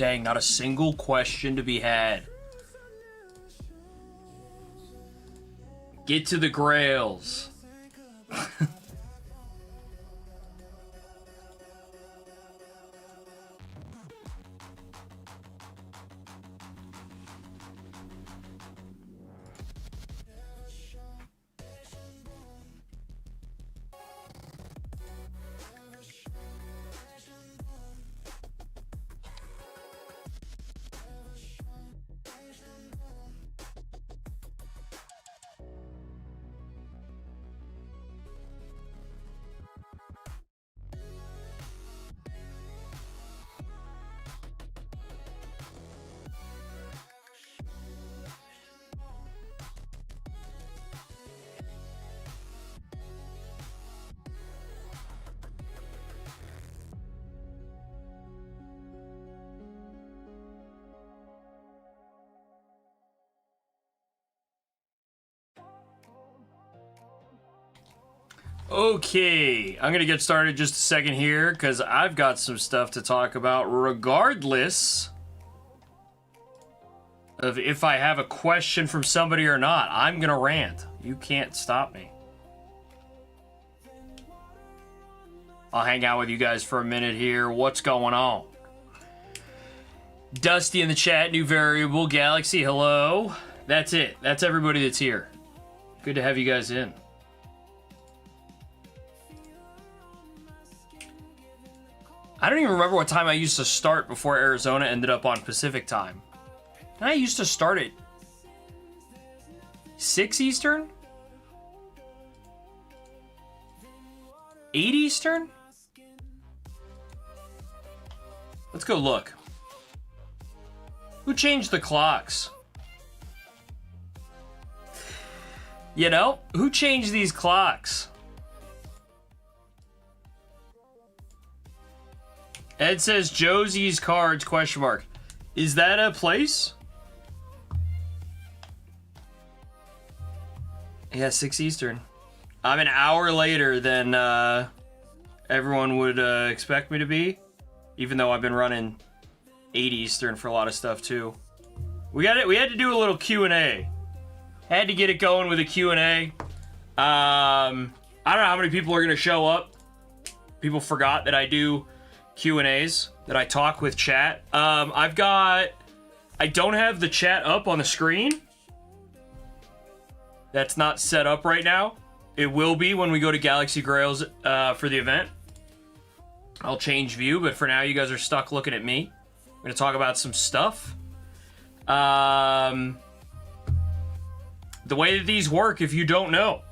Dang, not a single question to be had. Get to the Grails. Okay, I'm gonna get started just a second here because I've got some stuff to talk about regardless of if I have a question from somebody or not. I'm gonna rant. You can't stop me. I'll hang out with you guys for a minute here. What's going on? Dusty in the chat, new variable, Galaxy, hello. That's it. That's everybody that's here. Good to have you guys in. I don't even remember what time I used to start before Arizona ended up on Pacific time. I used to start at 6 Eastern? 8 Eastern? Let's go look. Who changed the clocks? You know, who changed these clocks? Ed says Josie's Cards, question mark. Is that a place? Yeah, 6 Eastern. I'm an hour later than everyone would expect me to be. Even though I've been running 8 Eastern for a lot of stuff too. We had to do a little Q&A. Had to get it going with a Q&A. I don't know how many people are going to show up. People forgot that I do Q&As, that I talk with chat. I don't have the chat up on the screen. That's not set up right now. It will be when we go to Galaxy Grails for the event. I'll change view, but for now you guys are stuck looking at me. I'm going to talk about some stuff. The way that these work, if you don't know,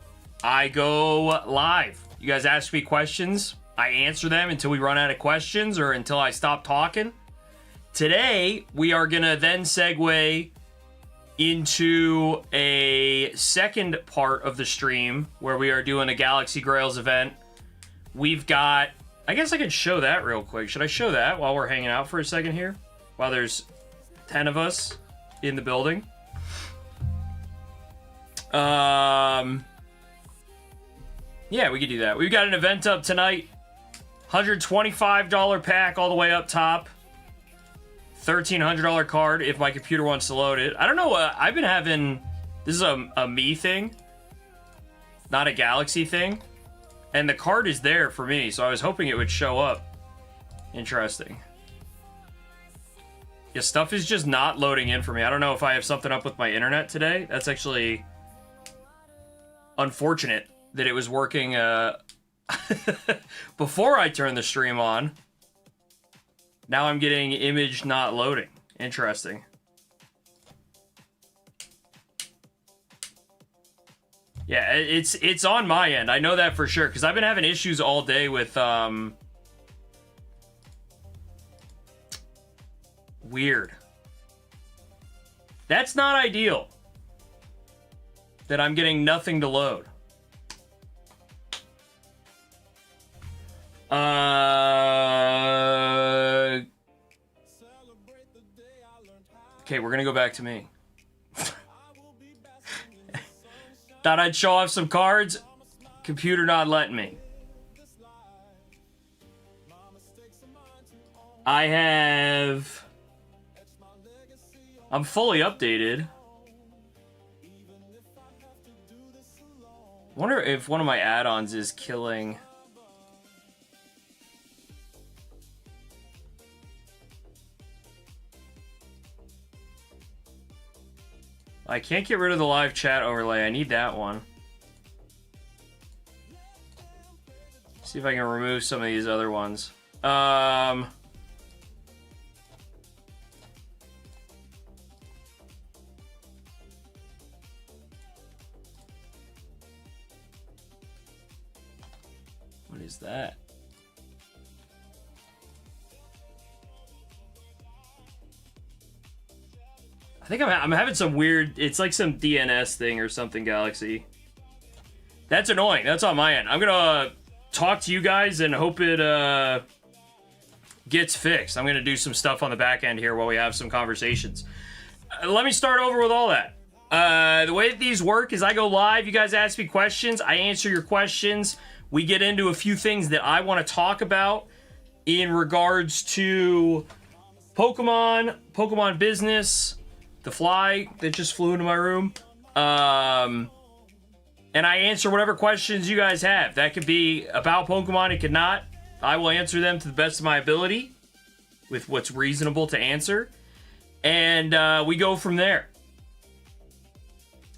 I go live. You guys ask me questions. I answer them until we run out of questions or until I stop talking. Today, we are going to then segue into a second part of the stream where we are doing a Galaxy Grails event. We've got... I guess I could show that real quick. Should I show that while we're hanging out for a second here? While there's 10 of us in the building. Yeah, we could do that. We've got an event up tonight. $125 pack all the way up top. $1,300 card if my computer wants to load it. I don't know. I've been having... This is a me thing. Not a Galaxy thing. And the card is there for me, so I was hoping it would show up. Interesting. Yeah, stuff is just not loading in for me. I don't know if I have something up with my internet today. That's actually unfortunate that it was working before I turned the stream on. Now I'm getting image not loading. Interesting. Yeah, it's on my end. I know that for sure, because I've been having issues all day with, weird. That's not ideal. That I'm getting nothing to load. Okay, we're gonna go back to me. Thought I'd show off some cards. Computer not letting me. I have I'm fully updated. Wonder if one of my add-ons is killing... I can't get rid of the live chat overlay. I need that one. See if I can remove some of these other ones. What is that? I think I'm having some weird... It's like some DNS thing or something, Galaxy. That's annoying. That's on my end. I'm gonna talk to you guys and hope it gets fixed. I'm gonna do some stuff on the back end here while we have some conversations. Let me start over with all that. The way that these work is I go live. You guys ask me questions. I answer your questions. We get into a few things that I want to talk about in regards to Pokemon business, the fly that just flew into my room, and I answer whatever questions you guys have. That could be about Pokemon, it could not. I will answer them to the best of my ability with what's reasonable to answer, and we go from there.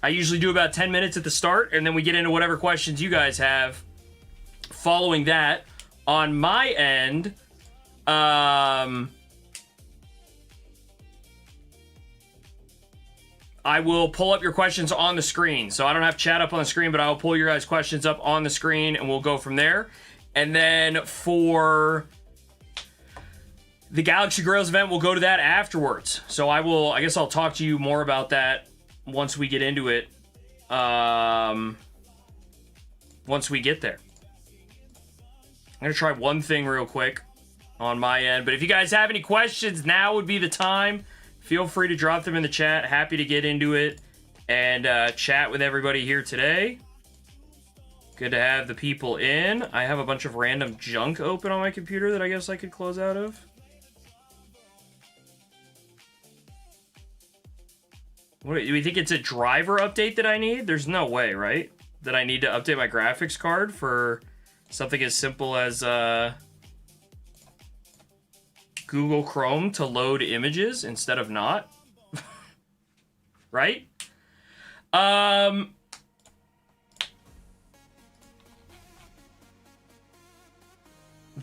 I usually do about 10 minutes at the start, and then we get into whatever questions you guys have. Following that, on my end, I will pull up your questions on the screen. So I don't have chat up on the screen, but I will pull your guys' questions up on the screen, and we'll go from there. And then for the Galaxy Grails event, we'll go to that afterwards. So I guess I'll talk to you more about that once we get into it. Once we get there. I'm going to try one thing real quick on my end. But if you guys have any questions, now would be the time. Feel free to drop them in the chat. Happy to get into it and chat with everybody here today. Good to have the people in. I have a bunch of random junk open on my computer that I guess I could close out of. What, do we think it's a driver update that I need? There's no way, right? That I need to update my graphics card for something as simple as Google Chrome to load images instead of not. Right?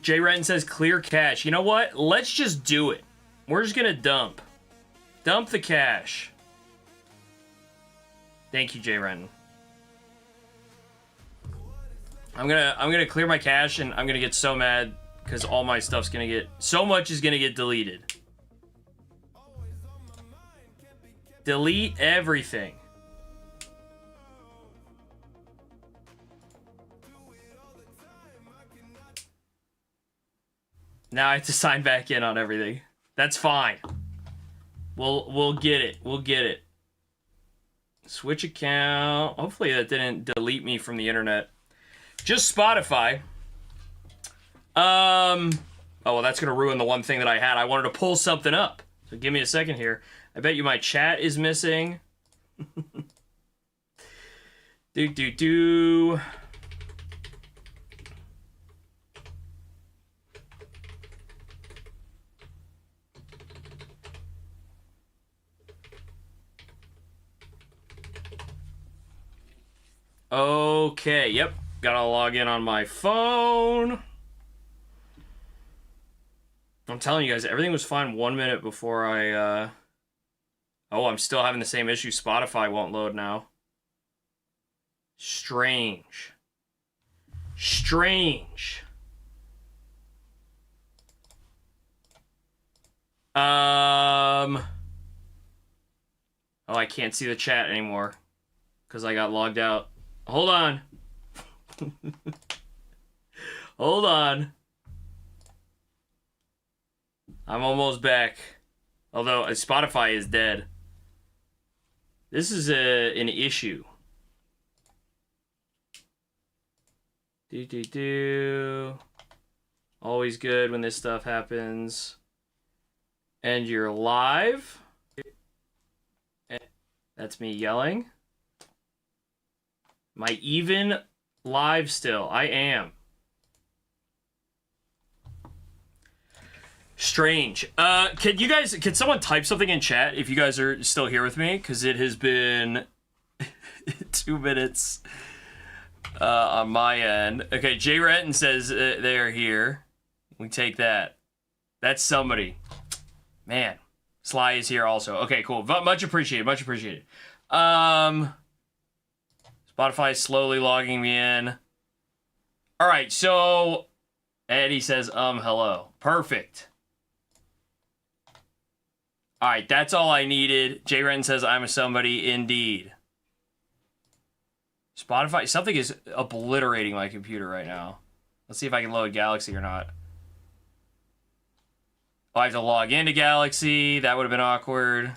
Jay Renton says clear cache. You know what? Let's just do it. We're just gonna dump the cache. Thank you, Jay Renton. I'm gonna clear my cache, and I'm gonna get so mad because all my stuff's gonna get... So much is gonna get deleted. Delete everything. Now I have to sign back in on everything. That's fine. We'll get it. We'll get it. Switch account. Hopefully that didn't delete me from the internet. Just Spotify. Oh, well, that's going to ruin the one thing that I had. I wanted to pull something up. So give me a second here. I bet you my chat is missing. Do. Okay, yep. Gotta log in on my phone. I'm telling you guys, everything was fine 1 minute before I, Oh, I'm still having the same issue. Spotify won't load now. Strange. Oh, I can't see the chat anymore because I got logged out. Hold on. Hold on. I'm almost back. Although Spotify is dead. This is an issue. Always good when this stuff happens. And you're live. That's me yelling. Am I even live still? I am. Strange. Can someone type something in chat if you guys are still here with me? Because it has been 2 minutes on my end. Okay, Jay Renton says they're here. We take that. That's somebody. Man, Sly is here also. Okay, cool. Much appreciated. Much appreciated. Spotify is slowly logging me in. All right, so Eddie says, hello. Perfect. All right, that's all I needed. Jay Renton says, I'm a somebody indeed. Spotify, something is obliterating my computer right now. Let's see if I can load Galaxy or not. Oh, I have to log into Galaxy. That would have been awkward.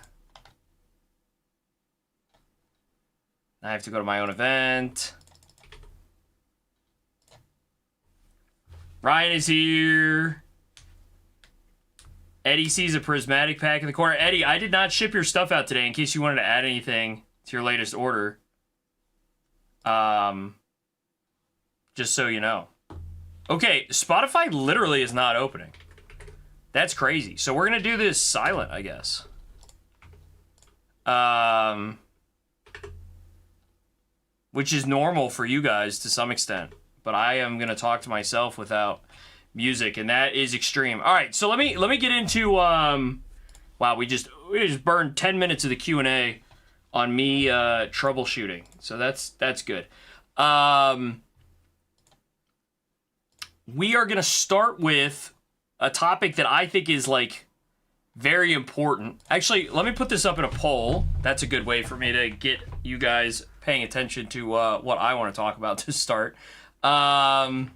I have to go to my own event. Ryan is here. Eddie sees a prismatic pack in the corner. Eddie, I did not ship your stuff out today in case you wanted to add anything to your latest order. Just so you know. Okay, Spotify literally is not opening. That's crazy. So we're going to do this silent, I guess. Which is normal for you guys to some extent. But I am going to talk to myself without music, and that is extreme. All right, so let me get into wow, we just burned 10 minutes of the Q&A on me troubleshooting. So that's good. We are going to start with a topic that I think is like very important. Actually, let me put this up in a poll. That's a good way for me to get you guys paying attention to what I want to talk about to start. All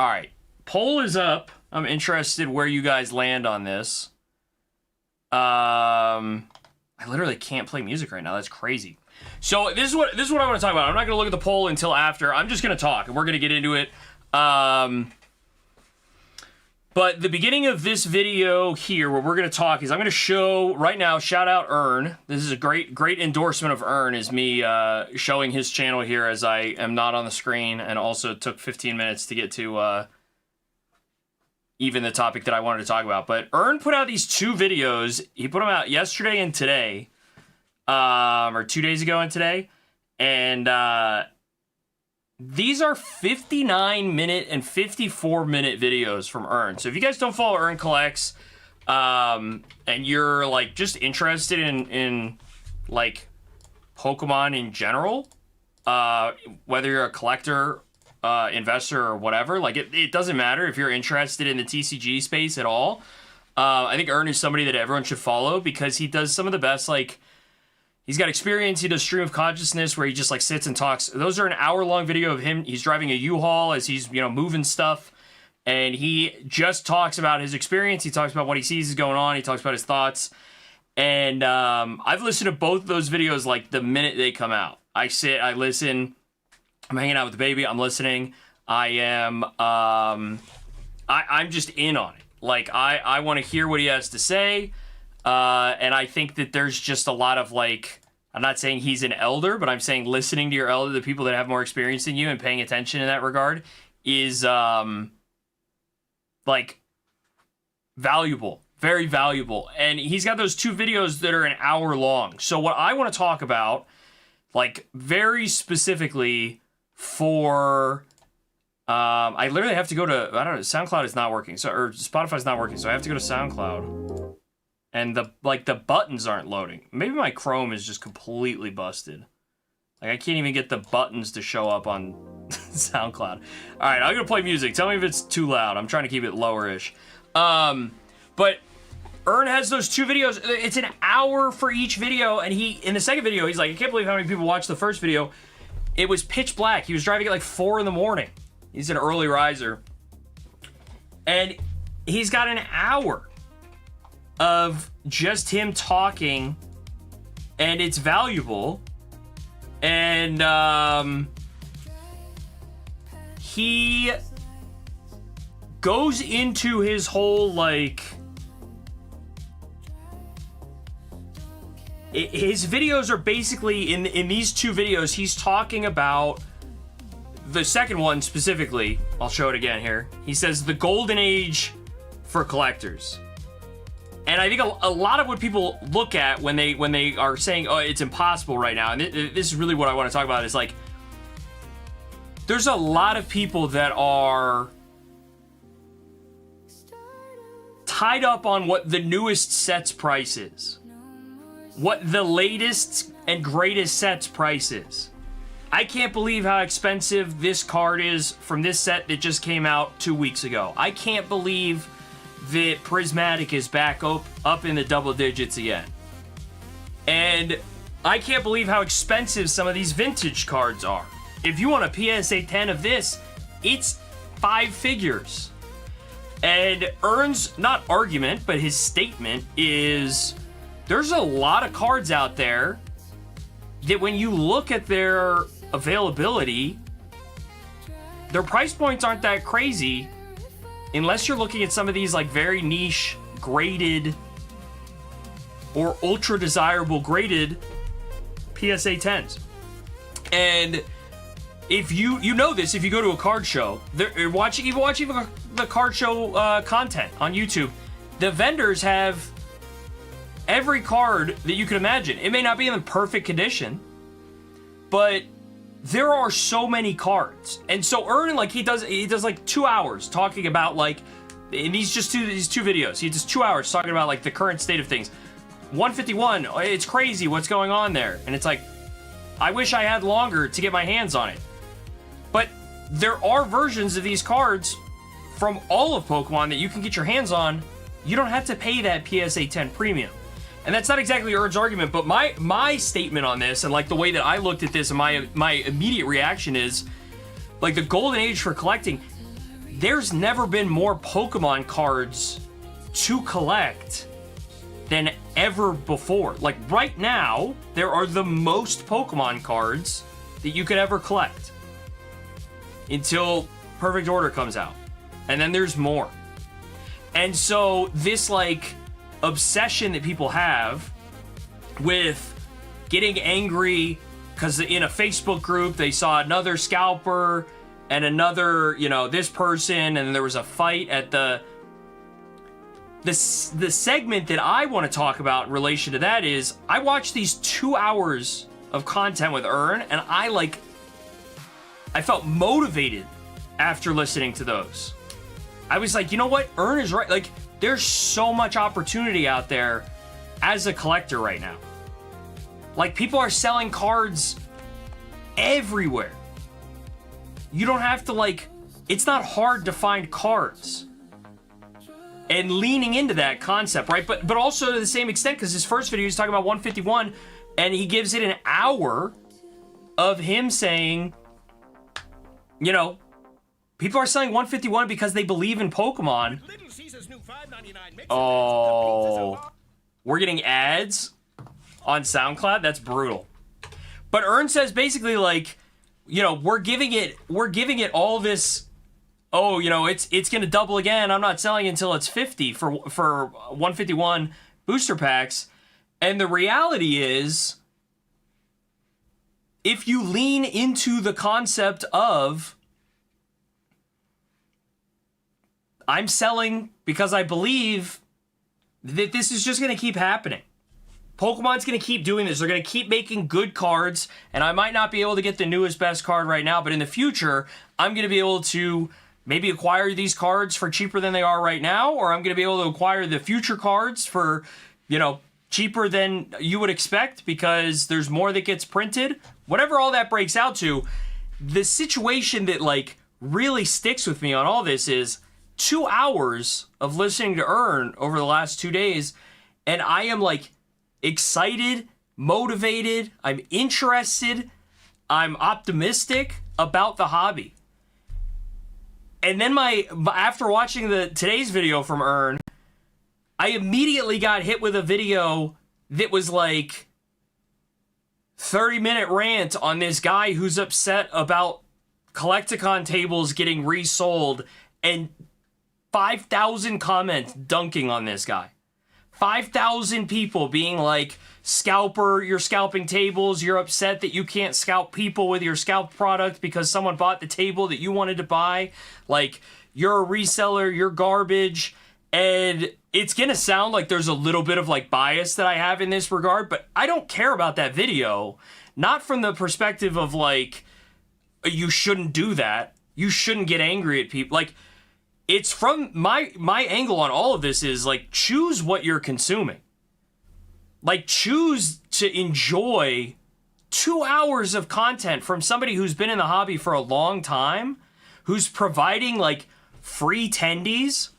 right, poll is up. I'm interested where you guys land on this. I literally can't play music right now. That's crazy. So this is what I want to talk about. I'm not going to look at the poll until after. I'm just going to talk, and we're going to get into it. But the beginning of this video here, where we're going to talk, is I'm going to show right now. Shout out Earn. This is a great endorsement of Earn. Is me showing his channel here as I am not on the screen, and also took 15 minutes to get to even the topic that I wanted to talk about. But Earn put out these 2 videos. He put them out yesterday and today, or 2 days ago and today, and these are 59-minute and 54-minute videos from Earn. So if you guys don't follow Earn Collects, and you're like just interested in like Pokemon in general, whether you're a collector, investor, or whatever, like it doesn't matter if you're interested in the TCG space at all. I think Earn is somebody that everyone should follow because he does some of the best, like, he's got experience. He does stream of consciousness where he just like sits and talks. Those are an hour-long video of him. He's driving a U-Haul as he's, moving stuff. And he just talks about his experience. He talks about what he sees is going on. He talks about his thoughts. And I've listened to both of those videos like the minute they come out. I sit, I listen. I'm hanging out with the baby. I'm listening. I am, I'm just in on it. Like, I want to hear what he has to say. And I think that there's just a lot of, like, I'm not saying he's an elder, but I'm saying listening to your elder, the people that have more experience than you, and paying attention in that regard is, like, valuable. Very valuable. And he's got those 2 videos that are an hour long. So what I want to talk about, like, very specifically for... I literally have to go to... I don't know. SoundCloud is not working. Or Spotify's not working. So I have to go to SoundCloud. And the buttons aren't loading. Maybe my Chrome is just completely busted. Like, I can't even get the buttons to show up on SoundCloud. All right, I'm gonna play music. Tell me if it's too loud. I'm trying to keep it lower-ish. But Earn has those 2 videos. It's an hour for each video, and in the second video, he's like, I can't believe how many people watched the first video. It was pitch black. He was driving at like 4 in the morning. He's an early riser. And he's got an hour of just him talking, and it's valuable. And he goes into his whole, like, his videos are basically, in these two videos, he's talking about, the second one specifically, I'll show it again here. He says the golden age for collectors. And I think a lot of what people look at when they are saying, oh, it's impossible right now, and this is really what I want to talk about, is like, there's a lot of people that are tied up on what the newest set's price is, what the latest and greatest set's price is. I can't believe how expensive this card is from this set that just came out 2 weeks ago. I can't believe that Prismatic is back up in the double digits again. And I can't believe how expensive some of these vintage cards are. If you want a PSA 10 of this, it's 5 figures. And Ern's, not argument, but his statement is, there's a lot of cards out there that when you look at their availability, their price points aren't that crazy unless you're looking at some of these like very niche graded or ultra desirable graded PSA 10s. And if you know this, if you go to a card show, even watching the card show content on YouTube, the vendors have every card that you can imagine. It may not be in the perfect condition, but there are so many cards. And so Ern, like, he does like 2 hours talking about, like, in these two videos, he does 2 hours talking about like the current state of things. 151, it's crazy what's going on there. And it's like, I wish I had longer to get my hands on it. But there are versions of these cards from all of Pokemon that you can get your hands on. You don't have to pay that PSA 10 premium. And that's not exactly Ern's argument, but my statement on this, and like the way that I looked at this, and my immediate reaction is, like, the golden age for collecting, there's never been more Pokemon cards to collect than ever before. Like, right now, there are the most Pokemon cards that you could ever collect until Perfect Order comes out. And then there's more. And so this, like, obsession that people have with getting angry because in a Facebook group they saw another scalper and another, you know, this person, and there was a fight at the segment that I want to talk about in relation to that is, I watched these 2 hours of content with Ern, and I felt motivated after listening to those. I was like, you know what? Ern is right. Like, there's so much opportunity out there as a collector right now. Like, people are selling cards everywhere. You don't have to, like, it's not hard to find cards. And leaning into that concept, right? But also to the same extent, because his first video he's talking about 151, and he gives it an hour of him saying, you know, people are selling 151 because they believe in Pokemon. Oh, we're getting ads on SoundCloud? That's brutal. But Ern says basically, like, you know, we're giving it all this, oh, you know, it's going to double again. I'm not selling until it's 50 for 151 booster packs. And the reality is, if you lean into the concept of, I'm selling because I believe that this is just going to keep happening. Pokemon's going to keep doing this. They're going to keep making good cards, and I might not be able to get the newest best card right now, but in the future, I'm going to be able to maybe acquire these cards for cheaper than they are right now, or I'm going to be able to acquire the future cards for, you know, cheaper than you would expect because there's more that gets printed. Whatever all that breaks out to, the situation that, like, really sticks with me on all this is 2 hours of listening to Ern over the last 2 days, and I am, like, excited, motivated, I'm interested, I'm optimistic about the hobby. And then after watching today's video from Ern, I immediately got hit with a video that was like 30-minute rant on this guy who's upset about Collecticon tables getting resold and 5,000 comments dunking on this guy. 5,000 people being like, scalper, you're scalping tables, you're upset that you can't scalp people with your scalp product because someone bought the table that you wanted to buy. Like, you're a reseller, you're garbage. And it's gonna sound like there's a little bit of like bias that I have in this regard, but I don't care about that video. Not from the perspective of like, you shouldn't do that. You shouldn't get angry at people. Like, it's from my angle on all of this is like, choose what you're consuming. Like, choose to enjoy 2 hours of content from somebody who's been in the hobby for a long time, who's providing like free tendies,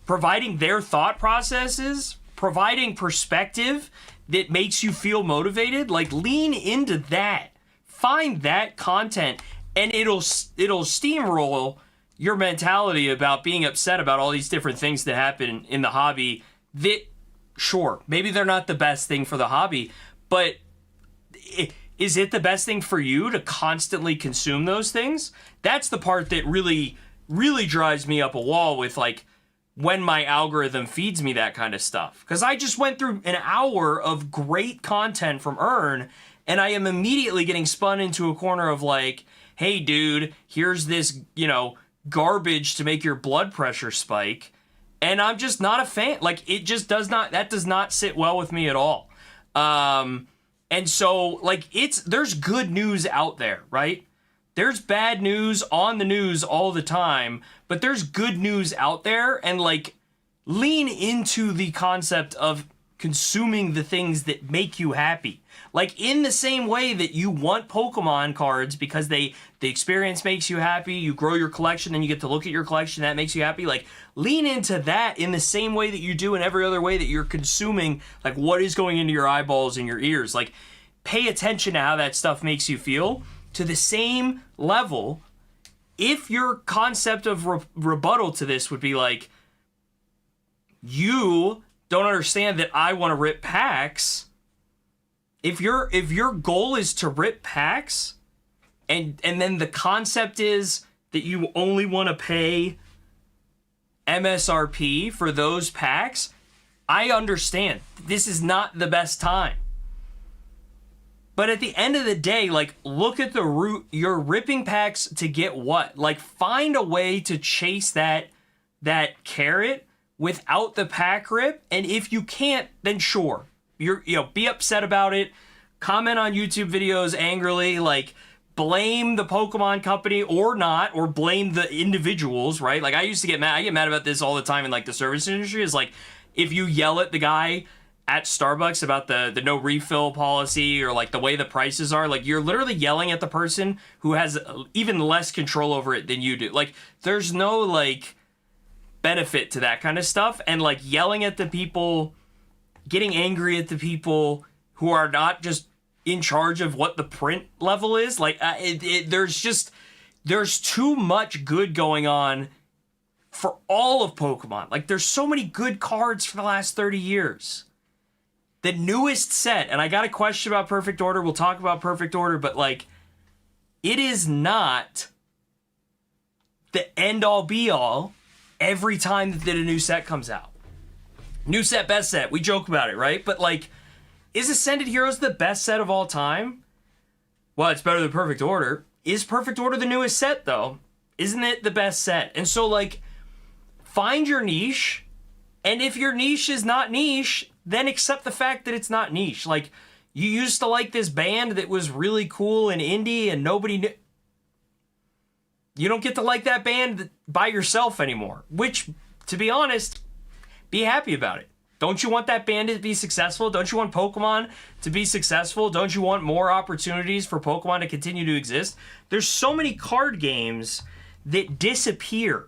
providing their thought processes, providing perspective that makes you feel motivated. Like, lean into that. Find that content, and it'll steamroll your mentality about being upset about all these different things that happen in the hobby that, sure, maybe they're not the best thing for the hobby, but is it the best thing for you to constantly consume those things? That's the part that really, really drives me up a wall with, like, when my algorithm feeds me that kind of stuff. Because I just went through an hour of great content from Earn, and I am immediately getting spun into a corner of like, hey, dude, here's this, garbage to make your blood pressure spike. And I'm just not a fan. Like, it just does not sit well with me at all. And so, like, there's good news out there, right? There's bad news on the news all the time, but there's good news out there, and like, lean into the concept of consuming the things that make you happy. Like, in the same way that you want Pokemon cards because the experience makes you happy, you grow your collection and you get to look at your collection, that makes you happy. Like, lean into that in the same way that you do in every other way that you're consuming, like, what is going into your eyeballs and your ears. Like, pay attention to how that stuff makes you feel to the same level. If your concept of rebuttal to this would be like, you don't understand that I want to rip packs. If your goal is to rip packs, and then the concept is that you only want to pay MSRP for those packs, I understand. This is not the best time. But at the end of the day, like, look at the route. You're ripping packs to get what? Like, find a way to chase that carrot without the pack rip. And if you can't, then sure. Be upset about it. Comment on YouTube videos angrily, like, blame the Pokemon company or not, or blame the individuals, right? Like, I used to get mad. I get mad about this all the time in, like, the service industry. Is like, if you yell at the guy at Starbucks about the no refill policy, or like the way the prices are, like, you're literally yelling at the person who has even less control over it than you do. Like, there's no like benefit to that kind of stuff. And like, yelling at the people, getting angry at the people who are not just in charge of what the print level is, like, there's too much good going on for all of Pokemon. Like, there's so many good cards for the last 30 years. The newest set, and I got a question about Perfect Order, we'll talk about Perfect Order, but like, it is not the end-all be-all every time that a new set comes out. New set, best set, we joke about it, right? But like, is Ascended Heroes the best set of all time? Well, it's better than Perfect Order. Is Perfect Order the newest set, though? Isn't it the best set? And so, like, find your niche, and if your niche is not niche, then accept the fact that it's not niche. Like, you used to like this band that was really cool and indie, and nobody knew. You don't get to like that band by yourself anymore, which, to be honest, be happy about it. Don't you want that band to be successful? Don't you want Pokemon to be successful? Don't you want more opportunities for Pokemon to continue to exist? There's so many card games that disappear.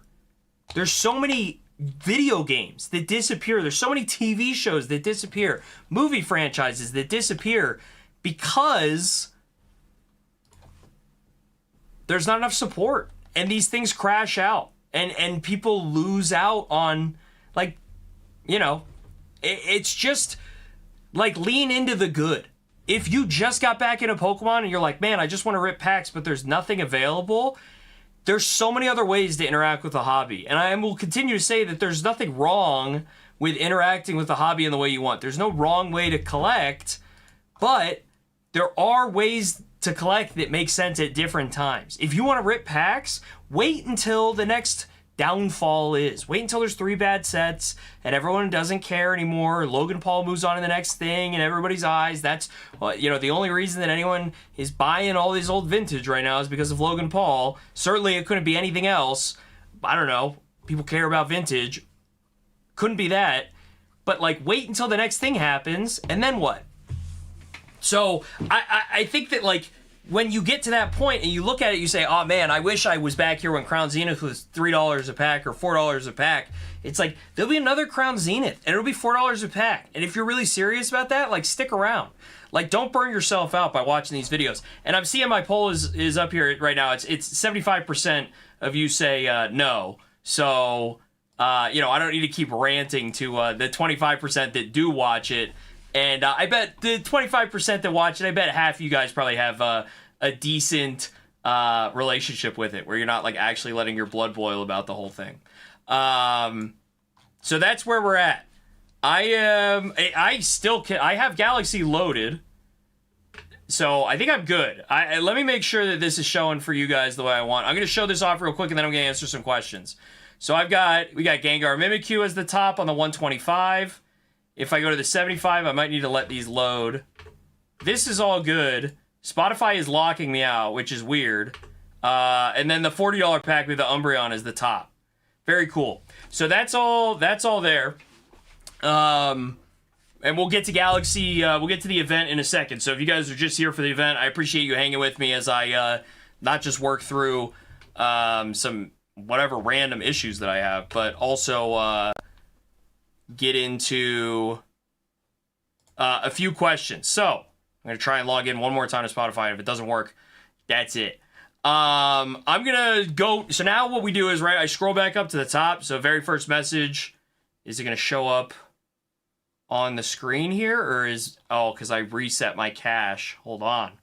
There's so many video games that disappear. There's so many TV shows that disappear. Movie franchises that disappear because there's not enough support. And these things crash out. And people lose out on, like, it's just, like, lean into the good. If you just got back into Pokemon and you're like, man, I just want to rip packs, but there's nothing available, there's so many other ways to interact with the hobby. And I will continue to say that there's nothing wrong with interacting with the hobby in the way you want. There's no wrong way to collect, but there are ways to collect that make sense at different times. If you want to rip packs, wait until the next downfall is. Wait until there's 3 bad sets and everyone doesn't care anymore. Logan Paul moves on to the next thing in everybody's eyes. That's, you know, the only reason that anyone is buying all these old vintage right now is because of Logan Paul. Certainly it couldn't be anything else. I don't know. People care about vintage. Couldn't be that. But, like, wait until the next thing happens, and then what? So, I think that, like, when you get to that point and you look at it, you say, oh, man, I wish I was back here when Crown Zenith was $3 a pack or $4 a pack. It's like, there'll be another Crown Zenith, and it'll be $4 a pack. And if you're really serious about that, like, stick around. Like, don't burn yourself out by watching these videos. And I'm seeing my poll is up here right now. It's 75% of you say no. So... you know, I don't need to keep ranting to the 25% that do watch it. And I bet the 25% that watch it, I bet half of you guys probably have a decent relationship with it, where you're not, like, actually letting your blood boil about the whole thing. So that's where we're at. I have Galaxy loaded, so I think I'm good. Let me make sure that this is showing for you guys the way I want. I'm going to show this off real quick, and then I'm going to answer some questions. So we got Gengar Mimikyu as the top on the 125. If I go to the 75, I might need to let these load. This is all good. Spotify is locking me out, which is weird. And then the $40 pack with the Umbreon is the top. Very cool. So that's all there. And we'll get to Galaxy, we'll get to the event in a second. So if you guys are just here for the event, I appreciate you hanging with me as I not just work through some whatever random issues that I have, but also get into a few questions. So I'm going to try and log in one more time to Spotify. If it doesn't work, that's it. I'm going to go. So now what we do is, right, I scroll back up to the top. So very first message, is it going to show up on the screen here? Or is, oh, because I reset my cache. Hold on.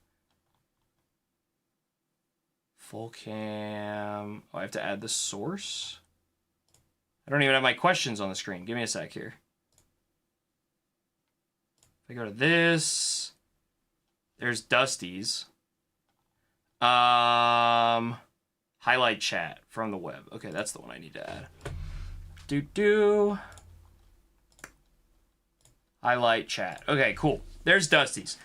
Full cam. Oh, I have to add the source. I don't even have my questions on the screen. Give me a sec here. If I go to this, there's Dusty's. Highlight chat from the web. Okay, that's the one I need to add. Highlight chat. Okay, cool. There's Dusty's.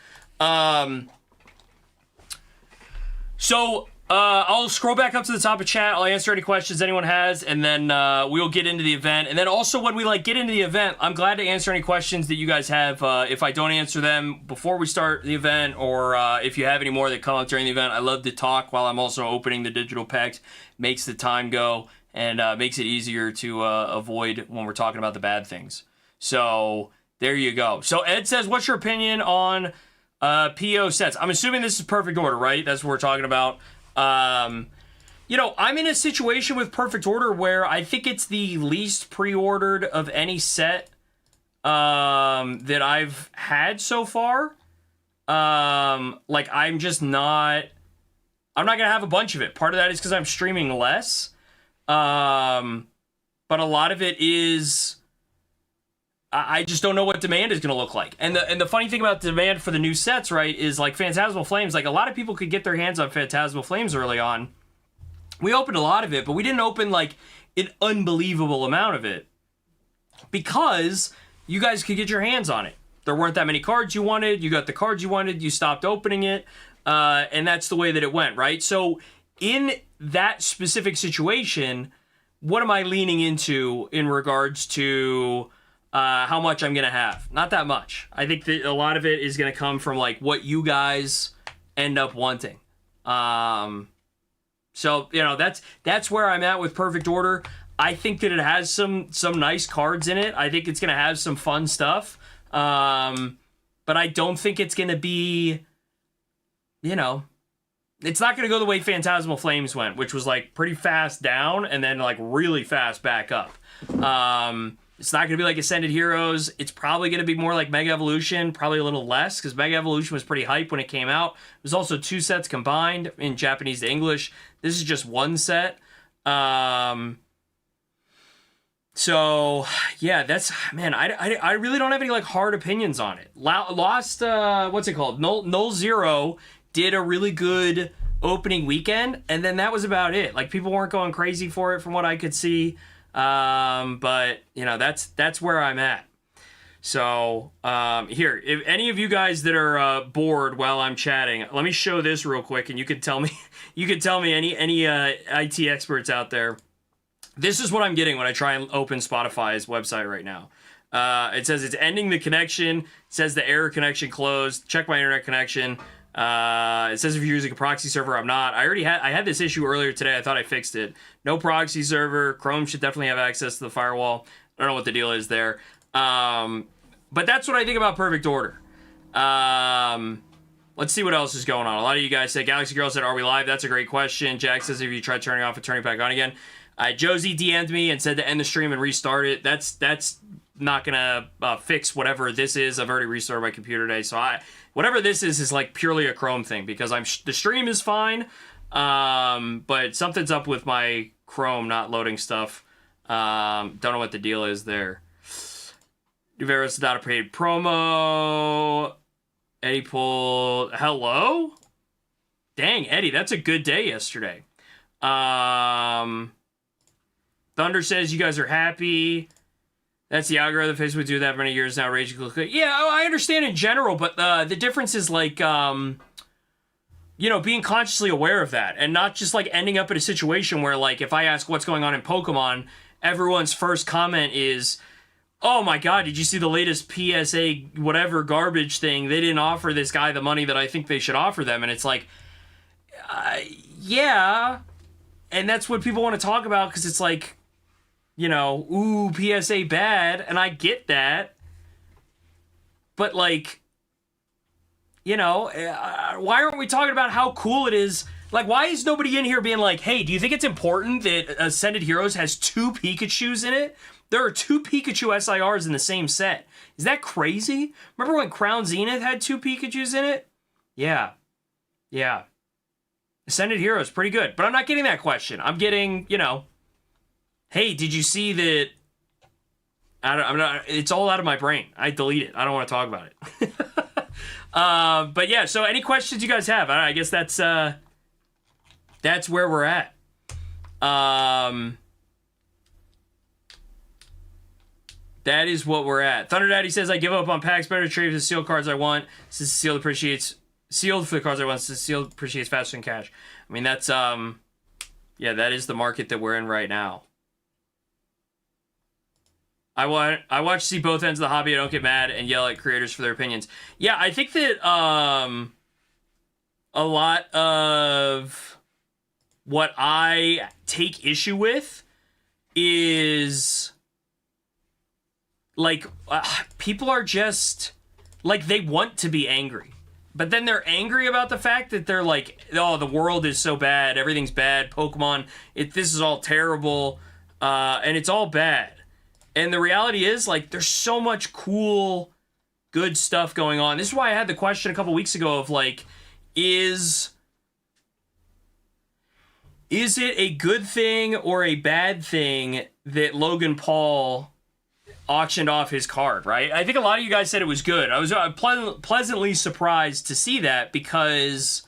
I'll scroll back up to the top of chat. I'll answer any questions anyone has, and then we'll get into the event. And then also when we get into the event, I'm glad to answer any questions that you guys have. If I don't answer them before we start the event, or if you have any more that come up during the event, I love to talk while I'm also opening the digital packs. Makes the time go and makes it easier to avoid when we're talking about the bad things. So there you go. So Ed says, what's your opinion on PO sets? I'm assuming this is perfect order, right? That's what we're talking about. You know, I'm in a situation with Perfect Order where I think it's the least pre-ordered of any set that I've had so far. Like, I'm not gonna have a bunch of it. Part of that is because I'm streaming less. But a lot of it is, I just don't know what demand is going to look like. And the funny thing about demand for the new sets, right, is like Phantasmal Flames. Like, a lot of people could get their hands on Phantasmal Flames early on. We opened a lot of it, but we didn't open like an unbelievable amount of it because you guys could get your hands on it. There weren't that many cards you wanted. You got the cards you wanted. You stopped opening it. And that's the way that it went, right? So in that specific situation, what am I leaning into in regards to how much I'm gonna have? Not that much. I think that a lot of it is gonna come from like what you guys end up wanting. So you know, that's where I'm at with Perfect Order. I think that it has some nice cards in it. I think it's gonna have some fun stuff. But I don't think it's gonna be, you know, it's not gonna go the way Phantasmal Flames went, which was like pretty fast down and then like really fast back up. It's not going to be like Ascended Heroes. It's probably going to be more like Mega Evolution, probably a little less, because Mega Evolution was pretty hype when it came out. It was also 2 sets combined in Japanese to English. This is just 1 set. So, yeah, that's... Man, I really don't have any, like, hard opinions on it. Lost, what's it called? Null Zero did a really good opening weekend, and then that was about it. Like, people weren't going crazy for it from what I could see. But you know, that's where I'm at. So, here, if any of you guys that are bored while I'm chatting, let me show this real quick, and you can tell me, any IT experts out there. This is what I'm getting when I try and open Spotify's website right now. It says it's ending the connection. It says the error connection closed. Check my internet connection. It says if you're using a proxy server, I'm not. I had this issue earlier today. I thought I fixed it. No proxy server. Chrome should definitely have access to the firewall. I don't know what the deal is there. But that's what I think about Perfect Order. Let's see what else is going on. A lot of you guys say, Galaxy Girl said, are we live? That's a great question. Jack says, if you tried turning off and turning back on again. Josie DM'd me and said to end the stream and restart it. That's not gonna fix whatever this is. I've already restarted my computer today, so whatever this is like purely a Chrome thing, because the stream is fine, but something's up with my Chrome not loading stuff. Don't know what the deal is there. Nuveros not a paid promo. Eddie pulled hello. Dang, Eddie, that's a good day yesterday. Thunder says you guys are happy. That's the algorithm. Facebook do that for many years now. Rage. Yeah, I understand in general, but the difference is like, you know, being consciously aware of that and not just like ending up in a situation where like if I ask what's going on in Pokemon, everyone's first comment is, oh my God, did you see the latest PSA whatever garbage thing? They didn't offer this guy the money that I think they should offer them. And it's like, yeah. And that's what people want to talk about because it's like, you know, ooh, PSA bad, and I get that. But, like, you know, why aren't we talking about how cool it is? Like, why is nobody in here being like, hey, do you think it's important that Ascended Heroes has 2 Pikachus in it? There are 2 Pikachu SIRs in the same set. Is that crazy? Remember when Crown Zenith had 2 Pikachus in it? Yeah. Yeah. Ascended Heroes, pretty good. But I'm not getting that question. I'm getting, you know, hey, did you see that? I'm not. It's all out of my brain. I delete it. I don't want to talk about it. But yeah. So, any questions you guys have? I guess that's where we're at. That is what we're at. Thunder Daddy says I give up on packs. Better trade for the sealed cards I want. Since sealed appreciates sealed for the cards I want. Since sealed appreciates faster than cash. I mean that's yeah, that is the market that we're in right now. I watch see both ends of the hobby. I don't get mad and yell at creators for their opinions. Yeah, I think that a lot of what I take issue with is like people are just like they want to be angry, but then they're angry about the fact that they're like, oh, the world is so bad, everything's bad, Pokemon, this is all terrible, and it's all bad. And the reality is, like, there's so much cool, good stuff going on. This is why I had the question a couple weeks ago of, like, is it a good thing or a bad thing that Logan Paul auctioned off his card, right? I think a lot of you guys said it was good. I was pleasantly surprised to see that because,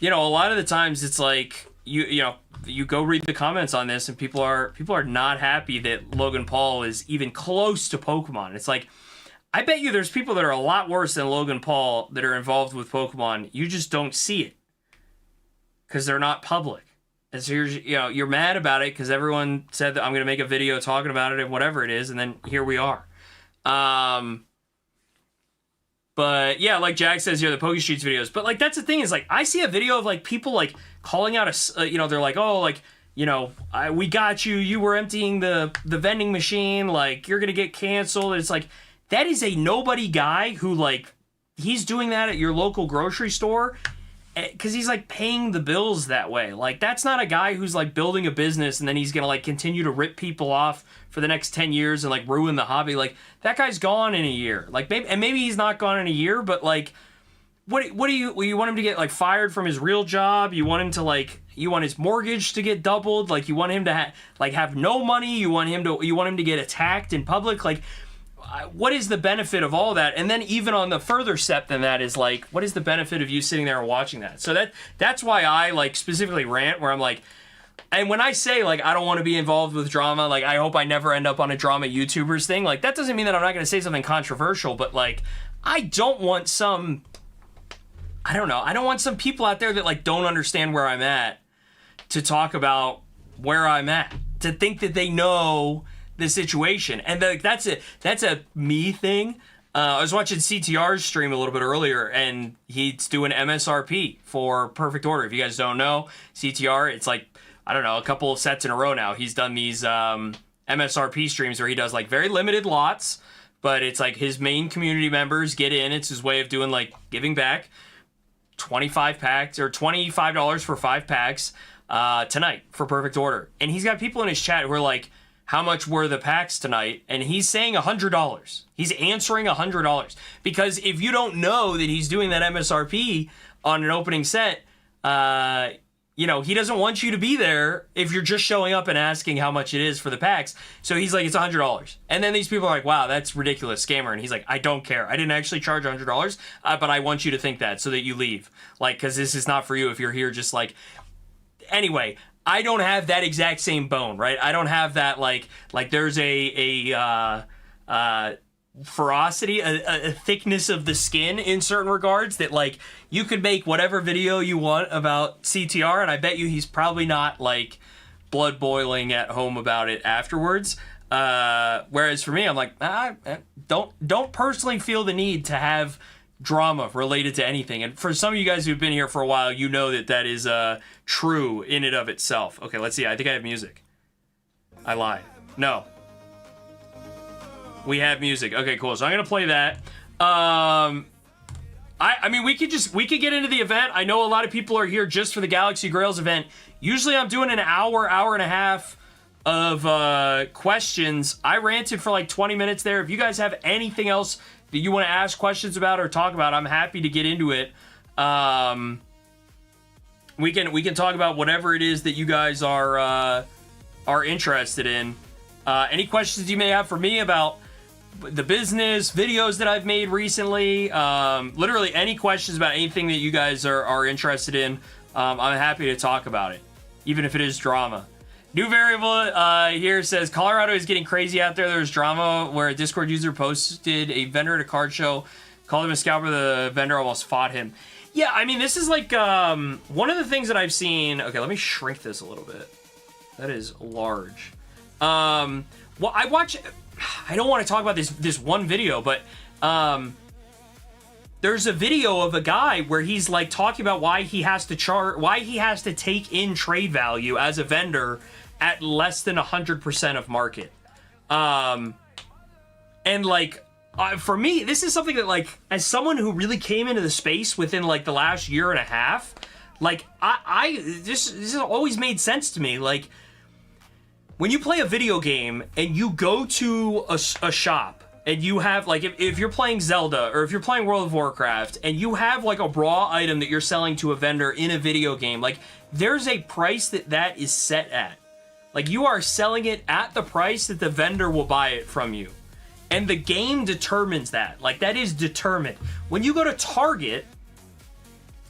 you know, a lot of the times it's like, you know, you go read the comments on this and people are not happy that Logan Paul is even close to Pokemon. It's like, I bet you there's people that are a lot worse than Logan Paul that are involved with Pokemon. You just don't see it because they're not public. And so you're mad about it because everyone said that I'm going to make a video talking about it and whatever it is, and then here we are. But yeah, like Jack says here, the PokeStreets videos. But like that's the thing is like I see a video of like people like calling out you know, they're like, oh, like, you know, we got you. You were emptying the vending machine. Like you're gonna get canceled. It's like that is a nobody guy who like he's doing that at your local grocery store. because he's like paying the bills that way. Like, that's not a guy who's like building a business and then he's gonna like continue to rip people off for the next 10 years and like ruin the hobby. Like, that guy's gone in a year. Like, maybe he's not gone in a year, but like, what do you want him to get like fired from his real job? You want him to like, you want his mortgage to get doubled? Like, you want him to have no money? You want him to get attacked in public? Like, what is the benefit of all that? And then even on the further step than that is like, what is the benefit of you sitting there and watching that? So that's why I like specifically rant, where I'm like, and when I say like I don't want to be involved with drama, like I hope I never end up on a drama YouTubers thing, like that doesn't mean that I'm not going to say something controversial, but like I don't want some people out there that like don't understand where I'm at to talk about where I'm at, to think that they know the situation. And that's a me thing. I was watching CTR's stream a little bit earlier, and he's doing MSRP for Perfect Order. If you guys don't know, CTR, it's like, I don't know, a couple of sets in a row now. He's done these MSRP streams where he does like very limited lots, but it's like his main community members get in. It's his way of doing like giving back. 25 packs or $25 for 5 packs tonight for Perfect Order. And he's got people in his chat who are like, how much were the packs tonight? And he's saying $100. He's answering $100. Because if you don't know that he's doing that MSRP on an opening set, he doesn't want you to be there if you're just showing up and asking how much it is for the packs. So he's like, it's $100. And then these people are like, wow, that's ridiculous, scammer. And he's like, I don't care. I didn't actually charge $100, but I want you to think that so that you leave. Like, because this is not for you if you're here just like... Anyway, I don't have that exact same bone, right? I don't have that, like there's a ferocity, a thickness of the skin in certain regards that, like, you could make whatever video you want about CTR, and I bet you he's probably not, like, blood boiling at home about it afterwards. Whereas for me, I'm like, don't personally feel the need to have drama related to anything. And for some of you guys who've been here for a while, you know that is true in and of itself. Okay, let's see. I think I have music. I lied. No. We have music. Okay, cool. So I'm gonna play that. I mean, we could get into the event. I know a lot of people are here just for the Galaxy Grails event. Usually I'm doing an hour and a half of questions. I ranted for like 20 minutes there. If you guys have anything else that you want to ask questions about or talk about, I'm happy to get into it. We can talk about whatever it is that you guys are interested in. Any questions you may have for me about the business, videos that I've made recently, literally any questions about anything that you guys are interested in, I'm happy to talk about it, even if it is drama. New variable here says, Colorado is getting crazy out there. There's drama where a Discord user posted a vendor at a card show, called him a scalper, the vendor almost fought him. Yeah, I mean, this is like one of the things that I've seen. Okay, let me shrink this a little bit. That is large. Well, I don't want to talk about this one video, but there's a video of a guy where he's like talking about why he has to take in trade value as a vendor at less than 100% of market. And like, for me, this is something that, like, as someone who really came into the space within like the last year and a half, like this has always made sense to me. Like, when you play a video game and you go to a shop and you have, like, if you're playing Zelda or if you're playing World of Warcraft and you have like a raw item that you're selling to a vendor in a video game, like, there's a price that is set at. Like, you are selling it at the price that the vendor will buy it from you. And the game determines that. Like, that is determined. When you go to Target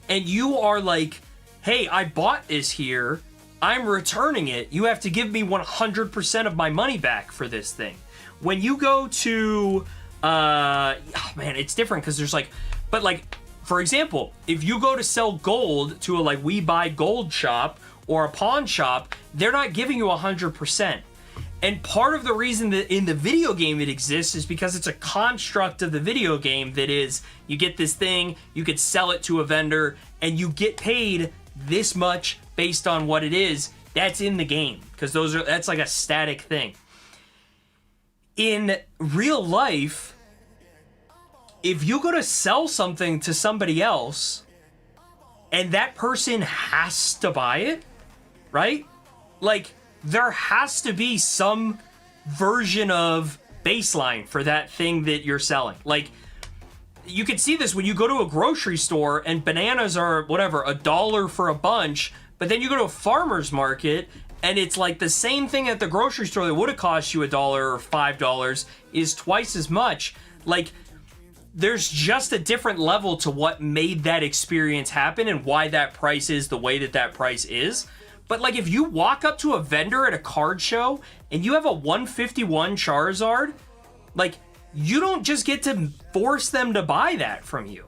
and you are like, hey, I bought this here, I'm returning it, you have to give me 100% of my money back for this thing. When you go to, oh man, it's different because there's like, but like, for example, if you go to sell gold to a like We Buy Gold shop or a pawn shop, they're not giving you 100%. And part of the reason that in the video game it exists is because it's a construct of the video game that is, you get this thing, you could sell it to a vendor, and you get paid this much based on what it is. That's in the game, because that's like a static thing. In real life, if you go to sell something to somebody else, and that person has to buy it, right? Like, there has to be some version of baseline for that thing that you're selling. Like, you can see this when you go to a grocery store and bananas are, whatever, $1 for a bunch, but then you go to a farmer's market and it's like the same thing at the grocery store that would have cost you $1 or $5 is twice as much. Like, there's just a different level to what made that experience happen and why that price is the way that that price is. But like, if you walk up to a vendor at a card show and you have a 151 Charizard, like, you don't just get to force them to buy that from you.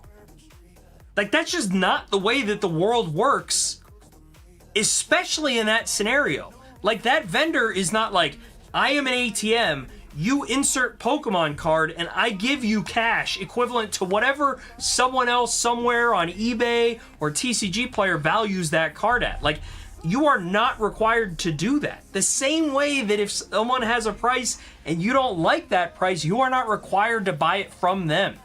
Like, that's just not the way that the world works, especially in that scenario. Like, that vendor is not like, I am an ATM, you insert Pokemon card, and I give you cash equivalent to whatever someone else somewhere on eBay or TCG Player values that card at. Like, you are not required to do that. The same way that if someone has a price and you don't like that price, you are not required to buy it from them.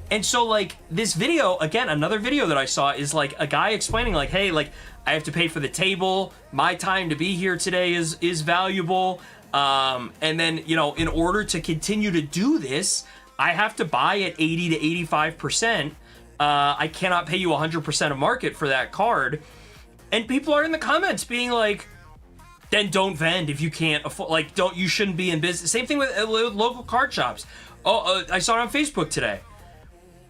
And so, like, this video, again, another video that I saw is like a guy explaining like, hey, like, I have to pay for the table. My time to be here today is valuable. And then, you know, in order to continue to do this, I have to buy at 80 to 85%. I cannot pay you 100% of market for that card. And people are in the comments being like, then don't vend if you can't afford, like, you shouldn't be in business. Same thing with local card shops. I saw it on Facebook today.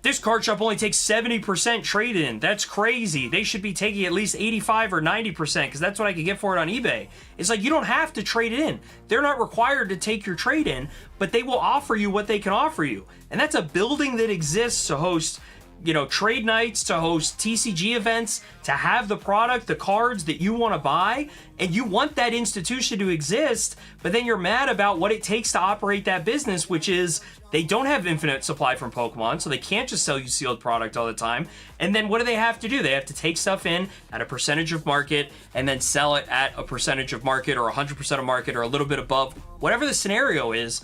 This card shop only takes 70% trade-in. That's crazy. They should be taking at least 85 or 90% because that's what I could get for it on eBay. It's like, you don't have to trade it in. They're not required to take your trade-in, but they will offer you what they can offer you. And that's a building that exists to host, you know, trade nights, to host TCG events, to have the product, the cards that you want to buy, and you want that institution to exist, but then you're mad about what it takes to operate that business, which is they don't have infinite supply from Pokemon, so they can't just sell you sealed product all the time. And then what do they have to do? They have to take stuff in at a percentage of market and then sell it at a percentage of market or 100% of market or a little bit above, whatever the scenario is.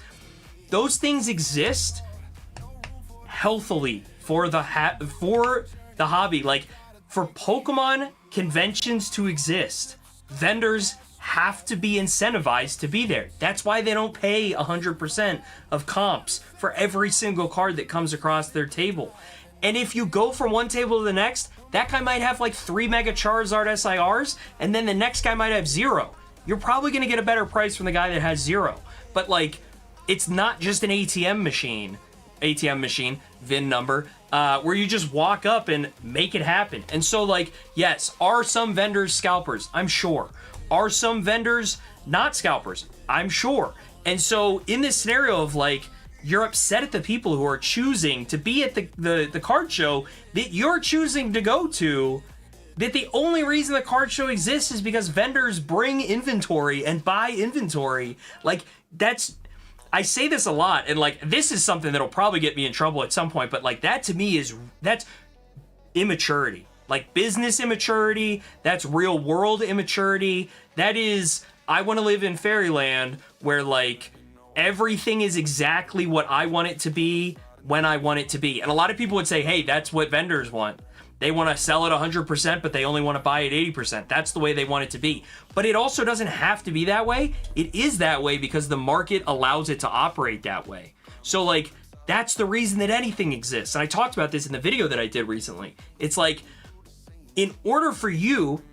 Those things exist healthily for the hobby. Like, for Pokemon conventions to exist, vendors have to be incentivized to be there. That's why they don't pay 100% of comps for every single card that comes across their table. And if you go from one table to the next, that guy might have like 3 Mega Charizard SIRs, and then the next guy might have 0. You're probably going to get a better price from the guy that has 0. But like, it's not just an ATM machine, VIN number, where you just walk up and make it happen. And so, like, yes, are some vendors scalpers? I'm sure. Are some vendors not scalpers? I'm sure. And so in this scenario of like, you're upset at the people who are choosing to be at the card show that you're choosing to go to, that the only reason the card show exists is because vendors bring inventory and buy inventory. Like, that's, I say this a lot, and like, this is something that'll probably get me in trouble at some point, but like, that to me that's immaturity. Like, business immaturity, that's real world immaturity. That is, I want to live in fairyland where like, everything is exactly what I want it to be when I want it to be. And a lot of people would say, hey, that's what vendors want. They want to sell it 100%, but they only want to buy it 80%. That's the way they want it to be. But it also doesn't have to be that way. It is that way because the market allows it to operate that way. So like, that's the reason that anything exists. And I talked about this in the video that I did recently. It's like, in order for you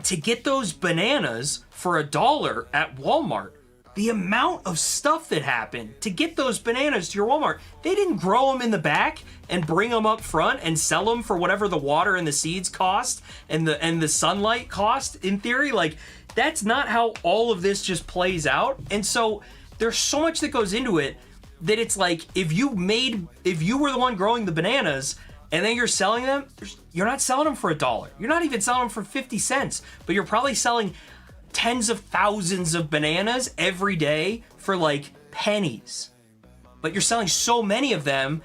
to get those bananas for $1 at Walmart, the amount of stuff that happened to get those bananas to your Walmart, they didn't grow them in the back and bring them up front and sell them for whatever the water and the seeds cost and the sunlight cost, in theory. Like, that's not how all of this just plays out. And so there's so much that goes into it that it's like, if you were the one growing the bananas and then you're selling them, you're not selling them for $1. You're not even selling them for 50 cents, but you're probably selling tens of thousands of bananas every day for like pennies. But you're selling so many of them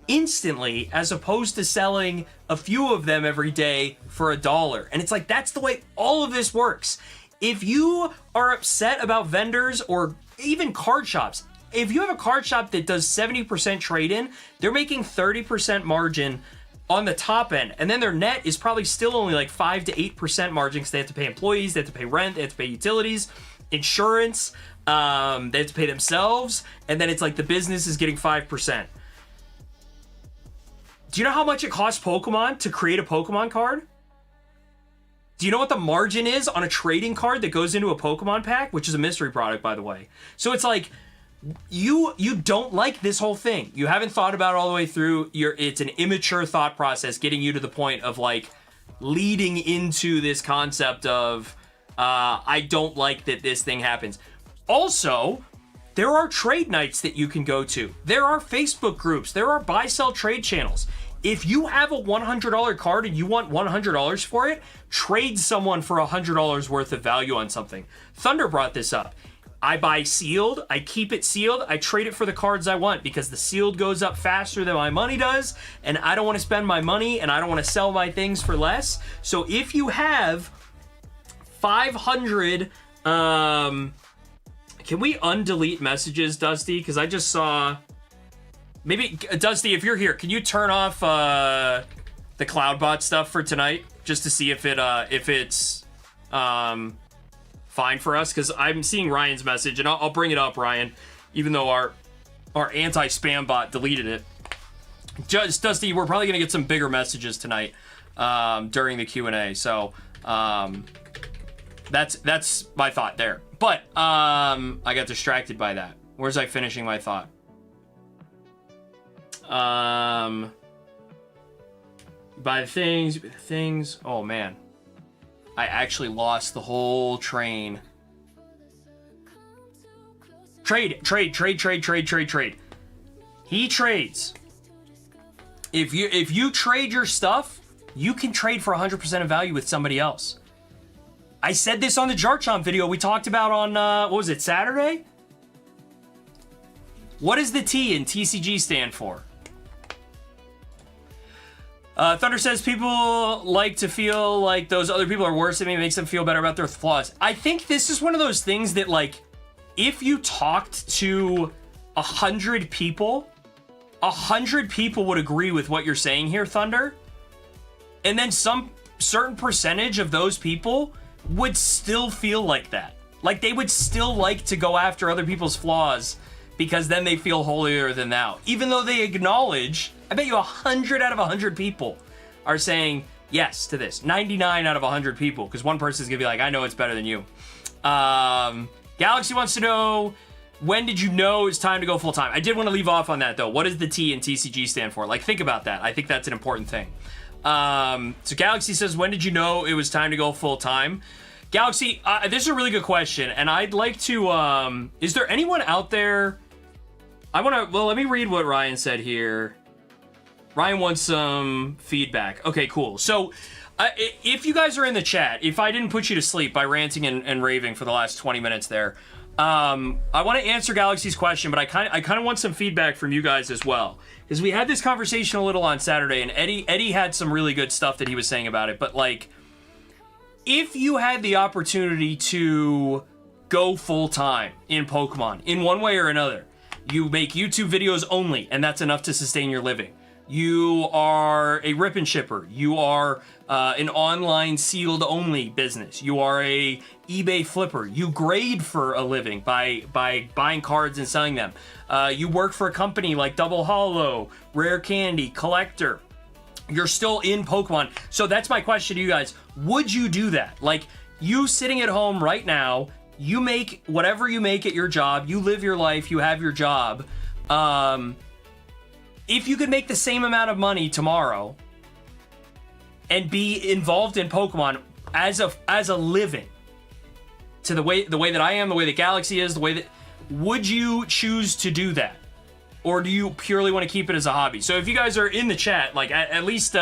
instantly as opposed to selling a few of them every day for $1. And it's like, that's the way all of this works. If you are upset about vendors or even card shops, if you have a card shop that does 70% trade-in, they're making 30% margin on the top end, and then their net is probably still only like 5 to 8% margin because they have to pay employees, they have to pay rent, they have to pay utilities, insurance, they have to pay themselves, and then it's like the business is getting 5%. Do you know how much it costs Pokemon to create a Pokemon card? Do you know what the margin is on a trading card that goes into a Pokemon pack, which is a mystery product, by the way? So it's like, you don't like this whole thing. You haven't thought about it all the way through. It's an immature thought process getting you to the point of like leading into this concept of I don't like that this thing happens. Also, there are trade nights that you can go to. There are Facebook groups. There are buy-sell trade channels. If you have a $100 card and you want $100 for it, trade someone for $100 worth of value on something. Thunder brought this up. I buy sealed, I keep it sealed, I trade it for the cards I want because the sealed goes up faster than my money does, and I don't want to spend my money and I don't want to sell my things for less. So if you have 500, can we undelete messages, Dusty? Because I just saw, maybe, Dusty, if you're here, can you turn off the CloudBot stuff for tonight just to see if it's fine for us, because I'm seeing Ryan's message, and I'll bring it up, Ryan, even though our anti-spam bot deleted it. Just Dusty, we're probably gonna get some bigger messages tonight during the Q&A, so that's my thought there. But I got distracted by that. Where's I finishing my thought? By the things. Oh man. I actually lost the whole train. Trade. He trades. If you trade your stuff, you can trade for 100% of value with somebody else. I said this on the Jarchomp video we talked about on, what was it, Saturday? What does the T in TCG stand for? Thunder says people like to feel like those other people are worse than me. It makes them feel better about their flaws. I think this is one of those things that, like, if you talked to 100 people, 100 people would agree with what you're saying here, Thunder. And then some certain percentage of those people would still feel like that. Like, they would still like to go after other people's flaws because then they feel holier than thou. Even though they acknowledge, I bet you 100 out of 100 people are saying yes to this. 99 out of 100 people, because one person's gonna be like, I know it's better than you. Galaxy wants to know, when did you know it's time to go full time? I did want to leave off on that though. What does the T in TCG stand for? Like, think about that. I think that's an important thing. So Galaxy says, when did you know it was time to go full time? Galaxy, this is a really good question, and I'd like to, is there anyone out there? Let me read what Ryan said here. Ryan wants some feedback. Okay, cool. So, if you guys are in the chat, if I didn't put you to sleep by ranting and raving for the last 20 minutes there, I want to answer Galaxy's question, but I kind of want some feedback from you guys as well, because we had this conversation a little on Saturday, and Eddie had some really good stuff that he was saying about it. But like, if you had the opportunity to go full time in Pokemon in one way or another, you make YouTube videos only, and that's enough to sustain your living. You are a rip and shipper. You are an online sealed only business. You are a eBay flipper. You grade for a living by buying cards and selling them. You work for a company like Double Hollow, Rare Candy, Collector. You're still in Pokemon. So that's my question to you guys. Would you do that? Like, you sitting at home right now, you make whatever you make at your job, you live your life, you have your job. If you could make the same amount of money tomorrow and be involved in Pokemon as a living, to the way that I am, the way that Galaxy is, the way that, would you choose to do that? Or do you purely want to keep it as a hobby? So if you guys are in the chat, like, at least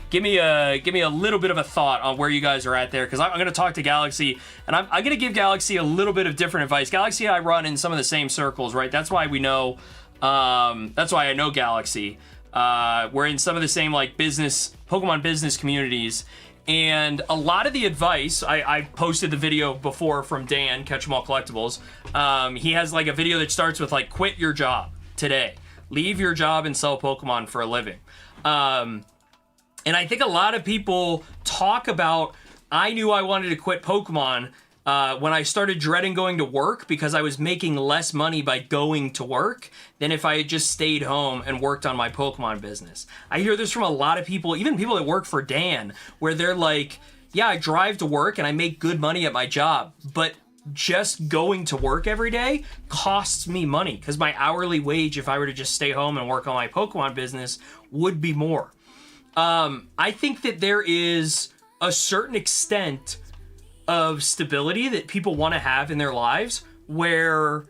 give me a little bit of a thought on where you guys are at there, because I'm going to talk to Galaxy, and I'm going to give Galaxy a little bit of different advice. Galaxy and I run in some of the same circles, right? That's why we know. That's why I know Galaxy. We're in some of the same, like, Pokemon business communities, and a lot of the advice, I posted the video before from Dan, Catch 'em All Collectibles. He has, like, a video that starts with, like, quit your job today. Leave your job and sell Pokemon for a living. And I think a lot of people talk about, I knew I wanted to quit Pokemon when I started dreading going to work because I was making less money by going to work than if I had just stayed home and worked on my Pokemon business. I hear this from a lot of people, even people that work for Dan, where they're like, yeah, I drive to work and I make good money at my job, but just going to work every day costs me money because my hourly wage, if I were to just stay home and work on my Pokemon business, would be more. I think that there is a certain extent of stability that people want to have in their lives where,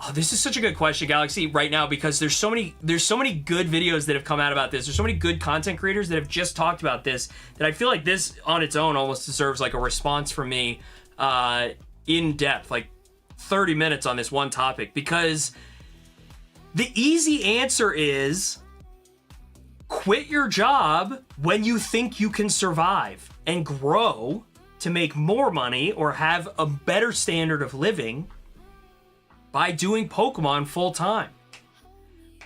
oh, this is such a good question, Galaxy, right now, because there's so many good videos that have come out about this. There's so many good content creators that have just talked about this that I feel like this on its own almost deserves like a response from me in depth, like 30 minutes on this one topic, because the easy answer is quit your job when you think you can survive and grow to make more money or have a better standard of living by doing Pokemon full time.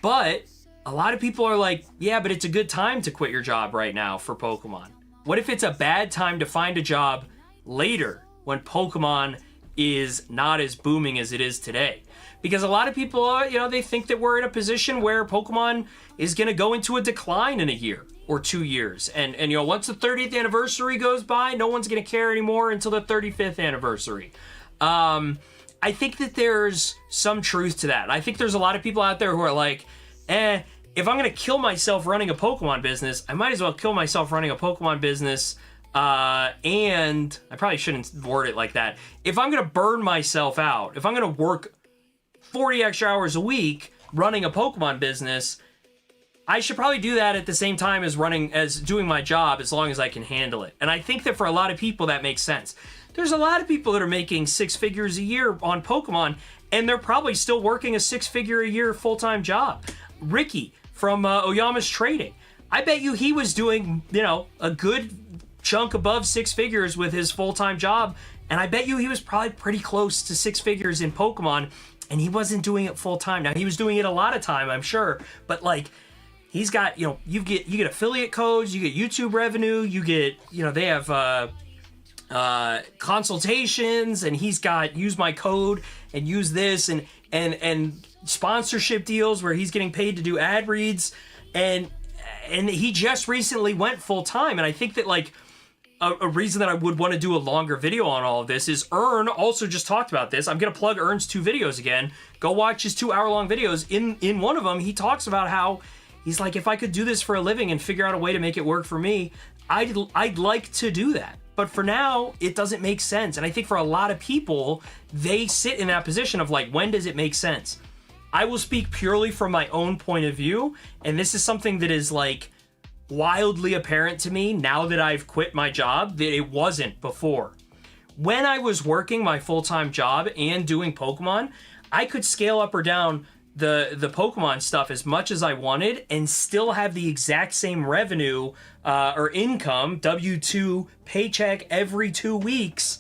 But a lot of people are like, yeah, but it's a good time to quit your job right now for Pokemon. What if it's a bad time to find a job later when Pokemon is not as booming as it is today? Because a lot of people, they think that we're in a position where Pokemon is going to go into a decline in a year or 2 years. And once the 30th anniversary goes by, no one's going to care anymore until the 35th anniversary. I think that there's some truth to that. I think there's a lot of people out there who are like, if I'm going to kill myself running a Pokemon business, I might as well kill myself running a Pokemon business. And I probably shouldn't word it like that. If I'm going to burn myself out, if I'm going to work 40 extra hours a week running a Pokemon business, I should probably do that at the same time as doing my job, as long as I can handle it. And I think that for a lot of people that makes sense. There's a lot of people that are making 6 figures a year on Pokemon, and they're probably still working a 6-figure a year full-time job. Ricky from Oyama's Trading, I bet you he was doing, a good chunk above 6 figures with his full-time job, and I bet you he was probably pretty close to 6 figures in Pokemon, and he wasn't doing it full-time. Now, he was doing it a lot of time, I'm sure, but like, he's got, you get affiliate codes, you get YouTube revenue, you get, they have consultations, and he's got use my code and use this and sponsorship deals where he's getting paid to do ad reads, and he just recently went full-time. And I think that like a reason that I would want to do a longer video on all of this is Ern also just talked about this. I'm gonna plug Ern's 2 videos again. Go watch his 2-hour-long videos. In one of them, he talks about how he's like, if I could do this for a living and figure out a way to make it work for me, I'd like to do that. But for now, it doesn't make sense. And I think for a lot of people, they sit in that position of like, when does it make sense? I will speak purely from my own point of view. And this is something that is like wildly apparent to me now that I've quit my job that it wasn't before. When I was working my full-time job and doing Pokemon, I could scale up or down the Pokemon stuff as much as I wanted and still have the exact same revenue or income, W-2 paycheck every 2 weeks,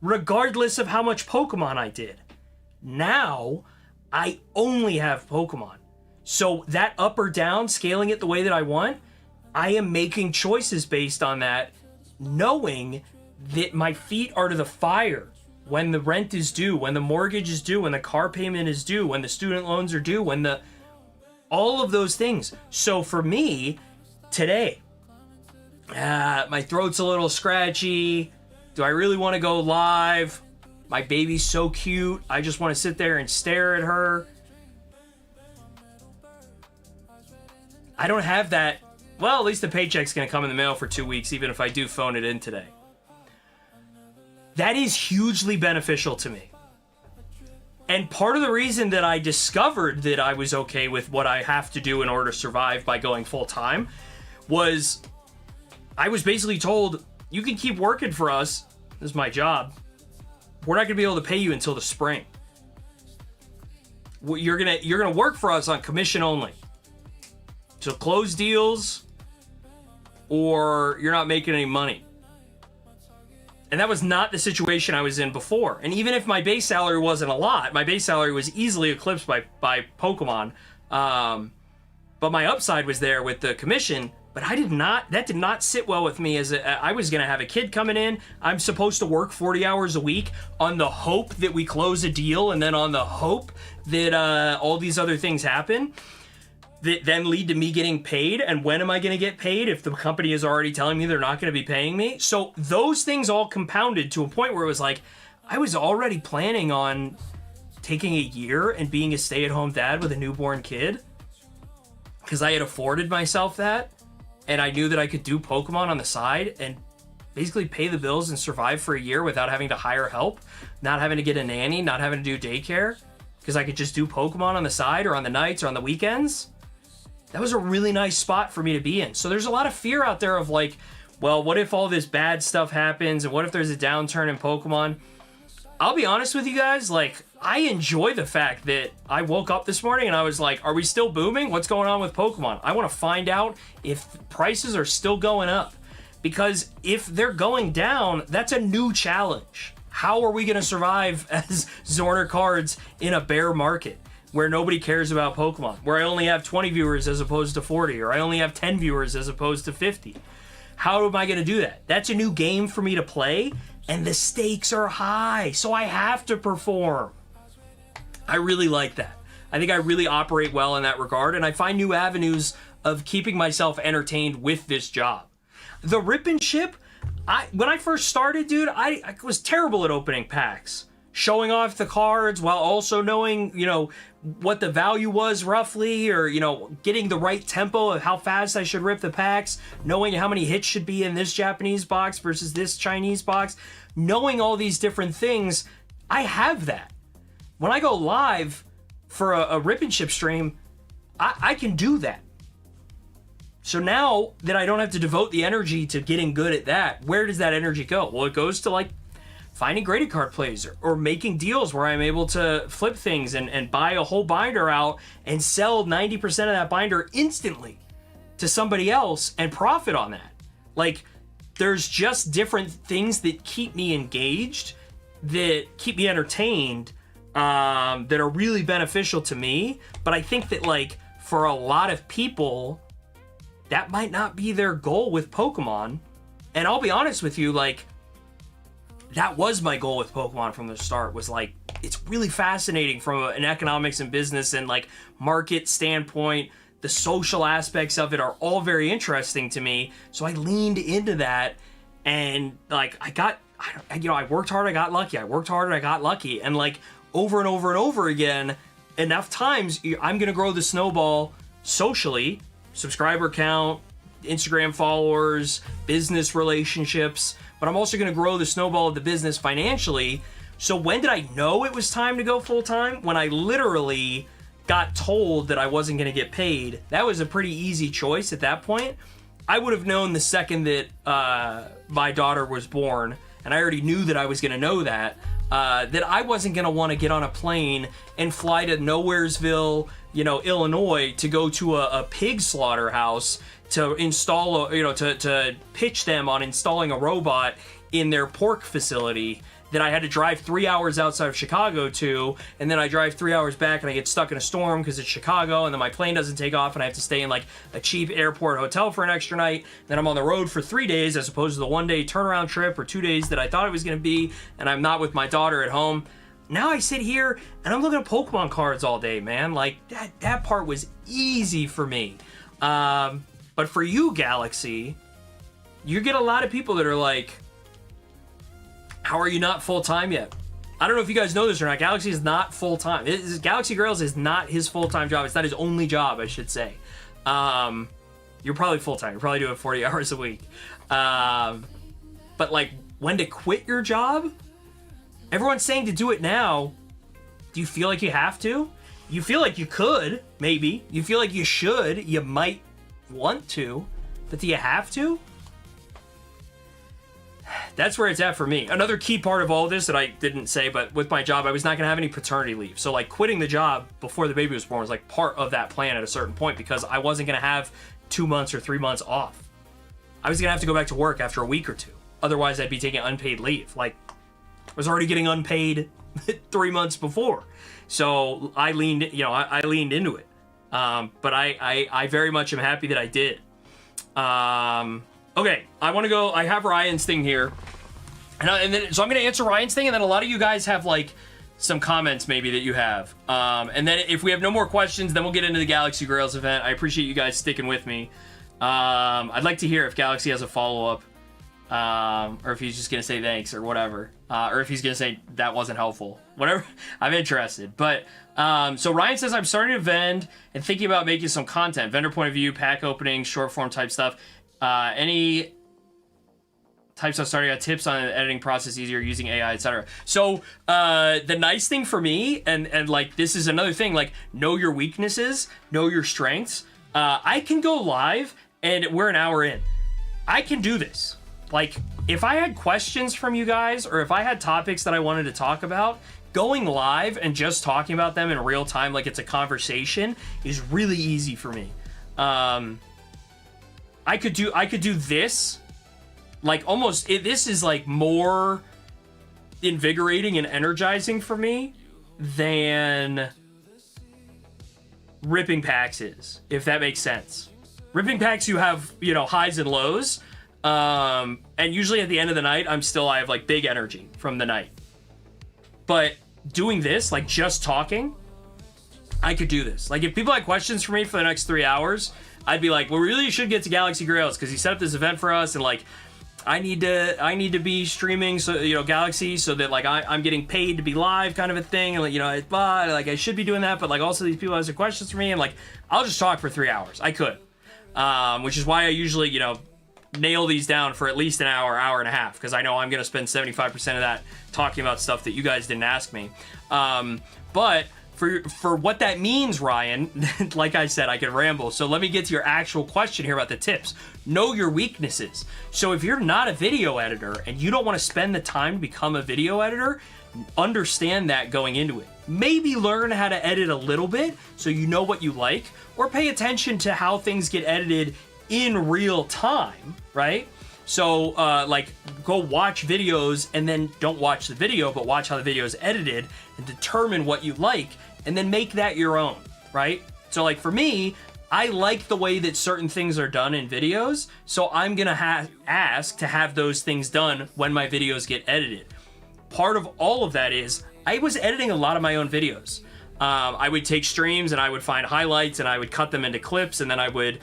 regardless of how much Pokemon I did. Now, I only have Pokemon. So that up or down, scaling it the way that I want, I am making choices based on that, knowing that my feet are to the fire when the rent is due, when the mortgage is due, when the car payment is due, when the student loans are due, all of those things. So for me, today, my throat's a little scratchy. Do I really want to go live? My baby's so cute. I just want to sit there and stare at her. I don't have that. Well, at least the paycheck's going to come in the mail for 2 weeks, even if I do phone it in today. That is hugely beneficial to me. And part of the reason that I discovered that I was okay with what I have to do in order to survive by going full-time was I was basically told, you can keep working for us. This is my job. We're not going to be able to pay you until the spring. You're gonna work for us on commission only. So close deals or you're not making any money. And that was not the situation I was in before. And even if my base salary wasn't a lot, my base salary was easily eclipsed by Pokemon. But my upside was there with the commission. But that did not sit well with me. I was going to have a kid coming in. I'm supposed to work 40 hours a week on the hope that we close a deal, and then on the hope that all these other things happen that then lead to me getting paid. And when am I going to get paid if the company is already telling me they're not going to be paying me? So those things all compounded to a point where it was like, I was already planning on taking a year and being a stay-at-home dad with a newborn kid because I had afforded myself that. And I knew that I could do Pokemon on the side and basically pay the bills and survive for a year without having to hire help, not having to get a nanny, not having to do daycare, because I could just do Pokemon on the side or on the nights or on the weekends. That was a really nice spot for me to be in. So there's a lot of fear out there of like, well, what if all this bad stuff happens and what if there's a downturn in Pokemon? I'll be honest with you guys, like, I enjoy the fact that I woke up this morning and I was like, are we still booming? What's going on with Pokemon? I want to find out if prices are still going up. Because if they're going down, that's a new challenge. How are we going to survive as Zorner cards in a bear market where nobody cares about Pokemon? Where I only have 20 viewers as opposed to 40, or I only have 10 viewers as opposed to 50. How am I going to do that? That's a new game for me to play. And the stakes are high, so I have to perform. I really like that. I think I really operate well in that regard, and I find new avenues of keeping myself entertained with this job. The rip and ship, when I first started, dude, I was terrible at opening packs. Showing off the cards while also knowing, what the value was roughly, or, getting the right tempo of how fast I should rip the packs, knowing how many hits should be in this Japanese box versus this Chinese box, knowing all these different things. I have that. When I go live for a rip and ship stream, I can do that. So now that I don't have to devote the energy to getting good at that, where does that energy go? Well, it goes to like finding graded card plays or making deals where I'm able to flip things and buy a whole binder out and sell 90% of that binder instantly to somebody else and profit on that. Like, there's just different things that keep me engaged, that keep me entertained, that are really beneficial to me. But I think that, like, for a lot of people, that might not be their goal with Pokemon. And I'll be honest with you, like, that was my goal with Pokemon from the start, was like, it's really fascinating from an economics and business and like market standpoint. The social aspects of it are all very interesting to me. So I leaned into that, and like I worked hard, I got lucky. I worked hard and I got lucky. And like over and over and over again, enough times, I'm going to grow the snowball socially, subscriber count, Instagram followers, business relationships, but I'm also going to grow the snowball of the business financially. So when did I know it was time to go full time? When I literally got told that I wasn't going to get paid. That was a pretty easy choice at that point. I would have known the second that my daughter was born, and I already knew that I was going to know that I wasn't going to want to get on a plane and fly to Nowheresville, Illinois, to go to a pig slaughterhouse to install, to pitch them on installing a robot in their pork facility that I had to drive 3 hours outside of Chicago to, and then I drive 3 hours back and I get stuck in a storm because it's Chicago, and then my plane doesn't take off and I have to stay in like a cheap airport hotel for an extra night. Then I'm on the road for 3 days as opposed to the 1 day turnaround trip or 2 days that I thought it was going to be, and I'm not with my daughter at home. Now I sit here and I'm looking at Pokemon cards all day, man. Like that part was easy for me. But for you, Galaxy, you get a lot of people that are like, how are you not full-time yet? I don't know if you guys know this or not. Galaxy is not full-time. Galaxy Grails is not his full-time job. It's not his only job, I should say. You're probably full-time. You're probably doing 40 hours a week. But like, when to quit your job? Everyone's saying to do it now. Do you feel like you have to? You feel like you could, maybe. You feel like you should. You might want to. But do you have to? That's where it's at for me. Another key part of all this that I didn't say, but with my job, I was not going to have any paternity leave. So like quitting the job before the baby was born was like part of that plan at a certain point, because I wasn't going to have 2 months or 3 months off. I was going to have to go back to work after a week or two. Otherwise, I'd be taking unpaid leave. Like, I was already getting unpaid 3 months before. So I leaned, I leaned into it. But I very much am happy that I did. Okay, I want to go. I have Ryan's thing here, and then so I'm going to answer Ryan's thing, and then a lot of you guys have like some comments maybe that you have. And then if we have no more questions, then we'll get into the Galaxy Grails event. I appreciate you guys sticking with me. I'd like to hear if Galaxy has a follow-up, or if he's just going to say thanks or whatever, or if he's going to say that wasn't helpful. Whatever, I'm interested. But so Ryan says, I'm starting to vend and thinking about making some content, vendor point of view, pack opening, short form type stuff. Any types of starting out tips on the editing process easier using AI, etc. So the nice thing for me, and like this is another thing, like know your weaknesses, know your strengths. I can go live and we're an hour in. I can do this. Like if I had questions from you guys or if I had topics that I wanted to talk about, going live and just talking about them in real time like it's a conversation is really easy for me. I could do this, like almost, this is like more invigorating and energizing for me than ripping packs is, if that makes sense. Ripping packs, you have, you know, highs and lows, and usually at the end of the night, I have like big energy from the night. But doing this, like just talking, I could do this. Like if people had questions for me for the next 3 hours, I'd be like, well, we really should get to Galaxy Grails because he set up this event for us, and like, I need to be streaming, so you know, Galaxy, so that like I'm getting paid to be live, kind of a thing, and like, you know, like I should be doing that, but like also these people have some questions for me, and like I'll just talk for 3 hours. I could, which is why I usually, you know, nail these down for at least an hour, hour and a half, because I know I'm gonna spend 75% of that talking about stuff that you guys didn't ask me. But for what that means, Ryan, like I said, I could ramble. So let me get to your actual question here about the tips. Know your weaknesses. So if you're not a video editor and you don't want to spend the time to become a video editor, understand that going into it. Maybe learn how to edit a little bit so you know what you like, or pay attention to how things get edited in real time, right? So like go watch videos and then don't watch the video, but watch how the video is edited and determine what you like and then make that your own, right? So like for me, I like the way that certain things are done in videos, so I'm gonna ask to have those things done when my videos get edited. Part of all of that is I was editing a lot of my own videos. I would take streams and I would find highlights and I would cut them into clips, and then I would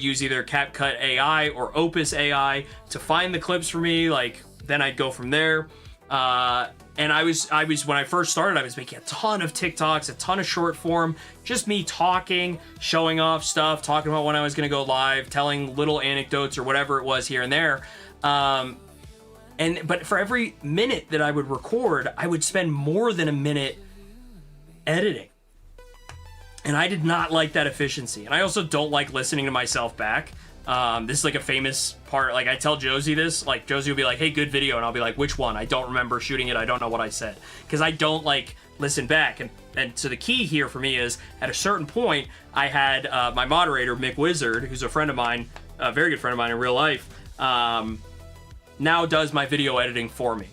use either CapCut AI or Opus AI to find the clips for me. Like then I'd go from there. And I was when I first started, I was making a ton of TikToks, a ton of short form, just me talking, showing off stuff, talking about when I was going to go live, telling little anecdotes or whatever it was here and there. But for every minute that I would record, I would spend more than a minute editing. And I did not like that efficiency. And I also don't like listening to myself back. This is like a famous part. Like I tell Josie this, like Josie will be like, hey, good video. And I'll be like, which one? I don't remember shooting it. I don't know what I said. Because I don't like listen back. And so the key here for me is at a certain point, I had my moderator, Mick Wizard, who's a friend of mine, a very good friend of mine in real life, now does my video editing for me.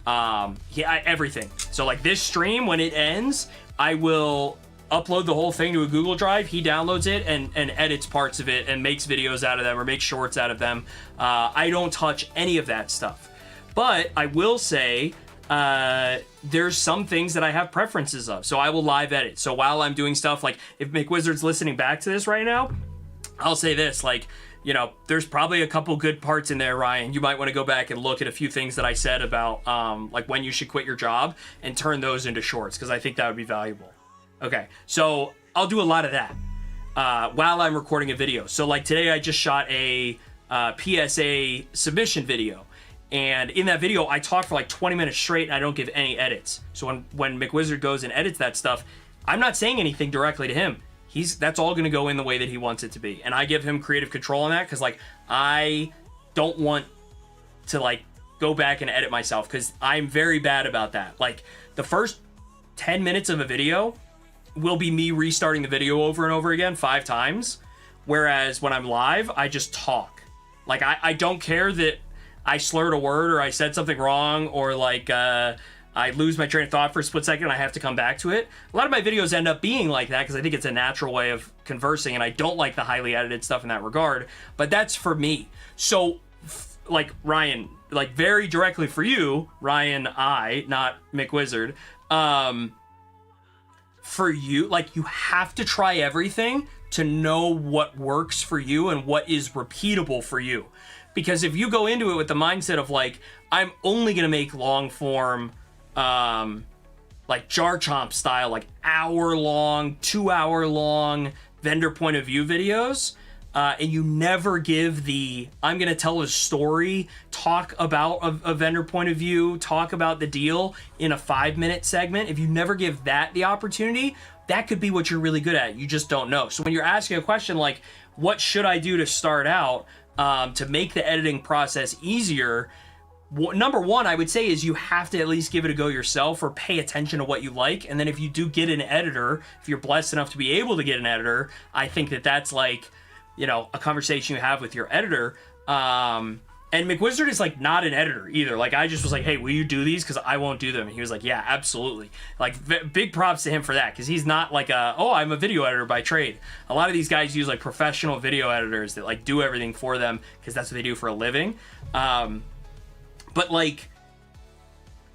Everything. So like this stream, when it ends, I will upload the whole thing to a Google Drive. He downloads it and edits parts of it and makes videos out of them or makes shorts out of them. I don't touch any of that stuff. But I will say there's some things that I have preferences of. So I will live edit. So while I'm doing stuff, like if McWizard's listening back to this right now, I'll say this, like, you know, there's probably a couple good parts in there, Ryan. You might want to go back and look at a few things that I said about like when you should quit your job and turn those into shorts, because I think that would be valuable. Okay, so I'll do a lot of that while I'm recording a video. So like today I just shot a PSA submission video. And in that video, I talk for like 20 minutes straight and I don't give any edits. So when McWizard goes and edits that stuff, I'm not saying anything directly to him. That's all going to go in the way that he wants it to be. And I give him creative control on that because like I don't want to like go back and edit myself because I'm very bad about that. Like the first 10 minutes of a video will be me restarting the video over and over again 5 times. Whereas when I'm live, I just talk. Like I don't care that I slurred a word or I said something wrong or like I lose my train of thought for a split second and I have to come back to it. A lot of my videos end up being like that because I think it's a natural way of conversing, and I don't like the highly edited stuff in that regard, but that's for me. So, like, Ryan, like, very directly for you, Ryan I, not McWizard, for you, like, you have to try everything to know what works for you and what is repeatable for you. Because if you go into it with the mindset of, like, I'm only going to make long form, like jar chomp style, like hour long, 2 hour long vendor point of view videos, and you never give the, I'm going to tell a story, talk about a vendor point of view, talk about the deal in a 5-minute segment. If you never give that the opportunity, that could be what you're really good at. You just don't know. So when you're asking a question like, what should I do to start out to make the editing process easier? Number one, I would say, is you have to at least give it a go yourself or pay attention to what you like. And then if you do get an editor, if you're blessed enough to be able to get an editor, I think that that's like, you know, a conversation you have with your editor. And McWizard is like not an editor either. Like, I just was like, hey, will you do these? Because I won't do them. And he was like, yeah, absolutely. Like, big props to him for that, because he's not like I'm a video editor by trade. A lot of these guys use like professional video editors that like do everything for them because that's what they do for a living. But like,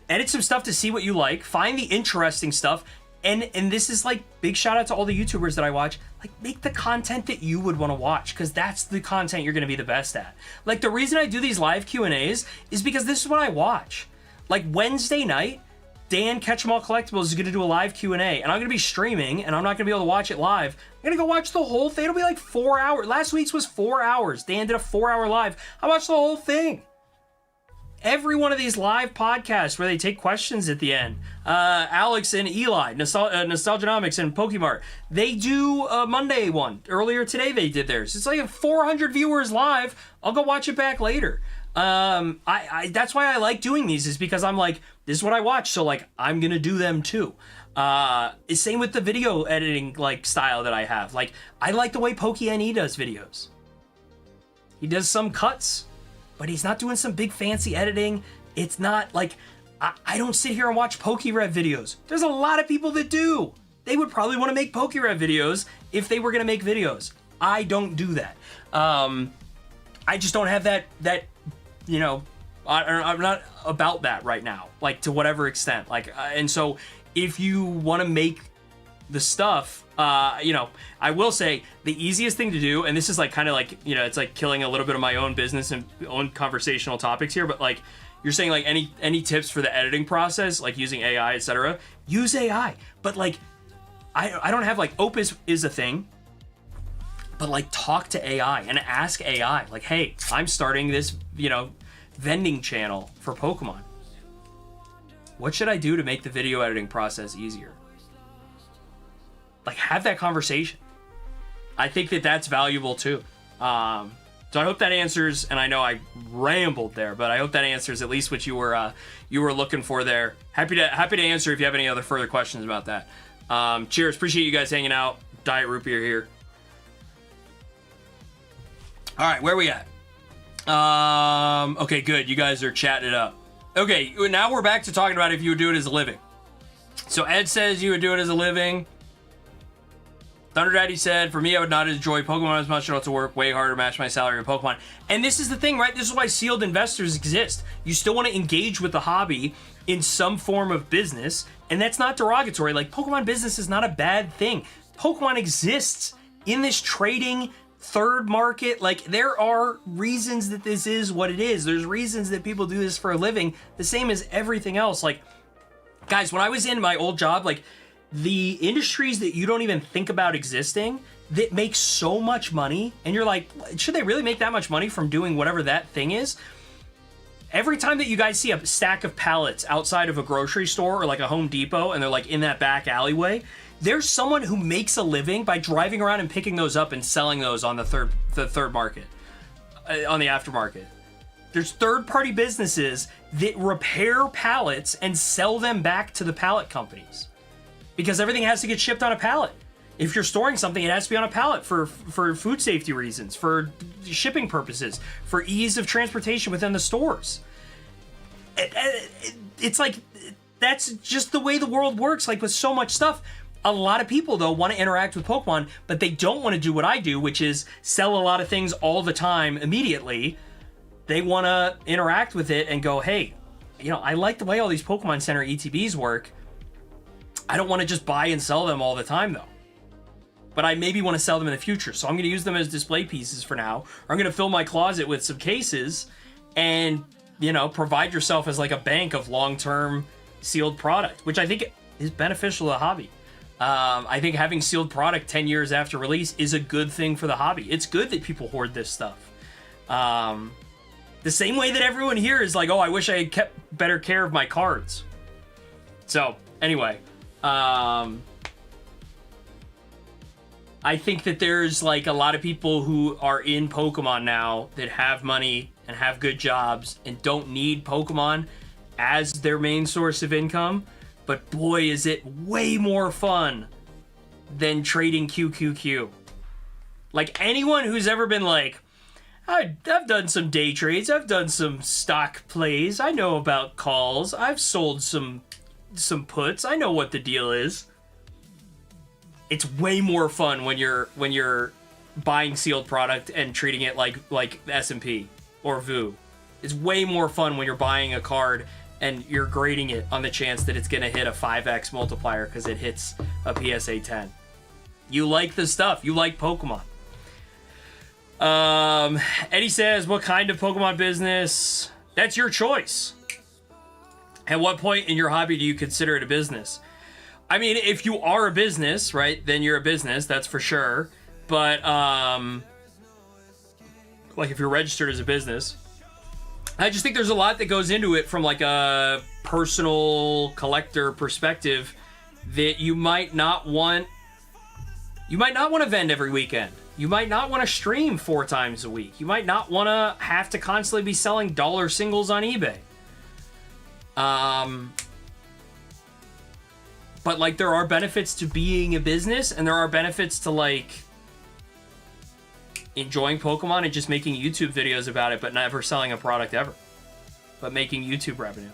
edit some stuff to see what you like, find the interesting stuff, and this is like big shout out to all the YouTubers that I watch. Like, make the content that you would want to watch, because that's the content you're going to be the best at. Like, the reason I do these live Q&As is because this is what I watch. Like, Wednesday night, Dan Catch'em Collectibles is going to do a live Q&A, and I'm going to be streaming, and I'm not going to be able to watch it live. I'm going to go watch the whole thing. It'll be like 4 hours. Last week's was 4 hours. Dan did a 4-hour live. I watched the whole thing. Every one of these live podcasts where they take questions at the end, Alex and Eli, Nostalgianomics and Pokemart, they do a Monday one. Earlier today they did theirs. It's like 400 viewers live. I'll go watch it back later. That's why I like doing these, is because I'm like, this is what I watch, so like I'm gonna do them too. Same with the video editing like style that I have. Like, I like the way PokeNE does videos. He does some cuts, but he's not doing some big fancy editing. It's not like, I don't sit here and watch PokeRev videos. There's a lot of people that do. They would probably want to make PokeRev videos if they were going to make videos. I don't do that. I just don't have that you know, I'm not about that right now, like, to whatever extent. Like, and so if you want to make the stuff, you know, I will say the easiest thing to do, and this is like kind of like, you know, it's like killing a little bit of my own business and own conversational topics here, but like, you're saying like any tips for the editing process, like using AI, etc. Use AI, but like, I don't have like, Opus is a thing, but like, talk to AI and ask AI, like, hey, I'm starting this, you know, vending channel for Pokemon. What should I do to make the video editing process easier? Like, have that conversation. I think that that's valuable too. So I hope that answers, and I know I rambled there, but I hope that answers at least what you were looking for there. Happy to answer if you have any other further questions about that. Cheers, appreciate you guys hanging out. Diet root beer here. All right, where are we at? Okay, good. You guys are chatting it up. Okay, now we're back to talking about if you would do it as a living. So Ed says you would do it as a living. Thunder Daddy said, for me, I would not enjoy Pokemon as much. I have to work way harder to match my salary in Pokemon. And this is the thing, right? This is why sealed investors exist. You still want to engage with the hobby in some form of business, and that's not derogatory. Like, Pokemon business is not a bad thing. Pokemon exists in this trading third market. Like, there are reasons that this is what it is. There's reasons that people do this for a living, the same as everything else. Like, guys, when I was in my old job, like, the industries that you don't even think about existing that make so much money, and you're like, should they really make that much money from doing whatever that thing is? Every time that you guys see a stack of pallets outside of a grocery store or like a Home Depot, and they're like in that back alleyway, there's someone who makes a living by driving around and picking those up and selling those on the third market, on the aftermarket. There's third-party businesses that repair pallets and sell them back to the pallet companies, because everything has to get shipped on a pallet. If you're storing something, it has to be on a pallet for food safety reasons, for shipping purposes, for ease of transportation within the stores. It's like, that's just the way the world works, like with so much stuff. A lot of people, though, want to interact with Pokemon, but they don't want to do what I do, which is sell a lot of things all the time immediately. They want to interact with it and go, hey, you know, I like the way all these Pokemon Center ETBs work. I don't want to just buy and sell them all the time, though. But I maybe want to sell them in the future, so I'm going to use them as display pieces for now. Or I'm going to fill my closet with some cases and, you know, provide yourself as like a bank of long-term sealed product, which I think is beneficial to the hobby. I think having sealed product 10 years after release is a good thing for the hobby. It's good that people hoard this stuff. The same way that everyone here is like, oh, I wish I had kept better care of my cards. So, anyway. I think that there's like a lot of people who are in Pokemon now that have money and have good jobs and don't need Pokemon as their main source of income. But boy, is it way more fun than trading QQQ. Like anyone who's ever been like, I've done some day trades, I've done some stock plays, I know about calls, I've sold some puts, I know what the deal is. It's way more fun when you're buying sealed product and treating it like S&P or VU. It's way more fun when you're buying a card and you're grading it on the chance that it's going to hit a 5x multiplier because it hits a PSA 10. You like the stuff. You like Pokemon. Eddie says, what kind of Pokemon business? That's your choice. At what point in your hobby do you consider it a business? I mean, if you are a business, right, then you're a business, that's for sure. But, like if you're registered as a business, I just think there's a lot that goes into it from like a personal collector perspective that you might not want. You might not want to vend every weekend. You might not want to stream 4 times a week. You might not want to have to constantly be selling dollar singles on eBay. But like there are benefits to being a business, and there are benefits to like enjoying Pokemon and just making YouTube videos about it, but never selling a product ever, but making YouTube revenue.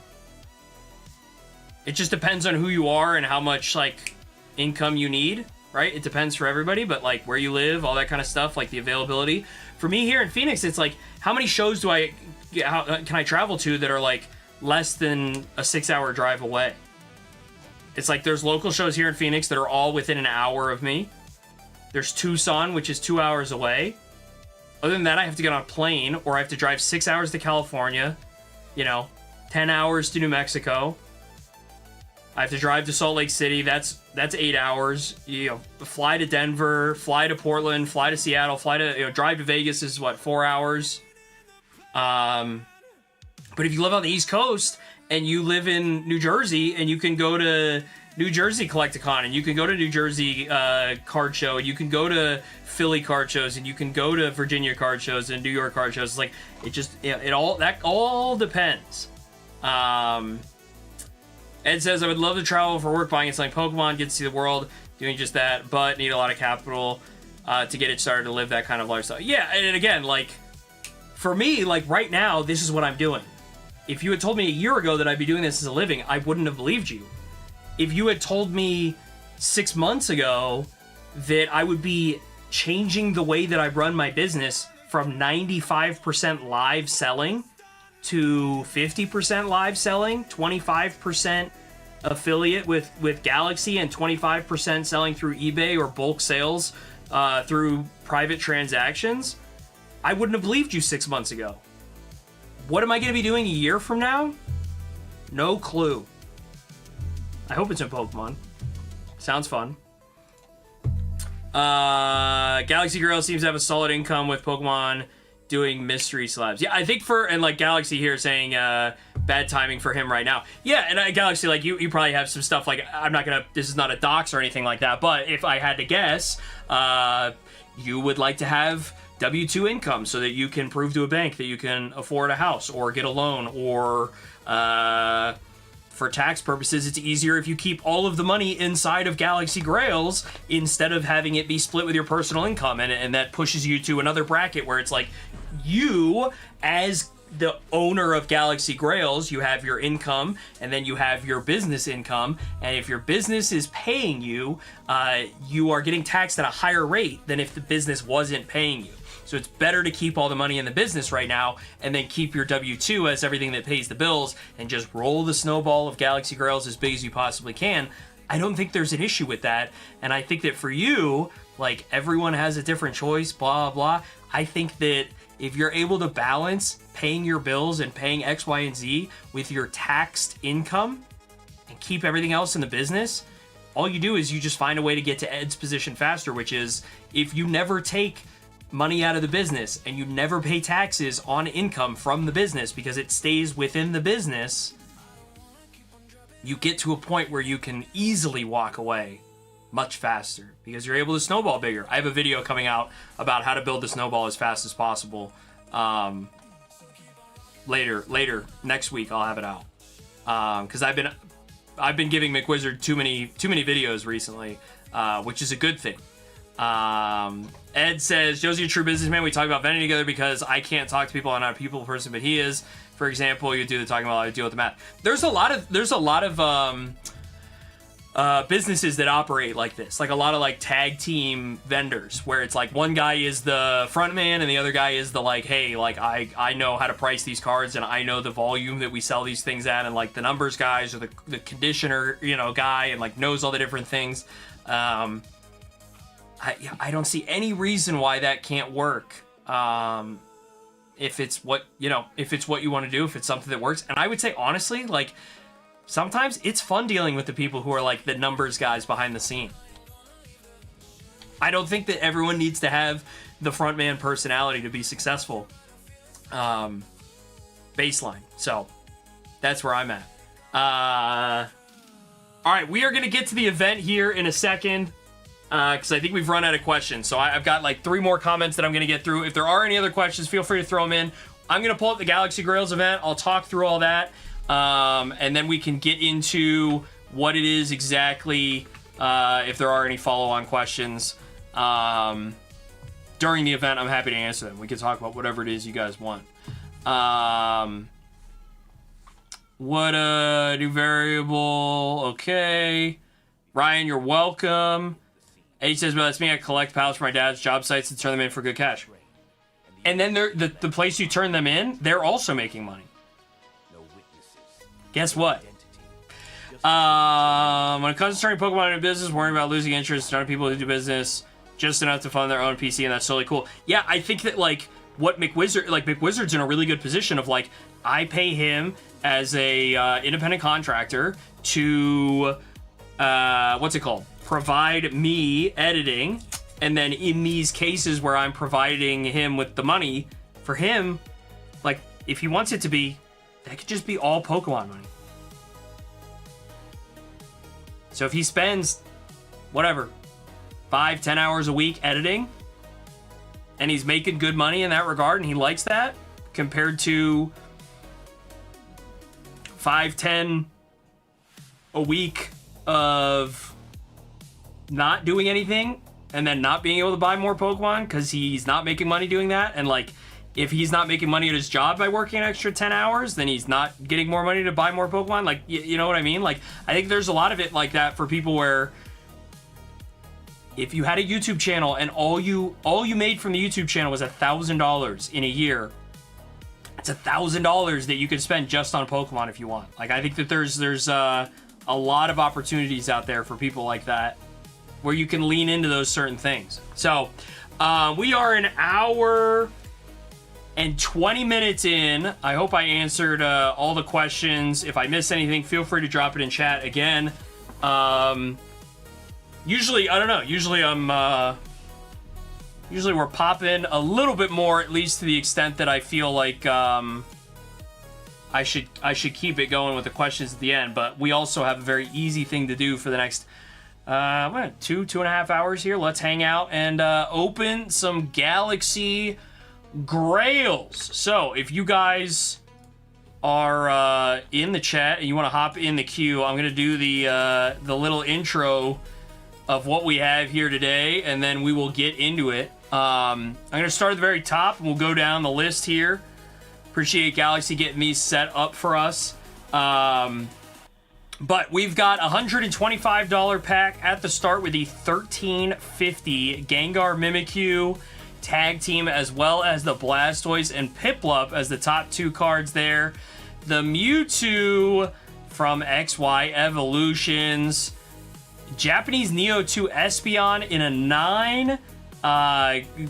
It just depends on who you are and how much like income you need, right? It depends for everybody, but like where you live, all that kind of stuff, like the availability. For me here in Phoenix, it's like how many shows can I travel to that are like less than a 6-hour drive away? It's like there's local shows here in Phoenix that are all within an hour of me. There's Tucson, which is 2 hours away. Other than that, I have to get on a plane, or I have to drive 6 hours to California, 10 hours to New Mexico. I have to drive to Salt Lake City. That's 8 hours. Fly to Denver, fly to Portland, fly to Seattle, drive to Vegas is 4 hours. But if you live on the East Coast and you live in New Jersey, and you can go to New Jersey Collecticon, and you can go to New Jersey card show, and you can go to Philly card shows, and you can go to Virginia card shows and New York card shows. It's like it all depends. Ed says, I would love to travel for work buying and selling Pokemon, get to see the world, doing just that, but need a lot of capital to get it started to live that kind of lifestyle. Yeah, and again, like for me, like right now, this is what I'm doing. If you had told me a year ago that I'd be doing this as a living, I wouldn't have believed you. If you had told me 6 months ago that I would be changing the way that I run my business from 95% live selling to 50% live selling, 25% affiliate with Galaxy, and 25% selling through eBay or bulk sales through private transactions, I wouldn't have believed you 6 months ago. What am I going to be doing a year from now? No clue. I hope it's in Pokemon. Sounds fun. Galaxy Grails seems to have a solid income with Pokemon doing mystery slabs. Yeah, I think and like Galaxy here saying bad timing for him right now. Yeah, and Galaxy, like you probably have some stuff like, this is not a dox or anything like that, but if I had to guess, you would like to have W-2 income so that you can prove to a bank that you can afford a house or get a loan, or for tax purposes, it's easier if you keep all of the money inside of Galaxy Grails instead of having it be split with your personal income, and that pushes you to another bracket where it's like you, as the owner of Galaxy Grails, you have your income, and then you have your business income. And if your business is paying you, you are getting taxed at a higher rate than if the business wasn't paying you. So it's better to keep all the money in the business right now and then keep your W-2 as everything that pays the bills and just roll the snowball of Galaxy Grails as big as you possibly can. I don't think there's an issue with that. And I think that for you, like, everyone has a different choice, blah, blah. I think that if you're able to balance paying your bills and paying X, Y, and Z with your taxed income and keep everything else in the business, all you do is you just find a way to get to Ed's position faster, which is if you never take money out of the business and you never pay taxes on income from the business because it stays within the business, you get to a point where you can easily walk away much faster because you're able to snowball bigger. I have a video coming out about how to build the snowball as fast as possible. Later next week I'll have it out. Because I've been giving McWizard too many videos recently, which is a good thing. Ed says, Josie, a true businessman. We talk about vending together because I can't talk to people. I'm not a people person, but he is. For example, you do the talking about how to deal with the math. There's a lot of businesses that operate like this, like a lot of like tag team vendors where it's like one guy is the front man and the other guy is the like, hey, like I know how to price these cards and I know the volume that we sell these things at, and like the numbers guys or the conditioner, guy, and like knows all the different things. I don't see any reason why that can't work. If it's what you want to do, if it's something that works. And I would say honestly, like, sometimes it's fun dealing with the people who are like the numbers guys behind the scene. I don't think that everyone needs to have the front man personality to be successful. Baseline. So that's where I'm at. All right, we are going to get to the event here in a second because I think we've run out of questions. So I've got like 3 more comments that I'm going to get through. If there are any other questions, feel free to throw them in. I'm going to pull up the Galaxy Grails event. I'll talk through all that. And then we can get into what it is exactly, if there are any follow-on questions. During the event, I'm happy to answer them. We can talk about whatever it is you guys want. What new variable? Okay. Ryan, you're welcome. Eddie says, well, that's me. I collect pallets for my dad's job sites and turn them in for good cash. And then the place you turn them in, they're also making money. Guess what? When it comes to turning Pokemon into business, worrying about losing interest in other people who do business just enough to fund their own PC, and that's totally cool. Yeah, I think that like what McWizard's in a really good position of like, I pay him as a independent contractor to provide me editing, and then in these cases where I'm providing him with the money for him, like if he wants it to be, that could just be all Pokemon money. So if he spends, whatever, 5-10 hours a week editing, and he's making good money in that regard, and he likes that, compared to 5-10 a week of not doing anything, and then not being able to buy more Pokemon, because he's not making money doing that, and like, if he's not making money at his job by working an extra 10 hours, then he's not getting more money to buy more Pokemon. Like, you know what I mean? Like, I think there's a lot of it like that for people where if you had a YouTube channel and all you made from the YouTube channel was $1,000 in a year, it's $1,000 that you could spend just on Pokemon if you want. Like, I think that there's a lot of opportunities out there for people like that where you can lean into those certain things. So, we are an hour and 20 minutes in. I hope I answered all the questions. If I missed anything, feel free to drop it in chat again. Usually, I don't know. Usually we're popping a little bit more, at least to the extent that I feel like I should keep it going with the questions at the end. But we also have a very easy thing to do for the next 2.5 hours here. Let's hang out and open some Galaxy Grails. So if you guys are in the chat and you want to hop in the queue, I'm gonna do the little intro of what we have here today, and then we will get into it. I'm gonna start at the very top and we'll go down the list here. Appreciate Galaxy getting these set up for us. But we've got a $125 pack at the start with the 1350 Gengar Mimikyu tag team, as well as the Blastoise and Piplup as the top 2 cards there. The Mewtwo from XY Evolutions. Japanese Neo 2 Espeon in a 9.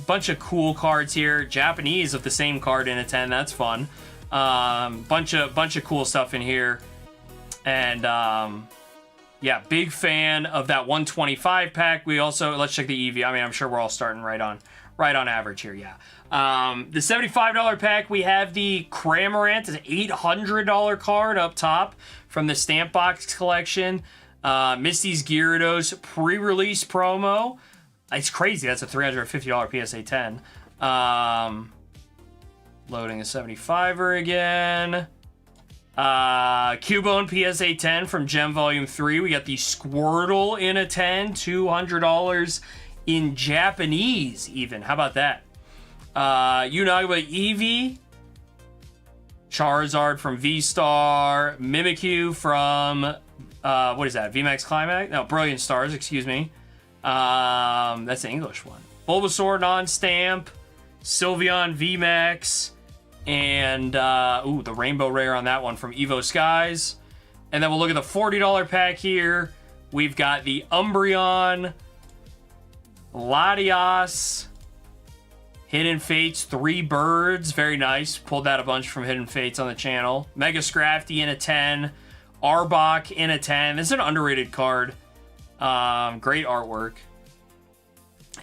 Bunch of cool cards here. Japanese of the same card in a 10. That's fun. Bunch of cool stuff in here. And yeah, big fan of that 125 pack. We also, let's check the EV. I mean, I'm sure we're all starting right on average here. Yeah. The $75 pack, we have the Cramorant, an $800 card up top from the Stamp Box collection. Misty's Gyarados pre-release promo. It's crazy. That's a $350 PSA 10. Loading a 75er again. Cubone PSA 10 from Gem Volume 3. We got the Squirtle in a 10. $200 in Japanese even. How about that? Unagi Eevee. Charizard from V-Star. Mimikyu from, what is that? VMAX Climax? No, Brilliant Stars, excuse me. That's the English one. Bulbasaur non-stamp. Sylveon VMAX. And, the Rainbow Rare on that one from Evo Skies. And then we'll look at the $40 pack here. We've got the Umbreon, Latias, Hidden Fates, 3 birds. Very nice. Pulled that a bunch from Hidden Fates on the channel. Mega Scrafty in a 10. Arbok in a 10. This is an underrated card. Great artwork.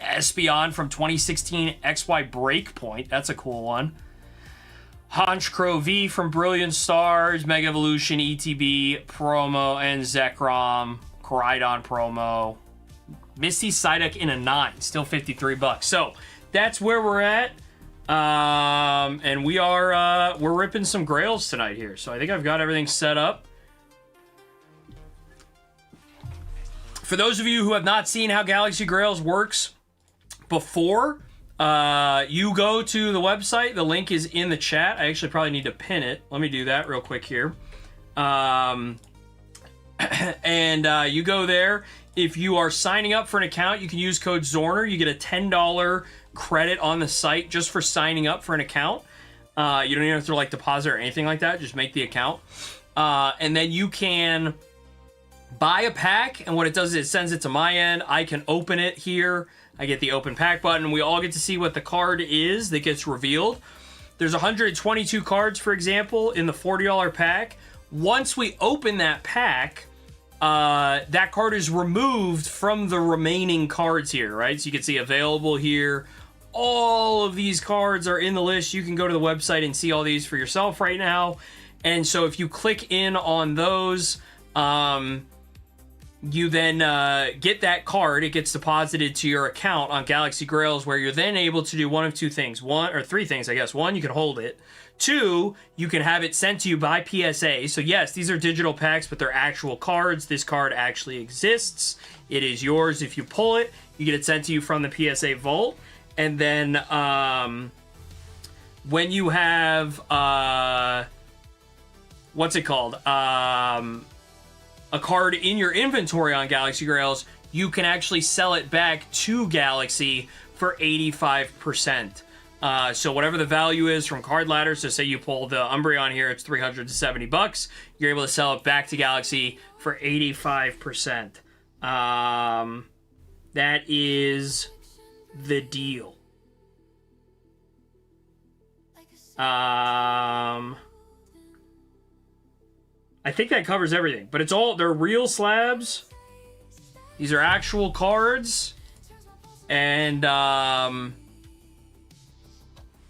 Espeon from 2016 XY Breakpoint. That's a cool one. Honchkrow V from Brilliant Stars, Mega Evolution, ETB promo, and Zekrom, Koraidon promo. Misty Psyduck in a 9, still $53. So that's where we're at. And we're ripping some Grails tonight here. So I think I've got everything set up. For those of you who have not seen how Galaxy Grails works before, you go to the website. The link is in the chat. I actually probably need to pin it. Let me do that real quick here. And you go there. If you are signing up for an account, you can use code Zorner. You get a $10 credit on the site just for signing up for an account. You don't even have to deposit or anything like that. Just make the account. And then you can buy a pack. And what it does is it sends it to my end. I can open it here. I get the open pack button. We all get to see what the card is that gets revealed. There's 122 cards, for example, in the $40 pack. Once we open that pack, that card is removed from the remaining cards here, right? So you can see available here. All of these cards are in the list. You can go to the website and see all these for yourself right now. And so if you click in on those, you then get that card. It gets deposited to your account on Galaxy Grails, where you're then able to do one of two things. One, or three things, I guess. One, you can hold it. Two, you can have it sent to you by PSA. So yes, these are digital packs, but they're actual cards. This card actually exists. It is yours. If you pull it, you get it sent to you from the PSA vault. And then when you have, what's it called? A card in your inventory on Galaxy Grails, you can actually sell it back to Galaxy for 85%. So whatever the value is from Card Ladder, so say you pull the Umbreon here, it's $370. You're able to sell it back to Galaxy for 85%. That is the deal. I think that covers everything, but they're real slabs. These are actual cards, and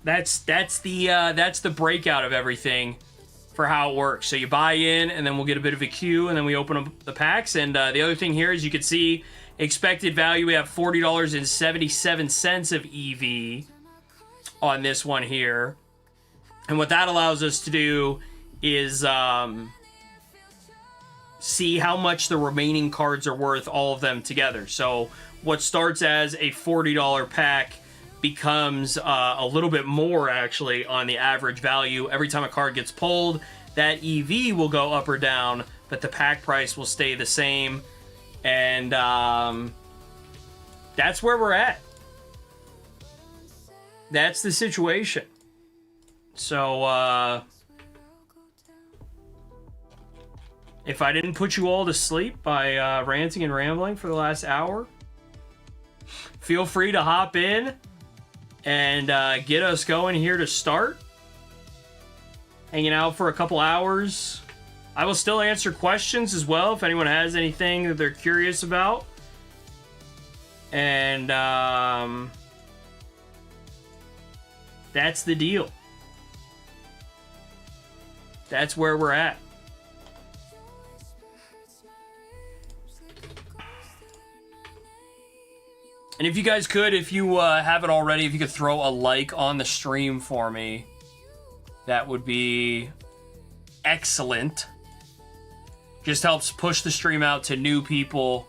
that's the breakout of everything for how it works. So you buy in, and then we'll get a bit of a queue, and then we open up the packs. And the other thing here is you can see expected value. We have $40.77 of EV on this one here, and what that allows us to do is see how much the remaining cards are worth, all of them together. So what starts as a $40 pack becomes a little bit more, actually, on the average value. Every time a card gets pulled, that EV will go up or down, but the pack price will stay the same. And that's where we're at. That's the situation. So, if I didn't put you all to sleep by ranting and rambling for the last hour, feel free to hop in and get us going here to start. Hanging out for a couple hours. I will still answer questions as well if anyone has anything that they're curious about. And that's the deal. That's where we're at. And if you guys could, if you haven't already, if you could throw a like on the stream for me, that would be excellent. Just helps push the stream out to new people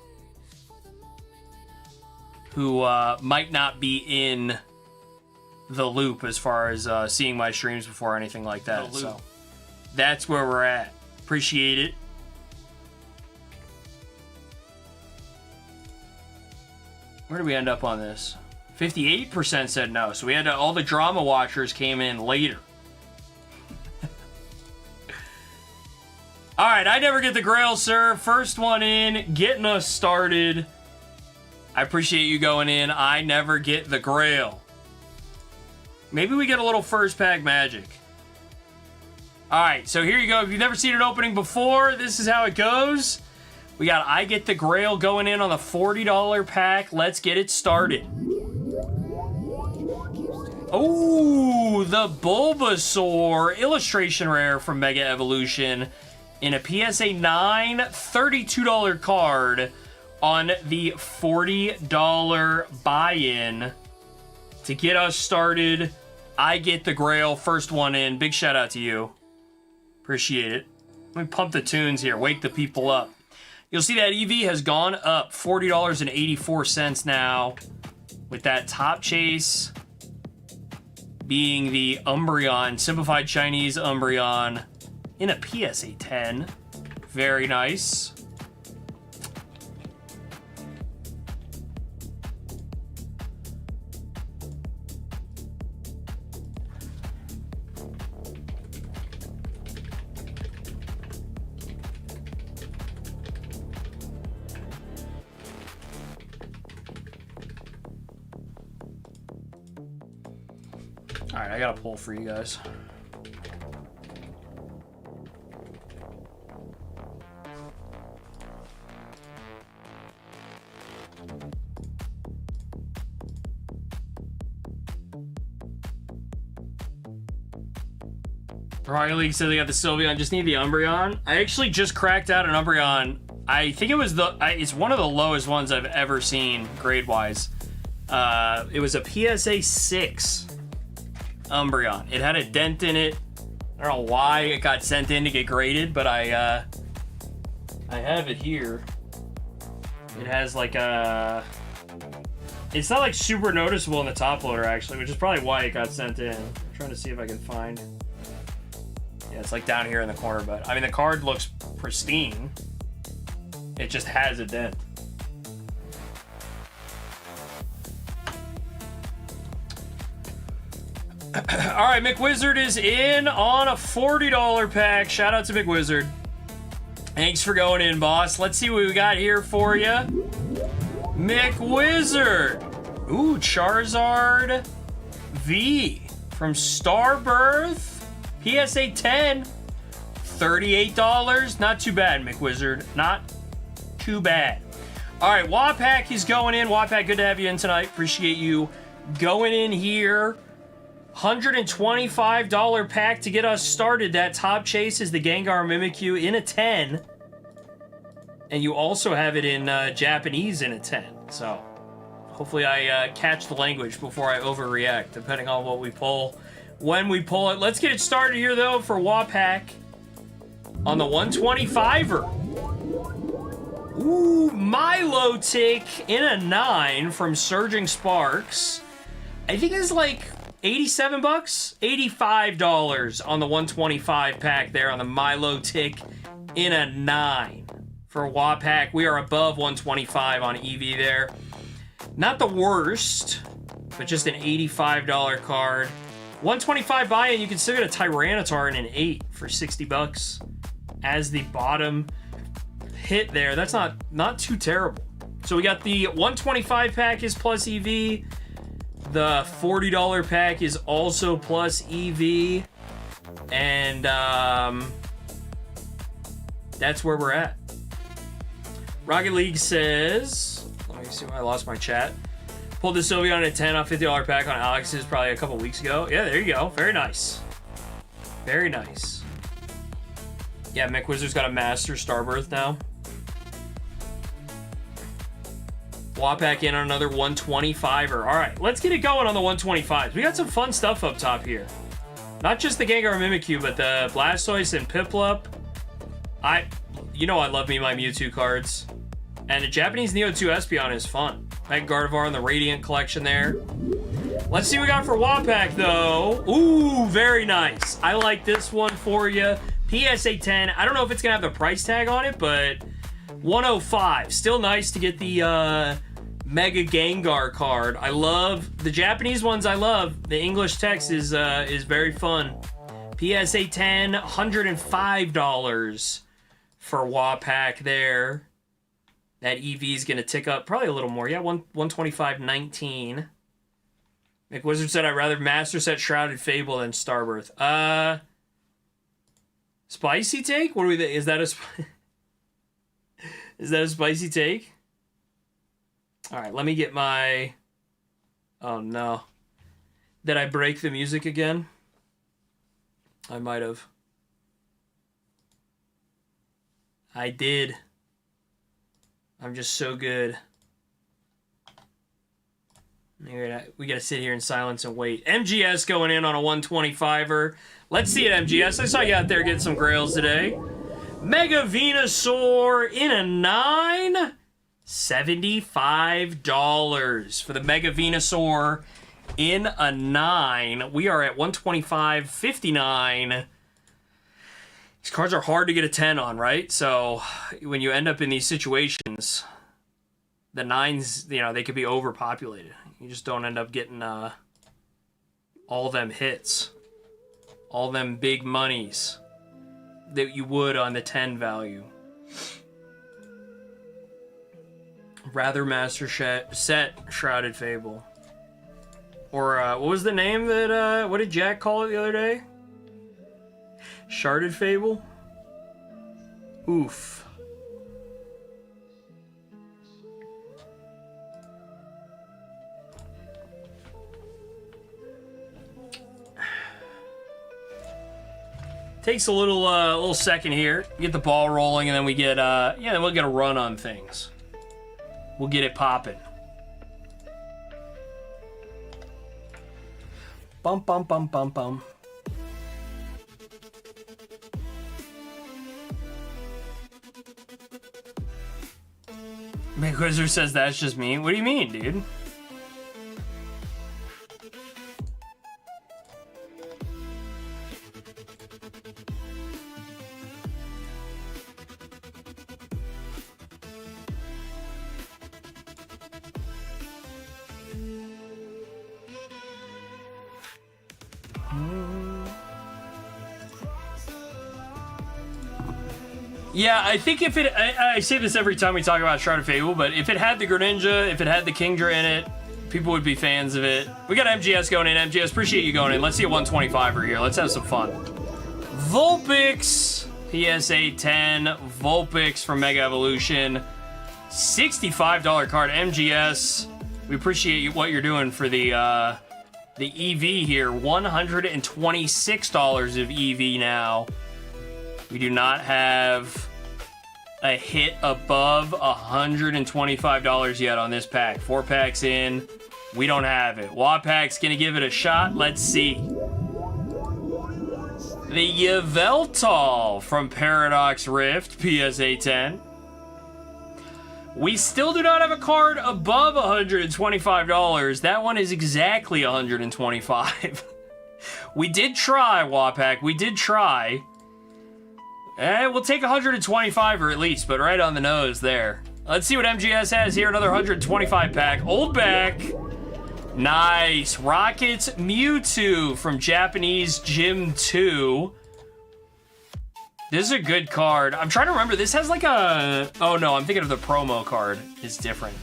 who might not be in the loop as far as seeing my streams before or anything like that. So that's where we're at. Appreciate it. Where did we end up on this? 58% said no. So we had all the drama watchers came in later. All right, I never get the Grails, sir. First one in, getting us started. I appreciate you going in. I never get the Grail. Maybe we get a little first pack magic. All right, so here you go. If you've never seen an opening before, this is how it goes. We got I get the Grail going in on the $40 pack. Let's get it started. Oh, the Bulbasaur illustration rare from Mega Evolution in a PSA 9 $32 card on the $40 buy-in. To get us started, I get the Grail, first one in. Big shout out to you. Appreciate it. Let me pump the tunes here, wake the people up. You'll see that EV has gone up $40.84 now, with that top chase being the Umbreon, simplified Chinese Umbreon in a PSA 10. Very nice. All right, I got a pull for you guys. Rocket League said they got the Sylveon, just need the Umbreon. I actually just cracked out an Umbreon. I think it was it's one of the lowest ones I've ever seen grade-wise. It was a PSA 6 Umbreon. It had a dent in it. I don't know why it got sent in to get graded, but I have it here. It has like a... It's not like super noticeable in the top loader actually, which is probably why it got sent in. I'm trying to see if I can find... Yeah, it's like down here in the corner, but I mean the card looks pristine. It just has a dent. All right, McWizard is in on a $40 pack. Shout out to McWizard. Thanks for going in, boss. Let's see what we got here for you. McWizard. Ooh, Charizard V from Starbirth. PSA 10. $38. Not too bad, McWizard. Not too bad. All right, Wapak is going in. Wapak, good to have you in tonight. Appreciate you going in here. $125 pack to get us started. That top chase is the Gengar Mimikyu in a 10. And you also have it in Japanese in a 10. So hopefully I catch the language before I overreact, depending on what we pull, when we pull it. Let's get it started here, though, for Wapak on the 125er. Ooh, Milotic in a 9 from Surging Sparks. I think it's like 87 bucks, $85 on the 125 pack there on the Milo Tick in a 9 for a WA pack. We are above 125 on EV there. Not the worst, but just an $85 card. 125 buy-in, you can still get a Tyranitar in an 8 for 60 bucks as the bottom hit there. That's not too terrible. So we got the 125 pack is plus EV. The $40 pack is also plus EV. And that's where we're at. Rocket League says, let me see when I lost my chat. Pulled the Sylveon at 10 off $50 pack on Alex's probably a couple weeks ago. Yeah, there you go. Very nice. Very nice. Yeah, McWizard's got a Master Starbirth now. Wapak in on another 125er. All right, let's get it going on the 125s. We got some fun stuff up top here. Not just the Gengar Mimikyu, but the Blastoise and Piplup. You know I love me my Mewtwo cards. And the Japanese Neo 2 Espeon is fun. Mega Gardevoir in the Radiant collection there. Let's see what we got for Wapak, though. Ooh, very nice. I like this one for you. PSA 10. I don't know if it's going to have the price tag on it, but 105. Still nice to get the Mega Gengar card. I love the Japanese ones. I love the English text is very fun. PSA 10, $105 for Wapak there. That EV is going to tick up probably a little more. Yeah, 125.19. McWizard said I'd rather Master Set Shrouded Fable than Starbirth. Spicy take? What do we think? Is that a spicy take? All right, let me get my... Oh, no. Did I break the music again? I might have. I did. I'm just so good. We gotta sit here in silence and wait. MGS going in on a 125er. Let's see it, MGS. I saw you out there getting some Grails today. Mega Venusaur in a 9. $75 for the Mega Venusaur in a 9. We are at 125.59. These cards are hard to get a 10 on, right? So when you end up in these situations, the 9s, you know, they could be overpopulated. You just don't end up getting all them hits, all them big monies that you would on the 10 value. Rather Master Set Shrouded Fable. Or what was the name that, what did Jack call it the other day? Sharded Fable? Oof. Takes a little second here. Get the ball rolling, and then we get then we'll get a run on things. We'll get it popping. Bum bum bum bum bum. McWizard says that's just me. What do you mean, dude? Yeah, I think if it... I say this every time we talk about Shrouded Fable, but if it had the Greninja, if it had the Kingdra in it, people would be fans of it. We got MGS going in. MGS, appreciate you going in. Let's see a 125er here. Let's have some fun. Vulpix, PSA 10. Vulpix from Mega Evolution. $65 card. MGS, we appreciate what you're doing for the EV here. $126 of EV now. We do not have a hit above $125 yet on this pack. 4 packs in, we don't have it. Wapak's gonna give it a shot. Let's see. The Yveltal from Paradox Rift, PSA 10. We still do not have a card above $125. That one is exactly $125. We did try, Wapak. We did try. We'll take 125 or at least, but right on the nose there. Let's see what MGS has here. Another 125 pack. Old back. Nice. Rockets Mewtwo from Japanese Gym 2. This is a good card. I'm trying to remember. This has like a... Oh, no. I'm thinking of the promo card. It's different.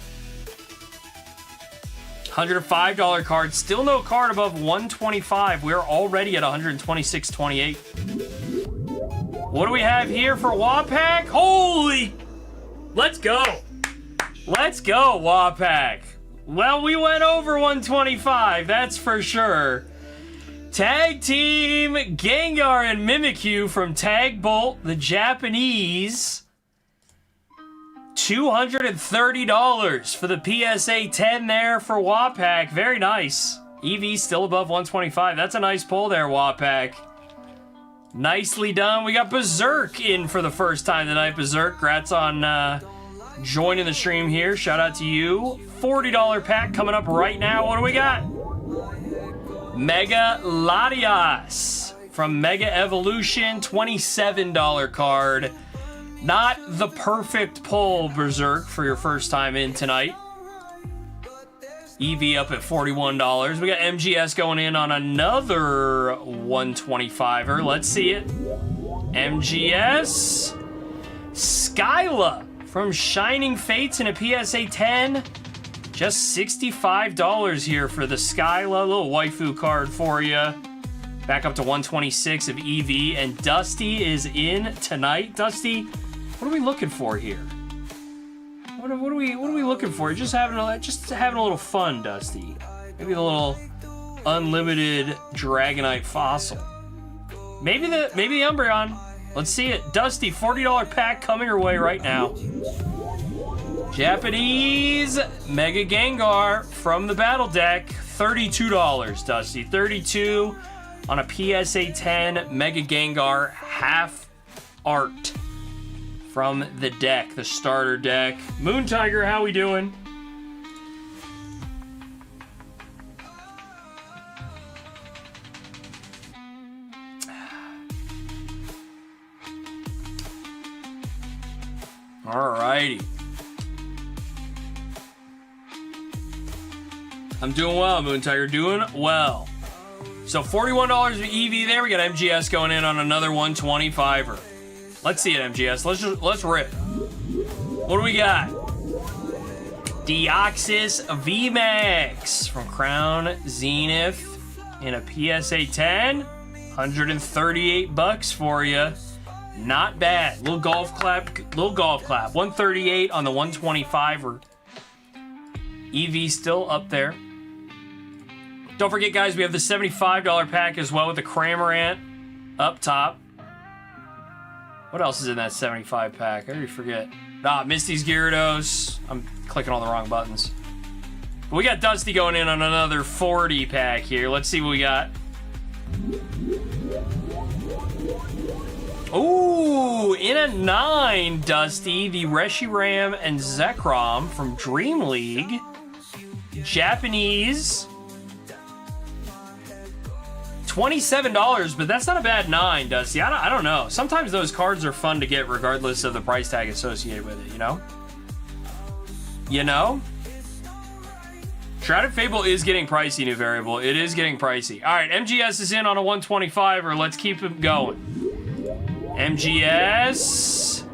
$105 card. Still no card above 125. We're already at 126.28. What do we have here for Wapak? Holy... Let's go. Let's go, Wapak. Well, we went over 125. That's for sure. Tag Team Gengar and Mimikyu from Tag Bolt, the Japanese. $230 for the PSA 10 there for Wapak. Very nice. EV still above 125. That's a nice pull there, Wapak. Nicely done. We got Berserk in for the first time tonight. Berserk, congrats on joining the stream here. Shout out to you. $40 pack coming up right now. What do we got? Mega Latias from Mega Evolution, $27 card. Not the perfect pull, Berserk, for your first time in tonight. EV up at $41. We got MGS going in on another 125er. Let's see it. MGS. Skyla from Shining Fates in a PSA 10. Just $65 here for the Skyla. Little waifu card for you. Back up to 126 of EV. And Dusty is in tonight. Dusty, what are we looking for here? What are we looking for? Just having a little fun, Dusty. Maybe the little unlimited Dragonite fossil. Maybe the Umbreon. Let's see it. Dusty, $40 pack coming your way right now. Japanese Mega Gengar from the battle deck, $32, Dusty. $32 on a PSA 10 Mega Gengar half art from the deck, the starter deck. Moon Tiger, how we doing? Alrighty. I'm doing well, Moon Tiger, doing well. So $41 of EV there. We got MGS going in on another 125er. Let's see it, MGS. Let's rip. What do we got? Deoxys VMAX from Crown Zenith in a PSA 10. $138 for you. Not bad. Little golf clap. 138 on the 125er. EV still up there. Don't forget, guys, we have the $75 pack as well with the Cramorant up top. What else is in that 75 pack? I already forget. Misty's Gyarados. I'm clicking on the wrong buttons. But we got Dusty going in on another 40 pack here. Let's see what we got. Ooh, in a 9, Dusty, the Reshiram and Zekrom from Dream League. Japanese. $27, but that's not a bad 9, Dusty. I don't know. Sometimes those cards are fun to get regardless of the price tag associated with it, you know? You know? Shrouded Fable is getting pricey, new variable. It is getting pricey. All right, MGS is in on a 125er. Let's keep it going. MGS.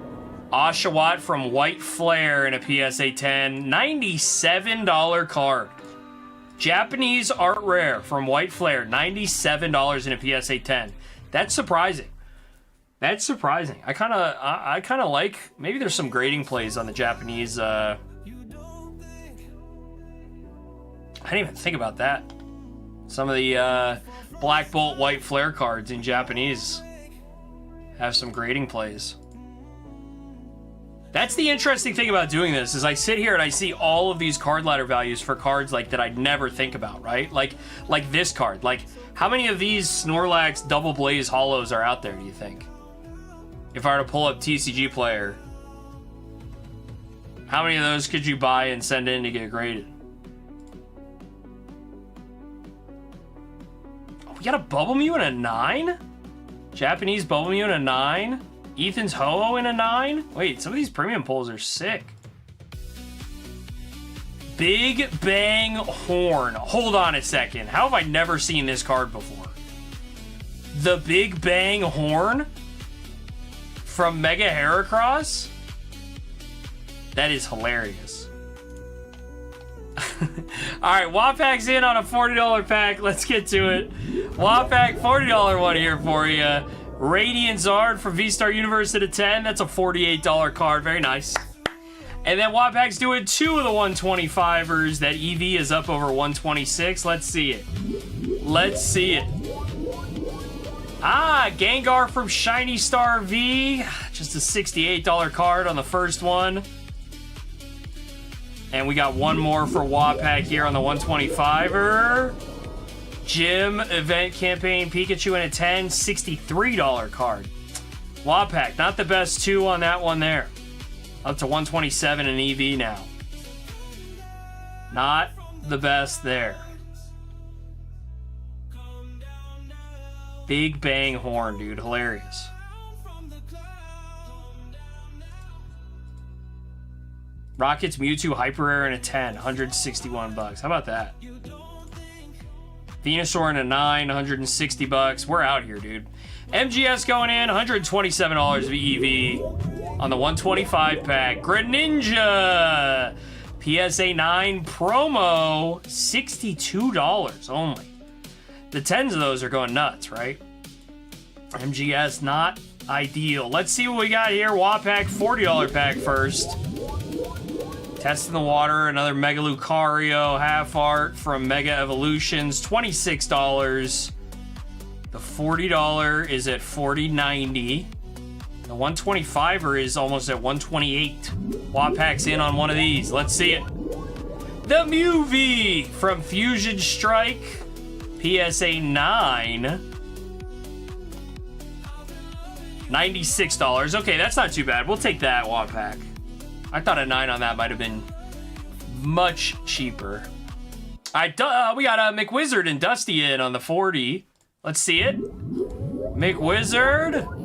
Oshawott from White Flare in a PSA 10. $97 card. Japanese art rare from White Flare, $97 in a PSA 10. That's surprising. That's surprising. I kind of like, maybe there's some grading plays on the Japanese. I didn't even think about that. Some of the Black Bolt White Flare cards in Japanese have some grading plays. That's the interesting thing about doing this, is I sit here and I see all of these card ladder values for cards like that I'd never think about, right? Like this card. Like, how many of these Snorlax Double Blaze Hollows are out there, do you think? If I were to pull up TCG Player. How many of those could you buy and send in to get graded? Oh, we got a Bubble Mew and a 9? Japanese Bubble Mew and a 9? Ethan's Ho-Oh in a 9? Wait, some of these premium pulls are sick. Big Bang Horn. Hold on a second. How have I never seen this card before? The Big Bang Horn from Mega Heracross? That is hilarious. Alright, Wapak's in on a $40 pack. Let's get to it. Wapak, $40 one here for you. Radiant Zard from V-Star Universe at a 10. That's a $48 card. Very nice. And then Wapak's doing 2 of the 125ers. That EV is up over 126. Let's see it. Let's see it. Ah, Gengar from Shiny Star V. Just a $68 card on the first one. And we got one more for Wapak here on the 125er. Gym Event Campaign Pikachu in a 10. $63 card. Wapak, not the best 2 on that one there. Up to 127 in EV now. Not the best there. Big Bang Horn, dude. Hilarious. Rockets Mewtwo Hyper Rare in a 10. 161 bucks. How about that? Venusaur in a 9. 160 bucks. We're out here, dude. MGS going in. $127 of EV. On the 125 pack, Greninja PSA 9 promo, $62 only. The 10s of those are going nuts, right? MGS, not ideal. Let's see what we got here. Wapak, $40 pack first. Testing the water, another Mega Lucario half art from Mega Evolutions, $26. The $40 is at $40.90. The 125er is almost at 128. Wapak's in on one of these. Let's see it. The Mew V from Fusion Strike. PSA 9. $96. Okay, that's not too bad. We'll take that, Wapak. I thought a 9 on that might have been much cheaper. All right, we got a McWizard and Dusty in on the 40. Let's see it. McWizard.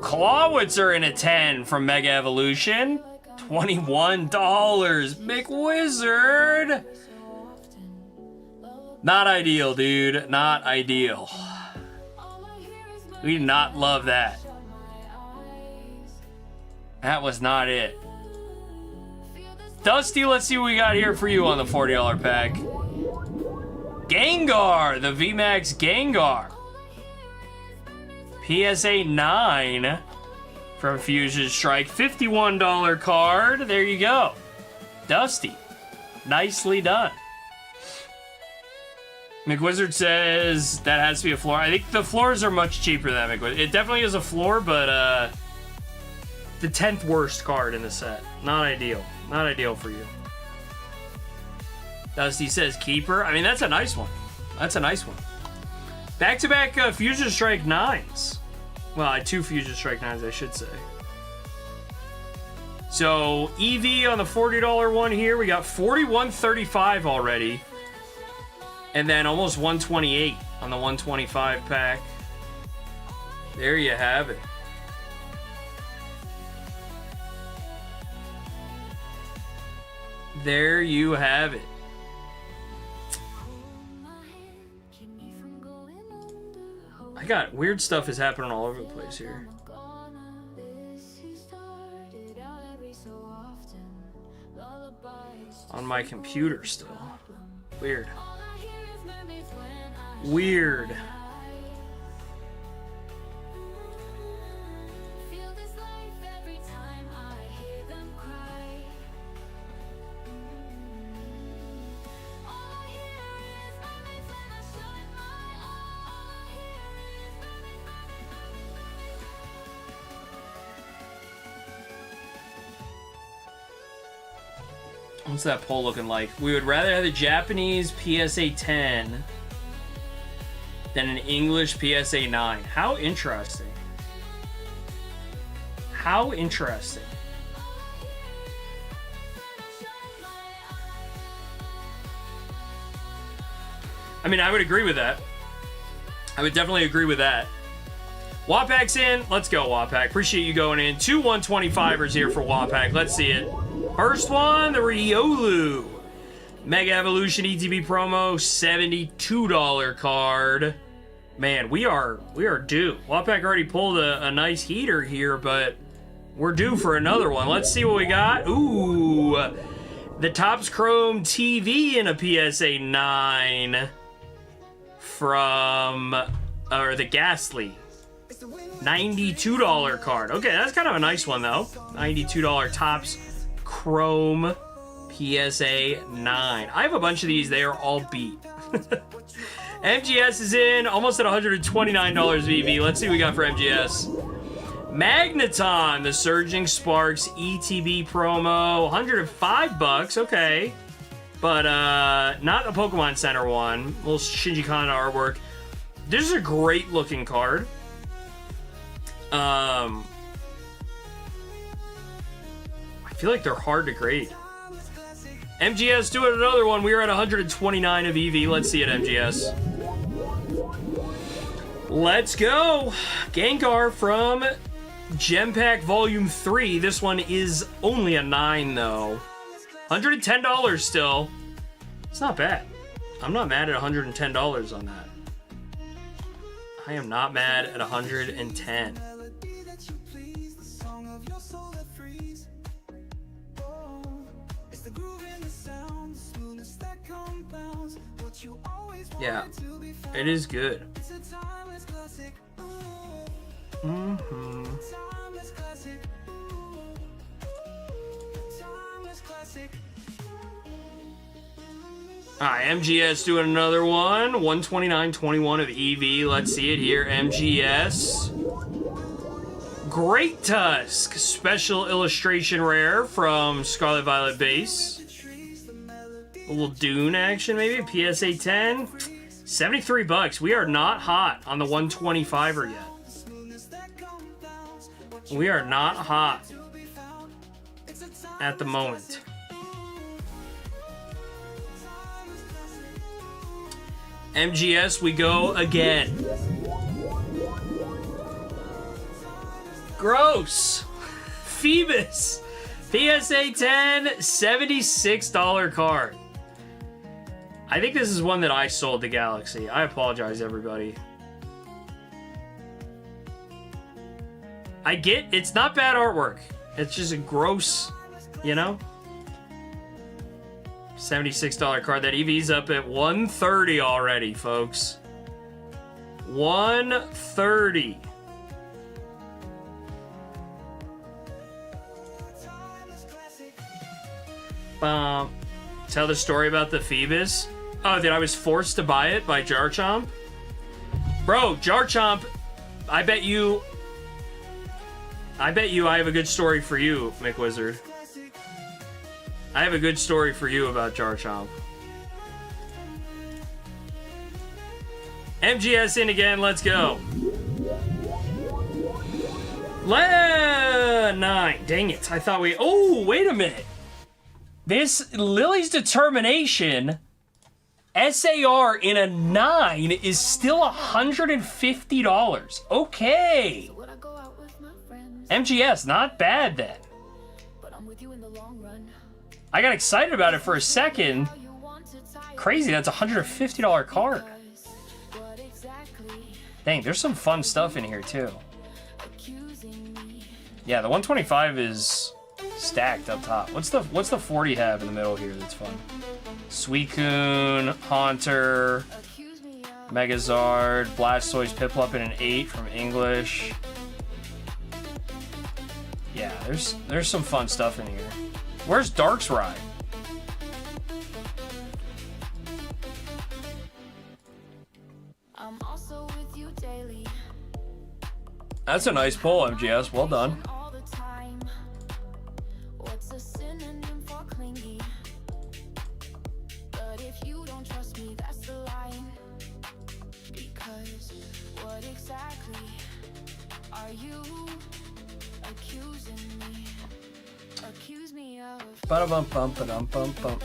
Clawitzer in a 10 from Mega Evolution. $21. McWizard. Not ideal, dude. Not ideal. We did not love that. That was not it. Dusty, let's see what we got here for you on the $40 pack. Gengar, the VMAX Gengar. PSA 9 from Fusion Strike. $51 card. There you go. Dusty. Nicely done. McWizard says that has to be a floor. I think the floors are much cheaper than McWizard. It definitely is a floor, but the 10th worst card in the set. Not ideal. Not ideal for you. Dusty says keeper. I mean, that's a nice one. That's a nice one. Back-to-back Fusion Strike 9s. Well, 2 Fusion Strike 9s, I should say. So, EV on the $40 one here. We got $41.35 already. And then almost $128 on the 125 pack. There you have it. There you have it. I got weird stuff is happening all over the place here. On my computer still. Weird. Weird. What's that poll looking like? We would rather have the Japanese PSA 10 than an English PSA 9. How interesting. How interesting. I mean, I would agree with that. I would definitely agree with that. Wapak's in. Let's go, Wapak. Appreciate you going in. 2 125ers here for Wapak. Let's see it. First one, the Riolu. Mega Evolution ETB promo, $72 card. Man, we are due. Wapak already pulled a nice heater here, but we're due for another one. Let's see what we got. Ooh, the Topps Chrome TV in a PSA 9 from, or the Ghastly. $92 card. Okay, that's kind of a nice one, though. $92 Topps Chrome PSA 9. I have a bunch of these. They are all beat. MGS is in. Almost at $129 VV. Let's see what we got for MGS. Magneton, the Surging Sparks ETB promo. $105. Okay. But not the Pokemon Center one. Little Shinji Kanda artwork. This is a great looking card. I feel like they're hard to grade. MGS doing another one. We are at 129 of EV. Let's see it, MGS. Let's go. Gengar from Gem Pack Volume 3. This one is only a 9, though. $110 still. It's not bad. I'm not mad at $110 on that. I am not mad at 110. Yeah, it is good. Alright, MGS doing another one. 129.21 of EV. Let's see it here. MGS. Great Tusk. Special illustration rare from Scarlet Violet base. A little Dune action, maybe. PSA 10. $73. We are not hot on the 125er yet. We are not hot at the moment. MGS, we go again. Gross. Phoebus. PSA 10, $76 card. I think this is one that I sold to Galaxy. I apologize, everybody. I get, it's not bad artwork. It's just a gross, you know? $76 card. That EV's up at 130 already, folks. 130. Tell the story about the Phoebus. Oh, that I was forced to buy it by Jarchomp? Bro, Jarchomp, I bet you I have a good story for you, McWizard. I have a good story for you about Jarchomp. MGS in again, let's go. 9. Dang it, I thought we... Oh, wait a minute. This Lily's Determination SAR in a 9 is still $150. Okay. MGS, not bad then. I got excited about it for a second. Crazy, that's a $150 card. Dang, there's some fun stuff in here too. Yeah, the 125 is stacked up top. What's the 40 have in the middle here that's fun? Suicune, Haunter, Megazard, Blastoise, Piplup in an 8 from English. Yeah, there's some fun stuff in here. Where's Darkrai? That's a nice pull, MGS. Well done.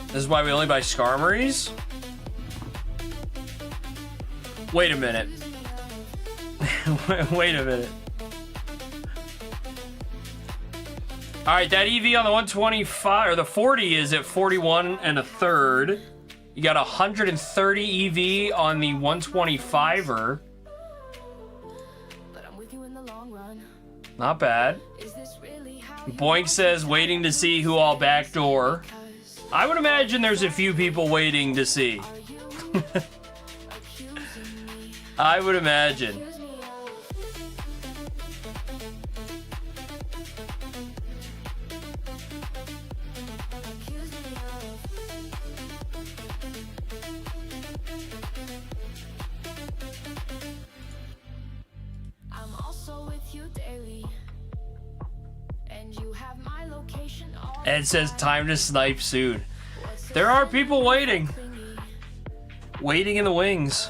This is why we only buy Skarmories? Wait a minute. Wait a minute. All right, that EV on the 125 or the 40 is at 41 and a third. You got 130 EV on the 125er. Not bad. Boink says waiting to see who all backdoor. I would imagine there's a few people waiting to see. I would imagine. Ed says time to snipe soon. There are people waiting. Waiting in the wings.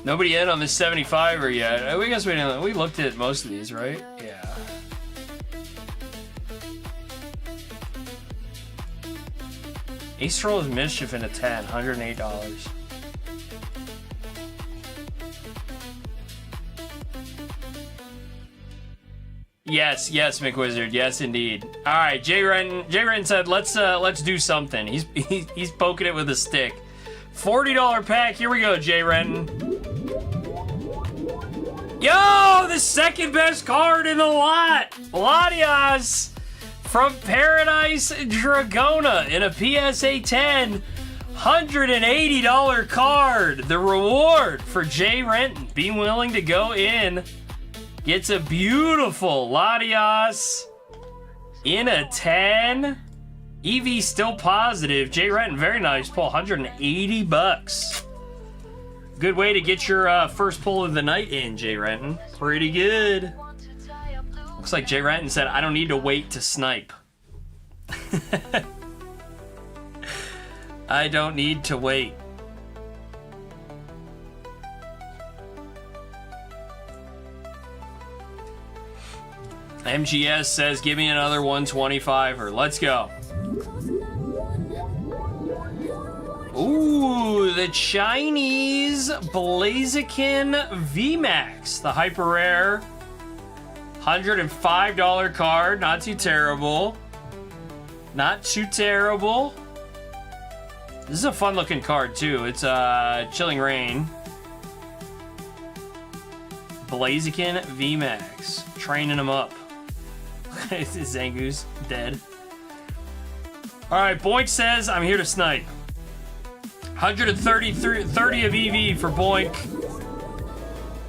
Nobody in on the 75er yet. We guess we looked at most of these, right? Yeah. Ace Roll is Mischief in a 10, $108. Yes, McWizard. Yes, indeed. All right, Jay Renton said, let's do something. He's poking it with a stick. $40 pack. Here we go, Jay Renton. Yo, the second best card in the lot. Latias from Paradise Dragona in a PSA 10. $180 card. The reward for Jay Renton being willing to go in. Gets a beautiful Latias in a 10. EV still positive. Jay Renton, very nice pull. $180. Good way to get your first pull of the night in, Jay Renton. Pretty good. Looks like Jay Renton said, I don't need to wait to snipe. I don't need to wait. MGS says, give me another 125er. Let's go. Ooh, the Chinese Blaziken VMAX. The hyper rare. $105 card. Not too terrible. Not too terrible. This is a fun looking card too. It's Chilling Rain. Blaziken VMAX. Training him up. Zangoose dead. Alright, Boink says, I'm here to snipe. 130 of EV for Boink.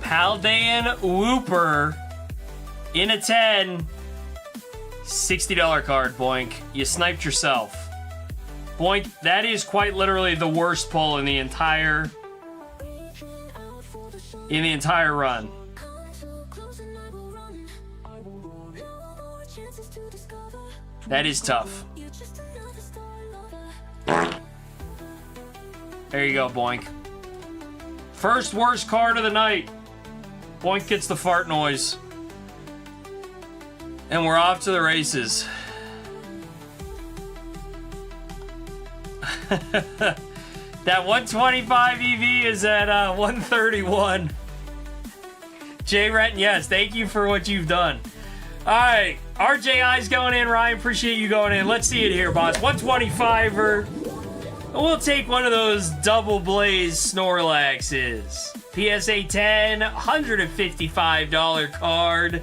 Paldean Whooper in a 10. $60 card, Boink. You sniped yourself. Boink, that is quite literally the worst pull in the entire run. That is tough. There you go, Boink. First worst card of the night. Boink gets the fart noise. And we're off to the races. That 125 EV is at 131. Jay Renton, yes, thank you for what you've done. All right, RJI's going in. Ryan, appreciate you going in. Let's see it here, boss. 125er. We'll take one of those double blaze Snorlaxes. PSA 10, $155 card.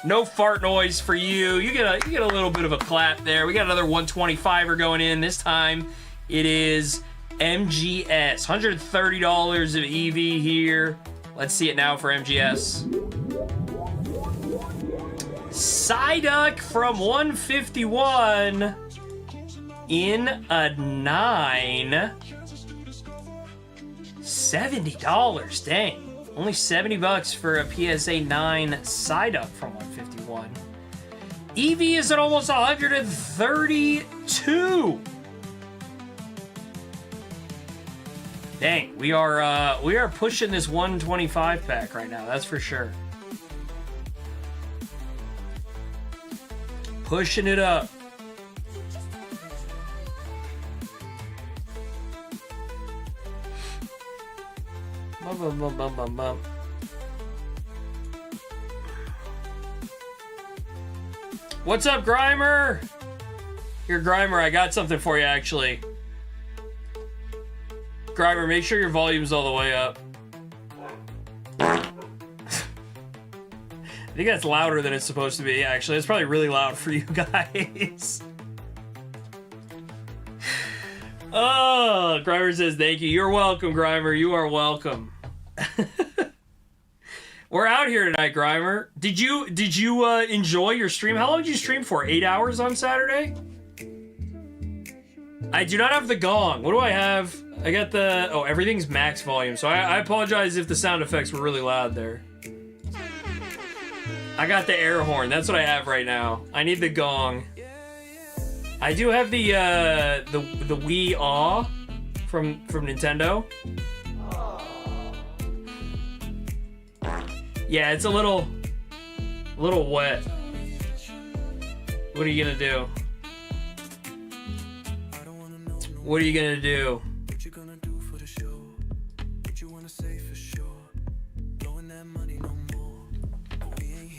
No fart noise for you. You get a little bit of a clap there. We got another 125er going in. This time it is MGS. $130 of EV here. Let's see it now for MGS. Psyduck from 151 in a 9. $70, dang. Only $70 for a PSA 9 Psyduck from 151. EV is at almost 132. Dang, we are pushing this 125 pack right now, that's for sure. Pushing it up. Bum, bum, bum, bum, bum. What's up, Grimer? Here, Grimer, I got something for you, actually. Grimer, make sure your volume's all the way up. I think that's louder than it's supposed to be, actually. It's probably really loud for you guys. Oh, Grimer says thank you. You're welcome, Grimer. You are welcome. We're out here tonight, Grimer. Did you enjoy your stream? How long did you stream for? 8 hours on Saturday? I do not have the gong. What do I have? I got the... Oh, everything's max volume, so I apologize if the sound effects were really loud there. I got the air horn. That's what I have right now. I need the gong. I do have the Wii Aw from Nintendo. Yeah, it's a little wet. What are you gonna do? What are you gonna do?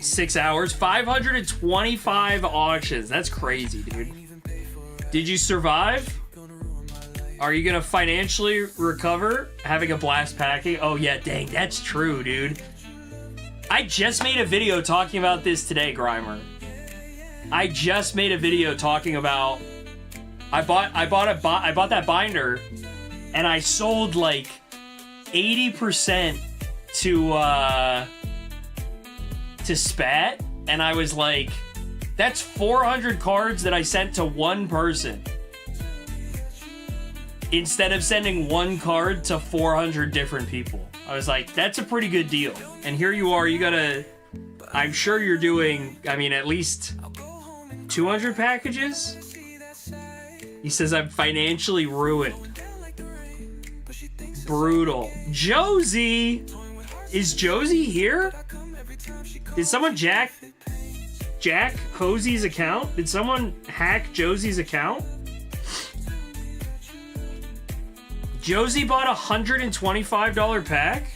6 hours, 525 auctions. That's crazy, dude. Did you survive? Are you gonna financially recover having a blast packing? Oh yeah, dang, that's true, dude. I just made a video talking about this today, Grimer. I just made a video talking about I bought that binder and I sold like 80% to Spat, and I was like, that's 400 cards that I sent to one person instead of sending one card to 400 different people. I was like, that's a pretty good deal. And here you are, you gotta, I'm sure you're doing, I mean, at least 200 packages? He says, I'm financially ruined. Brutal. Josie! Is Josie here? Did someone jack Hosie's account? Did someone hack Josie's account? Josie bought a $125 pack?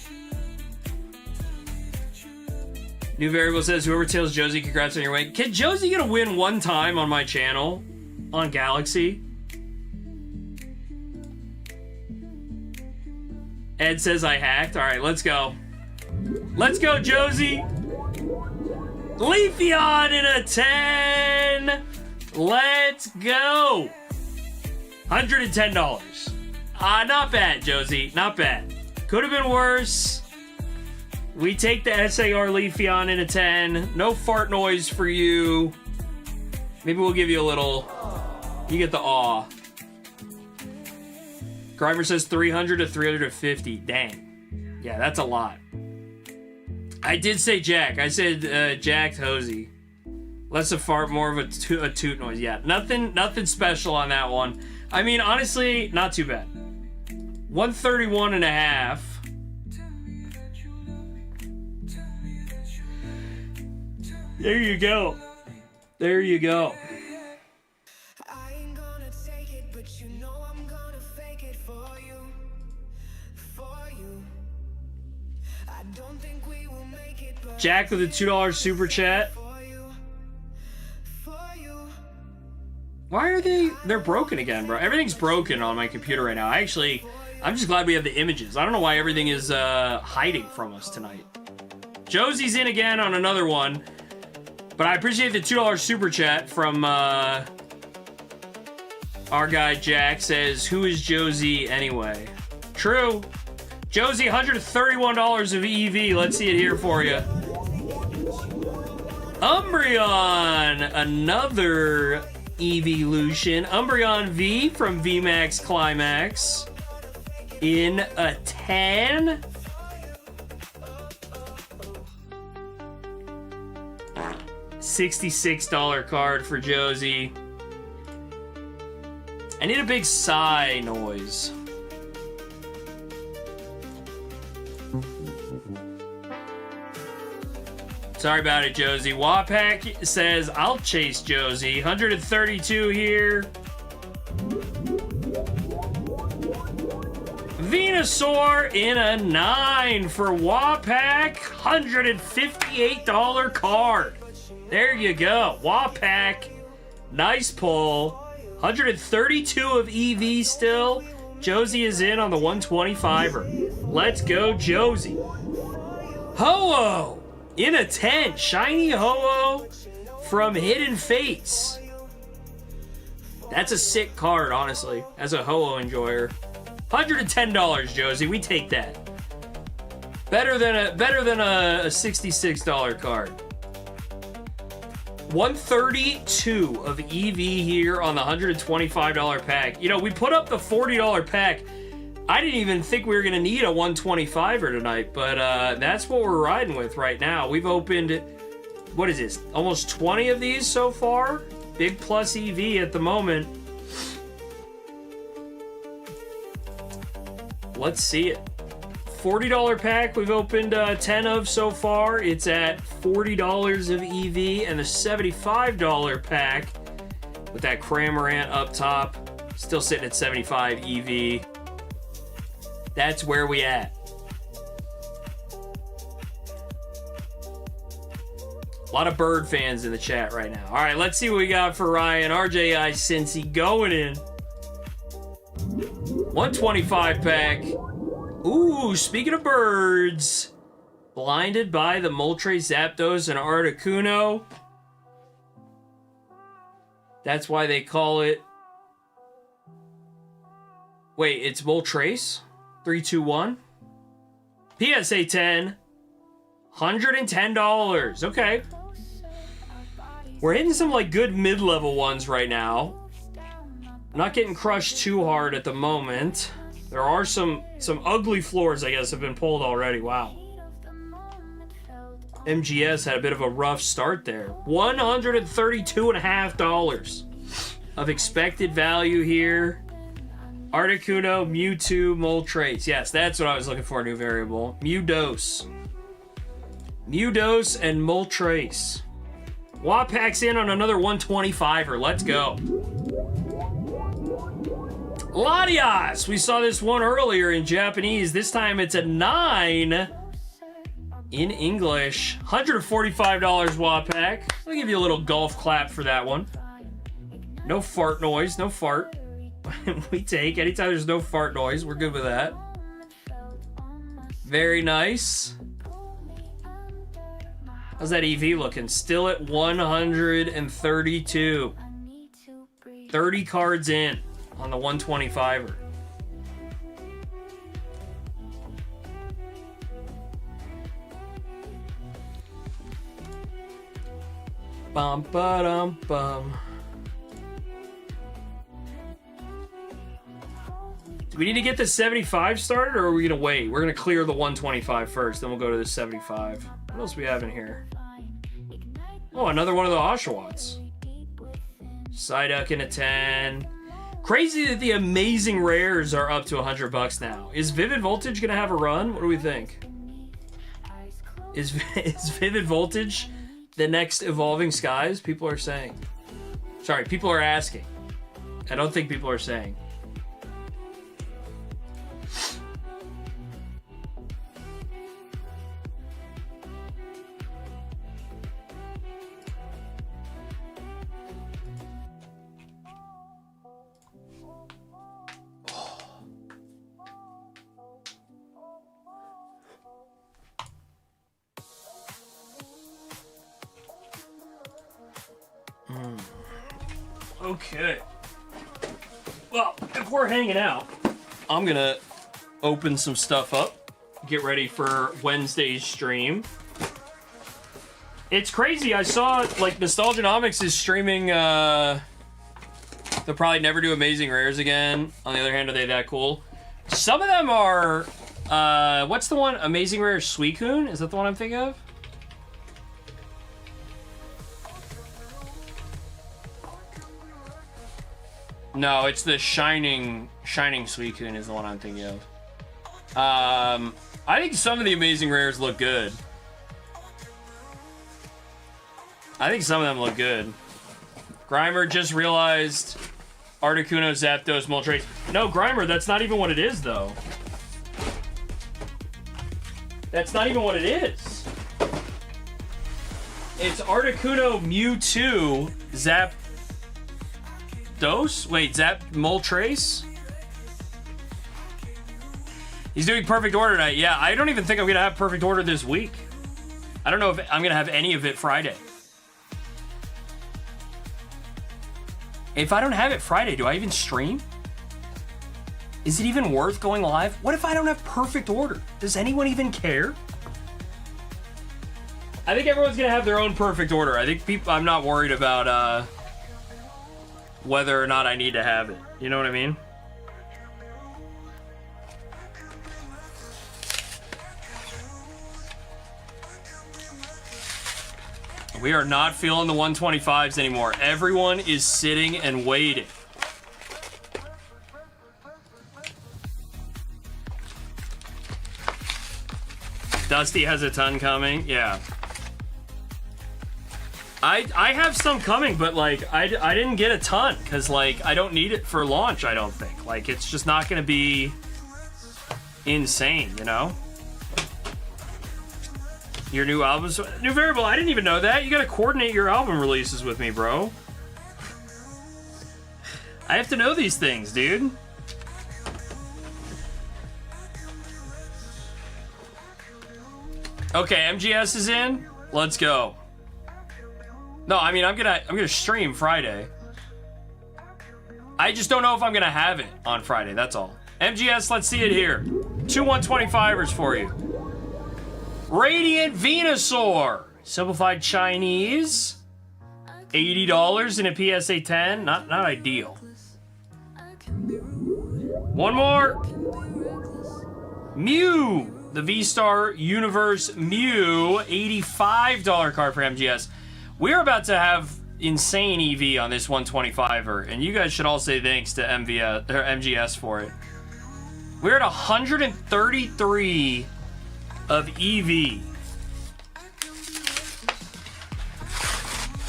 New variable says, whoever tails Josie, congrats on your win. Can Josie get a win one time on my channel? On Galaxy? Ed says I hacked. Alright, let's go. Let's go, Josie! Leafeon in a 10! Let's go! $110. Not bad, Josie. Not bad. Could have been worse. We take the SAR Leafeon in a 10. No fart noise for you. Maybe we'll give you a little... You get the awe. Grimer says 300 to 350. Dang. Yeah, that's a lot. I did say Jack. I said jacked Hosey. Less a fart, more of a toot noise. Yeah, nothing special on that one. I mean, honestly, not too bad. 131 and a half. There you go. There you go. Jack with a $2 super chat. Why are they're broken again, bro? Everything's broken on my computer right now. I'm just glad we have the images. I don't know why everything is hiding from us tonight. Josie's in again on another one. But I appreciate the $2 super chat from our guy Jack. Says, who is Josie anyway? True. Josie, $131 of EV. Let's see it here for you. Umbreon, another evolution. Umbreon V from VMAX Climax in a 10. $66 card for Josie. I need a big sigh noise. Sorry about it, Josie. Wapak says, I'll chase Josie. 132 here. Venusaur in a 9 for Wapak. $158 card. There you go. Wapak. Nice pull. 132 of EV still. Josie is in on the 125er. Let's go, Josie. Ho-Oh in a 10. Shiny Ho-Oh from Hidden Fates. That's a sick card, honestly, as a Ho-Oh enjoyer. $110, Josie. We take that. Better than a $66 card. 132 of EV here on the $125 pack. You know, we put up the $40 pack. I didn't even think we were going to need a 125er tonight, but that's what we're riding with right now. We've opened, what is this, almost 20 of these so far? Big plus EV at the moment. Let's see it. $40 pack we've opened 10 of so far. It's at $40 of EV, and the $75 pack with that Cramorant up top, still sitting at 75 EV. That's where we at. A lot of Bird fans in the chat right now. All right, let's see what we got for Ryan. RJI Cincy going in. 125 pack. Ooh, speaking of birds. Blinded by the Moltres, Zapdos, and Articuno. That's why they call it... Wait, it's Moltres? 3, 2, 1? PSA 10. $110. Okay. We're hitting some like good mid-level ones right now. Not getting crushed too hard at the moment. There are some ugly floors, I guess, have been pulled already. Wow. MGS had a bit of a rough start there. $132.50 of expected value here. Articuno, Mewtwo, Moltres. Yes, that's what I was looking for, new variable. Mewdose. Mewdose and Moltres. Wapak's in on another 125er. Let's go. Latias. We saw this one earlier in Japanese. This time it's a 9 in English. $145 Wapak. I'll give you a little golf clap for that one. No fart noise. No fart. We take. Anytime there's no fart noise, we're good with that. Very nice. How's that EV looking? Still at 132. 30 cards in on the 125er. Bum ba dum bum. Do we need to get the 75 started, or are we gonna wait? We're gonna clear the 125 first, then we'll go to the 75. What else do we have in here? Oh, another one of the Oshawotts. Psyduck in a 10. Crazy that the amazing rares are up to $100 now. Is Vivid Voltage gonna have a run? What do we think? Is Vivid Voltage the next Evolving Skies? People are saying. Sorry, people are asking. I don't think people are saying. Okay. Well, if we're hanging out, I'm gonna open some stuff up, get ready for Wednesday's stream. It's crazy. I saw like Nostalgianomics is streaming. They'll probably never do Amazing Rares again. On the other hand, are they that cool? Some of them are. What's the one? Amazing Rares Suicune? Is that the one I'm thinking of? No, it's the Shining Suicune is the one I'm thinking of. I think some of the Amazing Rares look good. I think some of them look good. Grimer just realized Articuno, Zapdos, Moltres. No, Grimer, that's not even what it is, though. That's not even what it is. It's Articuno Mewtwo Zapdos? Wait, Moltres? He's doing perfect order tonight. Yeah, I don't even think I'm going to have perfect order this week. I don't know if I'm going to have any of it Friday. If I don't have it Friday, do I even stream? Is it even worth going live? What if I don't have perfect order? Does anyone even care? I think everyone's gonna have their own perfect order. I think I'm not worried about whether or not I need to have it. You know what I mean? We are not feeling the 125s anymore. Everyone is sitting and waiting. Dusty has a ton coming. Yeah. I have some coming, but like I didn't get a ton because like I don't need it for launch. I don't think like it's just not going to be insane, you know. Your new albums, new variable. I didn't even know that. You got to coordinate your album releases with me, bro. I have to know these things, dude. Okay, MGS is in. Let's go. No, I mean I'm gonna stream Friday. I just don't know if I'm gonna have it on Friday. That's all. MGS, let's see it here. 2 125ers for you. Radiant Venusaur, simplified Chinese. $80 in a PSA 10. Not ideal. One more. Mew. The V-Star Universe Mew, $85 card for MGS. We're about to have insane EV on this 125er, and you guys should all say thanks to MGS for it. We're at 133 of EV.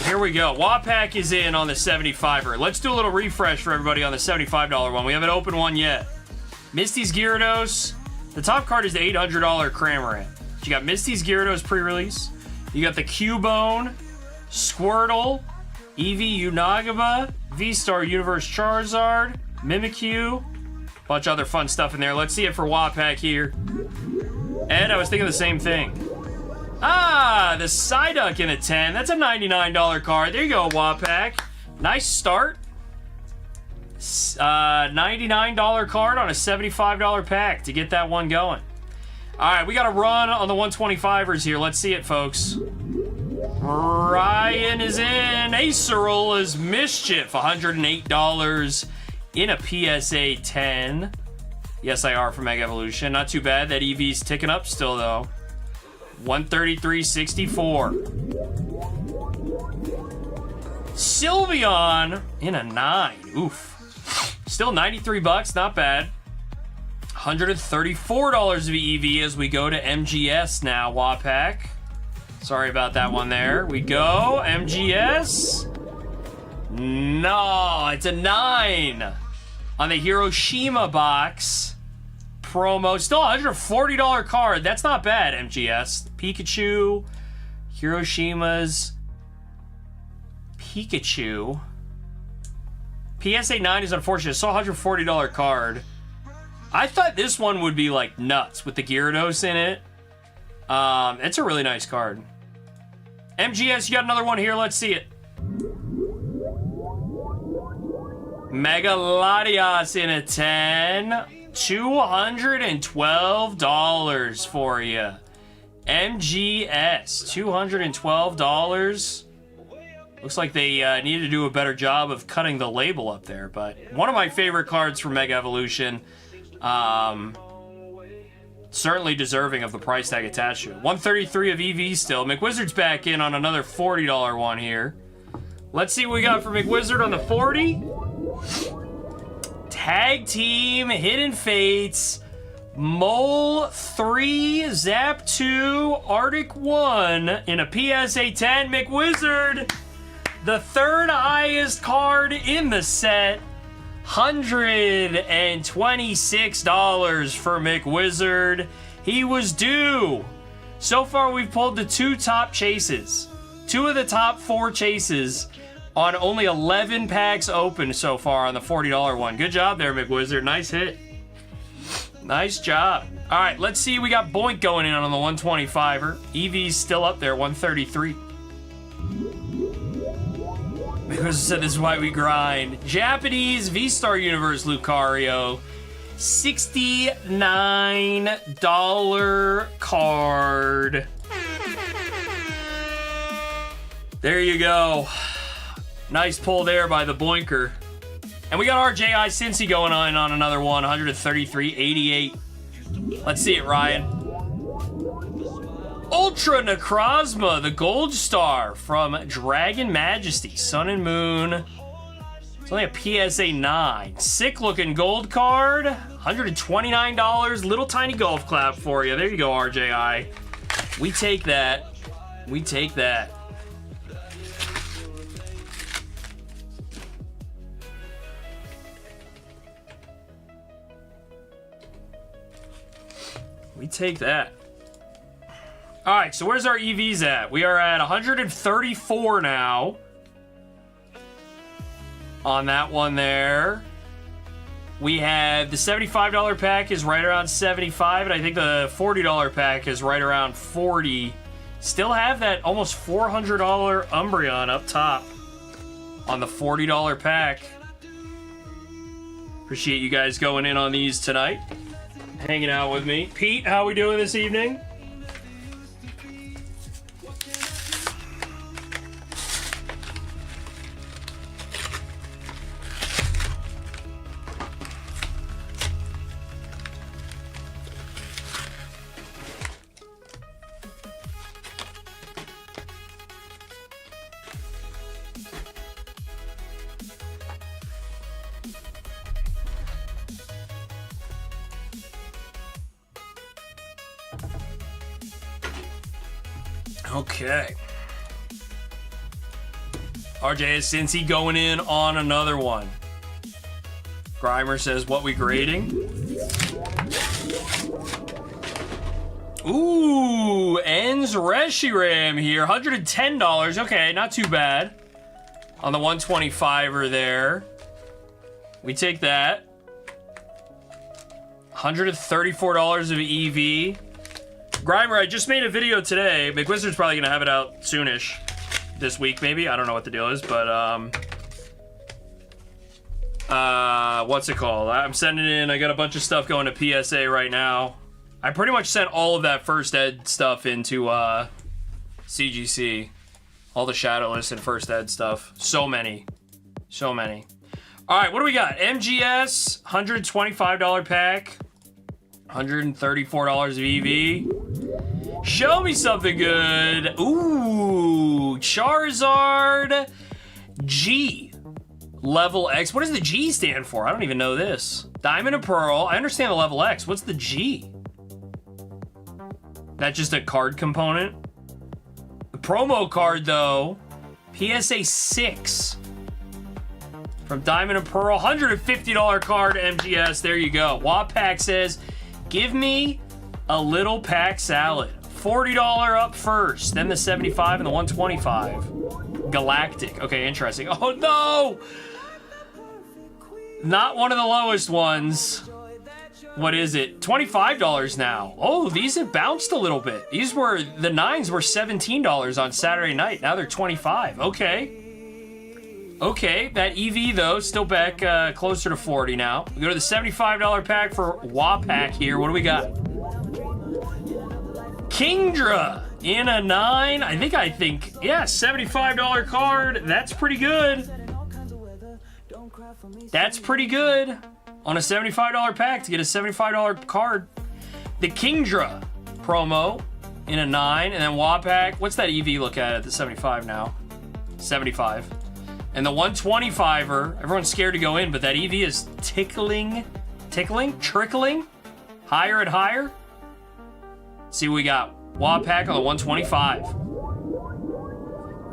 Here we go. Wapak is in on the 75er. Let's do a little refresh for everybody on the $75 one. We haven't opened one yet. Misty's Gyarados. The top card is the $800 Cramorant. You got Misty's Gyarados pre-release. You got the Cubone, Squirtle, EV Unagaba, V-Star Universe Charizard, Mimikyu, bunch of other fun stuff in there. Let's see it for Wapak here. Ed, I was thinking the same thing. Ah, the Psyduck in a 10. That's a $99 card. There you go, Wapak. Nice start. $99 card on a $75 pack to get that one going. All right, we got a run on the 125ers here. Let's see it, folks. Ryan is in. Acerola's Mischief, $108 in a PSA 10. Yes, I are for Mega Evolution. Not too bad. That EV's ticking up still, though. 133.64. Sylveon in a 9. Oof. Still $93, not bad. $134 of EV as we go to MGS now, Wapak. Sorry about that one there. We go, MGS. No, it's a 9 on the Hiroshima box. Promo, still $140 card. That's not bad, MGS. Pikachu, Hiroshima's Pikachu. PSA 9 is unfortunate. It's still $140 card. I thought this one would be like nuts with the Gyarados in it. It's a really nice card. MGS, you got another one here. Let's see it. Mega Latias in a 10. $212 for you. MGS, $212. Looks like they need to do a better job of cutting the label up there, but one of my favorite cards from Mega Evolution. Certainly deserving of the price tag attached to it. 133 of EV still. McWizard's back in on another $40 one here. Let's see what we got for McWizard on the 40. Tag Team, Hidden Fates, Mole 3, Zap 2, Arctic 1 in a PSA 10. McWizard, the third highest card in the set. $126 for McWizard. He was due. So far, we've pulled the 2 top chases. 2 of the top 4 chases on only 11 packs open so far on the $40 one. Good job there, McWizard. Nice hit. Nice job. All right, let's see. We got Boink going in on the 125er. EV's still up there, 133. McWizard said this is why we grind. Japanese V-Star Universe Lucario. $69 card. There you go. Nice pull there by the Boinker. And we got our J.I. Cincy going on another one, 133.88. Let's see it, Ryan. Ultra Necrozma, the Gold Star from Dragon Majesty, Sun and Moon. It's only a PSA 9. Sick looking gold card, $129. Little tiny golf clap for you. There you go, RJI. We take that. We take that. We take that. All right, so where's our EVs at? We are at 134 now. On that one there. We have the $75 pack is right around 75, and I think the $40 pack is right around 40. Still have that almost $400 Umbreon up top on the $40 pack. Appreciate you guys going in on these tonight. Hanging out with me. Pete, how we doing this evening? Okay. RJ is Cincy going in on another one. Grimer says, what we grading? Ooh, Ends Reshiram here. $110. Okay, not too bad. On the 125er there. We take that. $134 of EV. Grimer, I just made a video today. McWizard's probably going to have it out soonish. This week, maybe. I don't know what the deal is, but, what's it called? I'm sending in, I got a bunch of stuff going to PSA right now. I pretty much sent all of that first ed stuff into, CGC. All the Shadowless and first ed stuff. So many. So many. All right, what do we got? MGS, $125 pack. $134 of EV. Show me something good. Ooh, Charizard G. Level X. What does the G stand for? I don't even know this. Diamond and Pearl. I understand the level X. What's the G? That's just a card component. The promo card, though. PSA 6. From Diamond and Pearl. $150 card MGS. There you go. Wapak says, give me a little pack salad. $40 up first, then the 75 and the 125. Galactic. Okay, interesting. Oh no! Not one of the lowest ones. What is it? $25 now. Oh, these have bounced a little bit. These were, the 9s were $17 on Saturday night. Now they're $25. Okay. Okay, that EV though, still back closer to 40 now. We go to the $75 pack for Wapak here. What do we got? Kingdra in a 9. I think, yeah, $75 card. That's pretty good. That's pretty good. On a $75 pack to get a $75 card. The Kingdra promo in a 9. And then Wapak, what's that EV look at the 75 now? 75. And the 125er, everyone's scared to go in, but that EV is trickling, higher and higher. Let's see what we got. Wapak on the 125.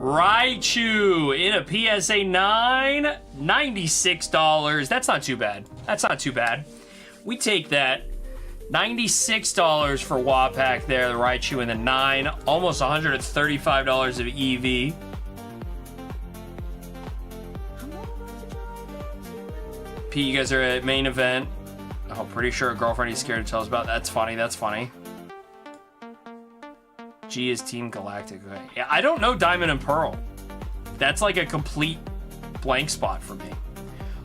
Raichu in a PSA 9, $96. That's not too bad. That's not too bad. We take that. $96 for Wapak there, the Raichu in the 9. Almost $135 of EV. P, you guys are at main event. Oh, pretty sure a girlfriend he's scared to tell us about. That's funny, that's funny. G is Team Galactic. Okay. Yeah, I don't know Diamond and Pearl. That's like a complete blank spot for me.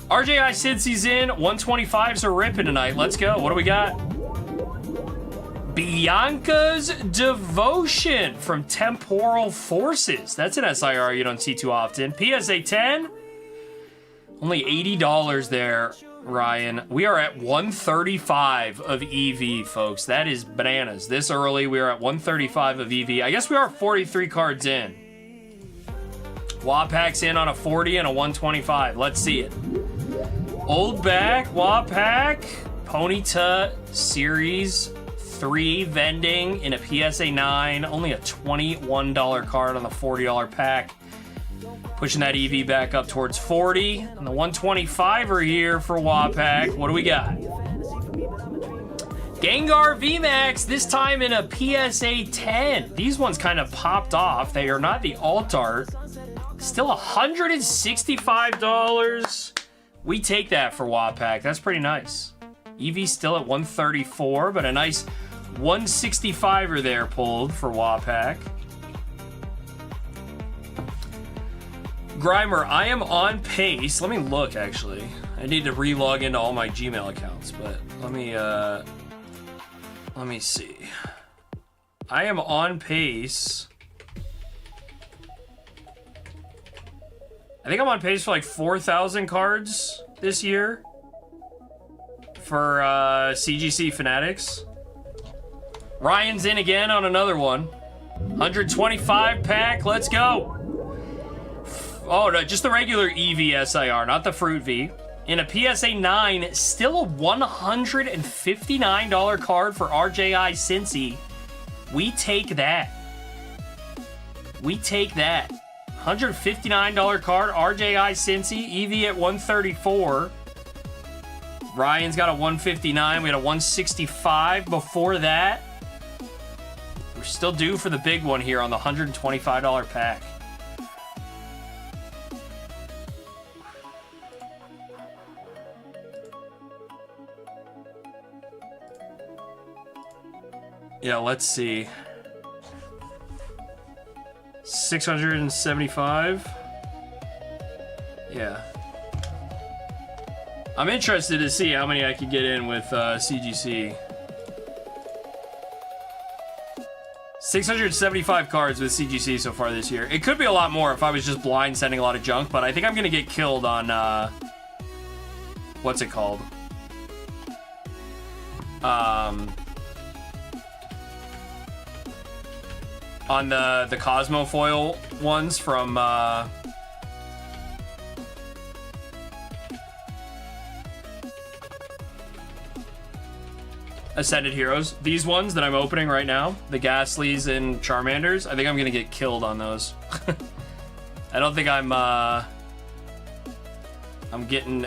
RJI Cincy's in. 125s are ripping tonight. Let's go. What do we got? Bianca's Devotion from Temporal Forces. That's an SIR you don't see too often. PSA 10. Only $80 there, Ryan. We are at 135 of EV, folks. That is bananas. This early, we are at 135 of EV. I guess we are 43 cards in. Wapak's in on a 40 and a 125. Let's see it. Old back, Wapak, Ponyta Series 3 vending in a PSA 9. Only a $21 card on the $40 pack. Pushing that EV back up towards 40. And the 125er here for Wapak. What do we got? Gengar VMAX, this time in a PSA 10. These ones kind of popped off. They are not the alt art. Still $165. We take that for Wapak. That's pretty nice. EV still at 134, but a nice 165er there pulled for Wapak. Grimer, I am on pace. Let me look, actually. I need to re-log into all my Gmail accounts, but let me see. I am on pace. I think I'm on pace for like 4,000 cards this year for CGC Fanatics. Ryan's in again on another one. 125 pack, let's go. Oh, no, just the regular EV SIR, not the Fruit V. In a PSA 9, still a $159 card for RJI Cincy. We take that. We take that. $159 card, RJI Cincy, EV at 134. Ryan's got a 159. We had a 165 before that. We're still due for the big one here on the $125 pack. Yeah, let's see. 675. Yeah. I'm interested to see how many I can get in with CGC. 675 cards with CGC so far this year. It could be a lot more if I was just blind sending a lot of junk, but I think I'm gonna get killed on what's it called? On the Cosmo foil ones from Ascended Heroes. These ones that I'm opening right now, the Ghastlies and Charmanders, I think I'm gonna get killed on those. I don't think I'm getting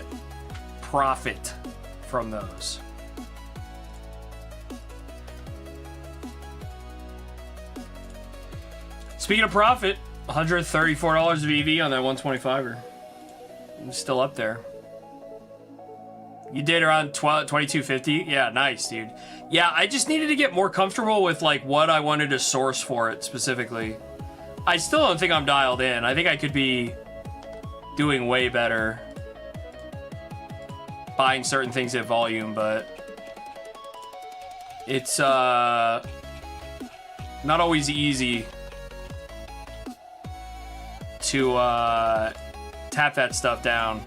profit from those. Speaking of profit, $134 of EV on that 125er. I'm still up there. You did around 2250. Yeah, nice, dude. Yeah, I just needed to get more comfortable with like what I wanted to source for it specifically. I still don't think I'm dialed in. I think I could be doing way better buying certain things at volume, but it's not always easy to tap that stuff down.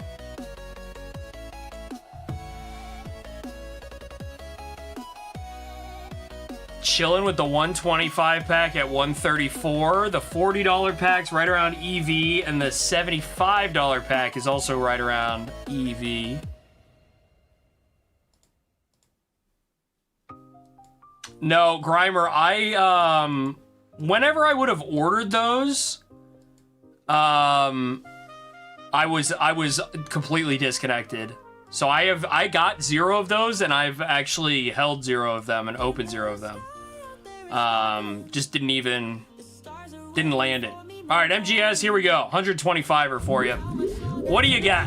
Chilling with the 125 pack at 134. The $40 pack's right around EV, and the $75 pack is also right around EV. No, Grimer, I whenever I would have ordered those, I was completely disconnected. So I got 0 of those, and I've actually held 0 of them and opened 0 of them. Just didn't land it. All right, MGS, here we go. 125er for you. What do you got?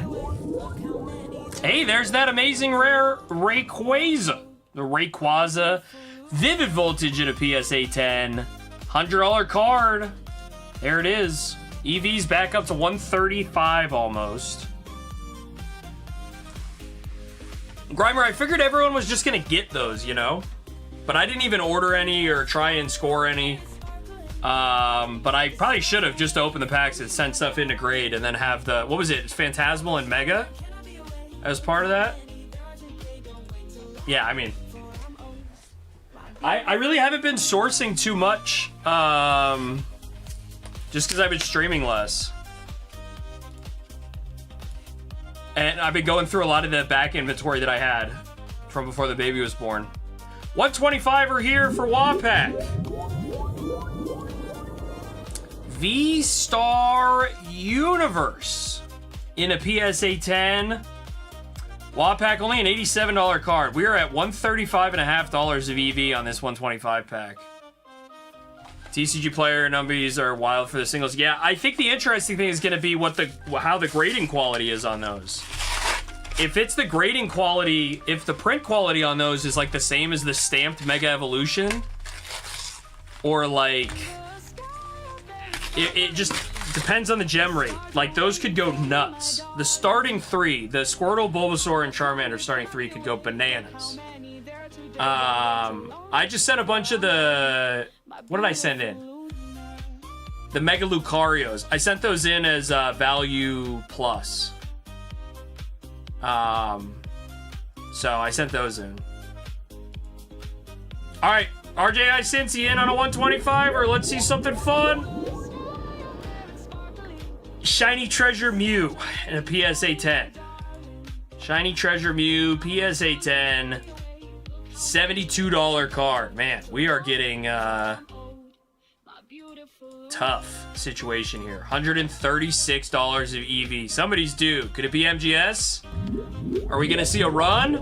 Hey, there's that amazing rare Rayquaza. The Rayquaza Vivid Voltage in a PSA 10. $100 card. There it is. EV's back up to 135 almost. Grimer, I figured everyone was just gonna get those, you know? But I didn't even order any or try and score any. But I probably should have just opened the packs and sent stuff into grade and then have the, what was it, Phantasmal and Mega as part of that? Yeah, I mean, I really haven't been sourcing too much, just because I've been streaming less. And I've been going through a lot of the back inventory that I had from before the baby was born. 125 are here for Wapak. V-Star Universe in a PSA 10. Wapak only an $87 card. We are at $135.50 of EV on this 125 pack. TCG player numbies are wild for the singles. Yeah, I think the interesting thing is going to be how the grading quality is on those. If it's the grading quality, if the print quality on those is like the same as the stamped Mega Evolution, or like, it just depends on the gem rate. Like, those could go nuts. The starting 3, the Squirtle, Bulbasaur, and Charmander starting 3 could go bananas. I just sent a bunch of the, what did I send in? The Mega Lucarios. I sent those in as value plus. So I sent those in. All right, RJI Cincy in on a 125, or let's see something fun. Shiny Treasure Mew in a PSA 10. Shiny Treasure Mew, PSA 10. $72 card. Man, we are getting tough situation here. $136 of EV. Somebody's due. Could it be MGS? Are we gonna see a run?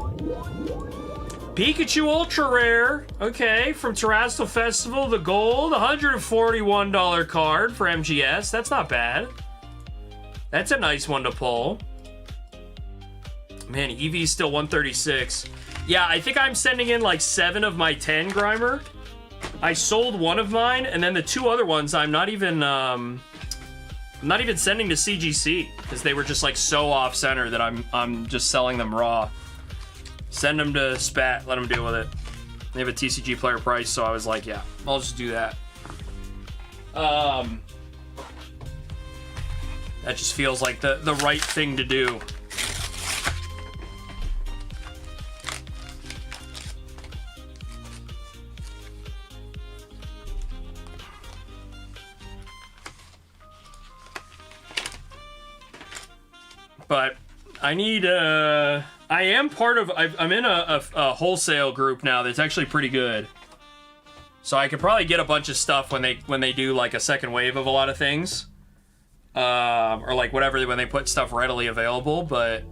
Pikachu Ultra Rare. Okay, from Terrestrial Festival, the gold. $141 card for MGS. That's not bad. That's a nice one to pull. Man, EV's still 136. Yeah, I think I'm sending in like 7 of my 10, Grimer. I sold one of mine, and then the 2 other ones I'm not even sending to CGC because they were just like so off center that I'm just selling them raw. Send them to Spat, let them deal with it. They have a TCG player price, so I was like, yeah, I'll just do that. That just feels like the right thing to do. But I need, I am part of, I'm in a wholesale group now that's actually pretty good. So I could probably get a bunch of stuff when they do like a second wave of a lot of things. Or like whatever, when they put stuff readily available. But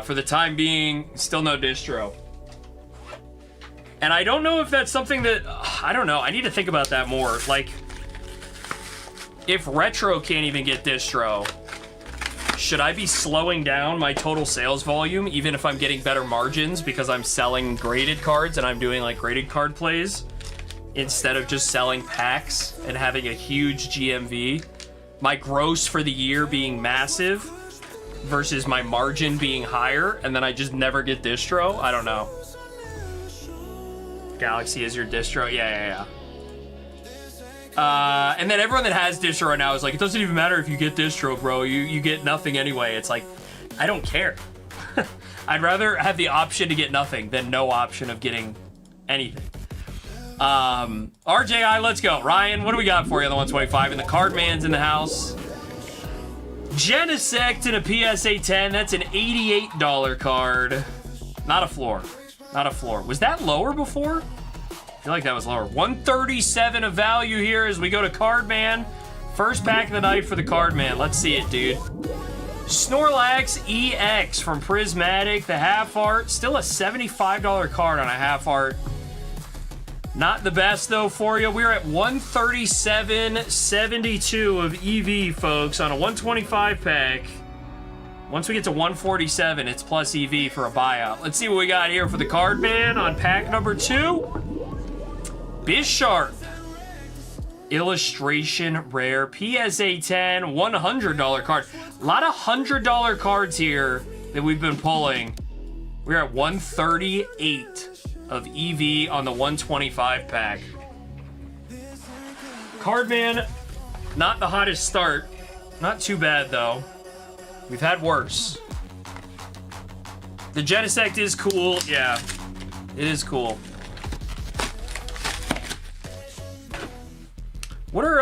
for the time being, still no distro. And I don't know if that's something that, I don't know, I need to think about that more. Like, if Retro can't even get distro, should I be slowing down my total sales volume even if I'm getting better margins because I'm selling graded cards and I'm doing like graded card plays instead of just selling packs and having a huge GMV? My gross for the year being massive versus my margin being higher, and then I just never get distro? I don't know. Galaxy is your distro? Yeah. And then everyone that has distro right now is like, it doesn't even matter if you get distro, bro. You get nothing anyway. It's like, I don't care. I'd rather have the option to get nothing than no option of getting anything. RJI, let's go. Ryan, what do we got for you on the 125? And the Cardman's in the house. Genesect in a PSA 10. That's an $88 card. Not a floor. Not a floor. Was that lower before? I feel like that was lower. 137 of value here as we go to Cardman. First pack of the night for the Cardman. Let's see it, dude. Snorlax EX from Prismatic, the half art. Still a $75 card on a half art. Not the best, though, for you. We're at 137.72 of EV, folks, on a 125 pack. Once we get to 147, it's plus EV for a buyout. Let's see what we got here for the card man on pack number 2. Bisharp. Illustration rare. PSA 10, $100 card. A lot of $100 cards here that we've been pulling. We're at 138 of EV on the 125 pack. Cardman, not the hottest start. Not too bad, though. We've had worse. The Genesect is cool. Yeah, it is cool. What are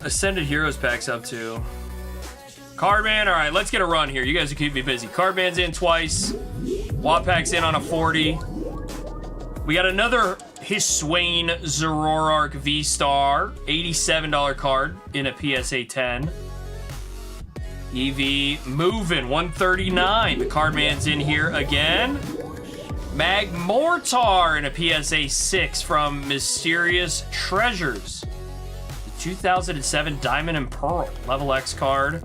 Ascended Heroes packs up to? Cardman, all right, let's get a run here. You guys will keep me busy. Cardman's in twice. Wapak's in on a 40. We got another Hisuian Zoroark V-Star, $87 card in a PSA 10. EV moving, 139. The Cardman's in here again. Magmortar in a PSA 6 from Mysterious Treasures. The 2007 Diamond and Pearl Level X card.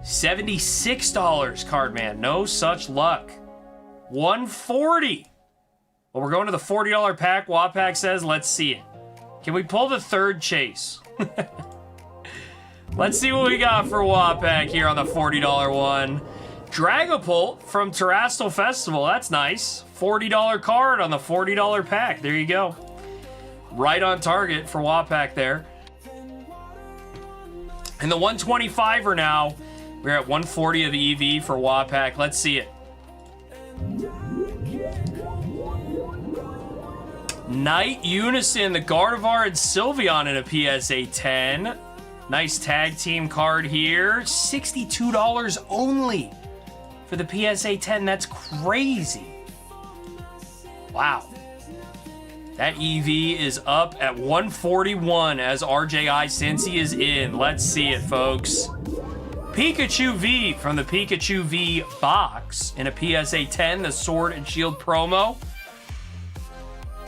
$76, Cardman. No such luck. 140. Well, we're going to the $40 pack. Wapak says, let's see it. Can we pull the third chase? Let's see what we got for Wapak here on the $40 one. Dragapult from Terrestrial Festival. That's nice. $40 card on the $40 pack. There you go. Right on target for Wapak there. And the 125er now. We're at 140 of EV for Wapak. Let's see it. Night Unison, the Gardevoir and Sylveon in a PSA 10. Nice tag team card here. $62 only for the PSA 10. That's crazy. Wow. That EV is up at 141 as RJI Cincy is in. Let's see it, folks. Pikachu V from the Pikachu V box in a PSA 10, the Sword and Shield promo.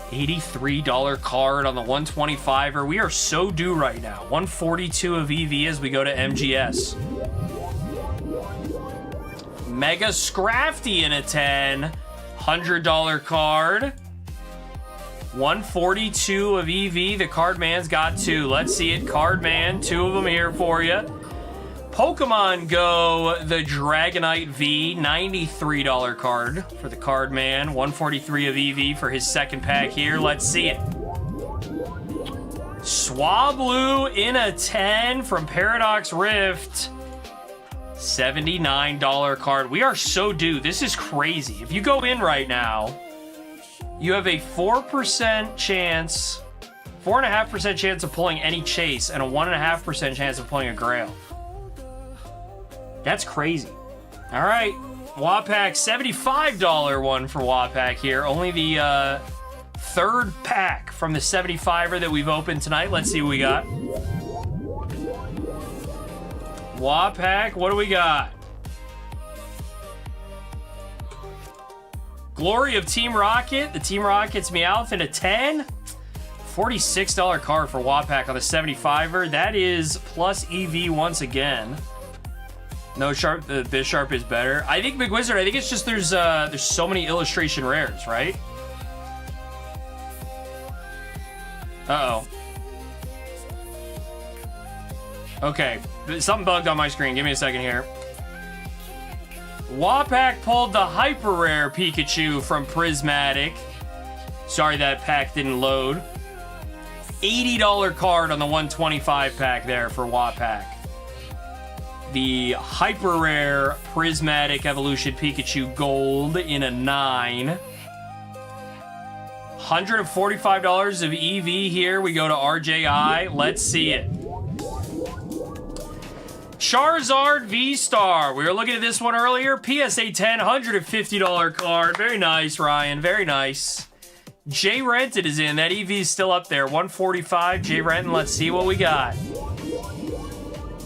$83 card on the 125er. We are so due right now. 142 of EV as we go to MGS. Mega Scrafty in a 10. $100 card. 142 of EV. The Cardman's got two. Let's see it. Cardman, two of them here for you. Pokemon Go, the Dragonite V, $93 card for the Cardman. 143 of EV for his second pack here. Let's see it. Swablu in a 10 from Paradox Rift. $79 card. We are so due. This is crazy. If you go in right now, you have a 4% chance, 4.5% chance of pulling any chase and a 1.5% chance of pulling a Grail. That's crazy. All right, Wapak, $75 one for Wapak here. Only the third pack from the 75er that we've opened tonight. Let's see what we got. Wapak, what do we got? Glory of Team Rocket. The Team Rocket's Meowth in a 10. $46 card for Wapak on the 75er. That is plus EV once again. No Sharp, the Bisharp is better. I think McWizard, I think it's just there's so many illustration rares, right? Uh-oh. Okay, something bugged on my screen. Give me a second here. Wapak pulled the Hyper Rare Pikachu from Prismatic. Sorry that pack didn't load. $80 card on the 125 pack there for Wapak. The Hyper Rare Prismatic Evolution Pikachu Gold in a 9. $145 of EV here. We go to RJI. Let's see it. Charizard V-Star. We were looking at this one earlier. PSA 10, $150 card. Very nice, Ryan. Very nice. Jay Renton is in. That EV is still up there. $145. Jay Renton, let's see what we got.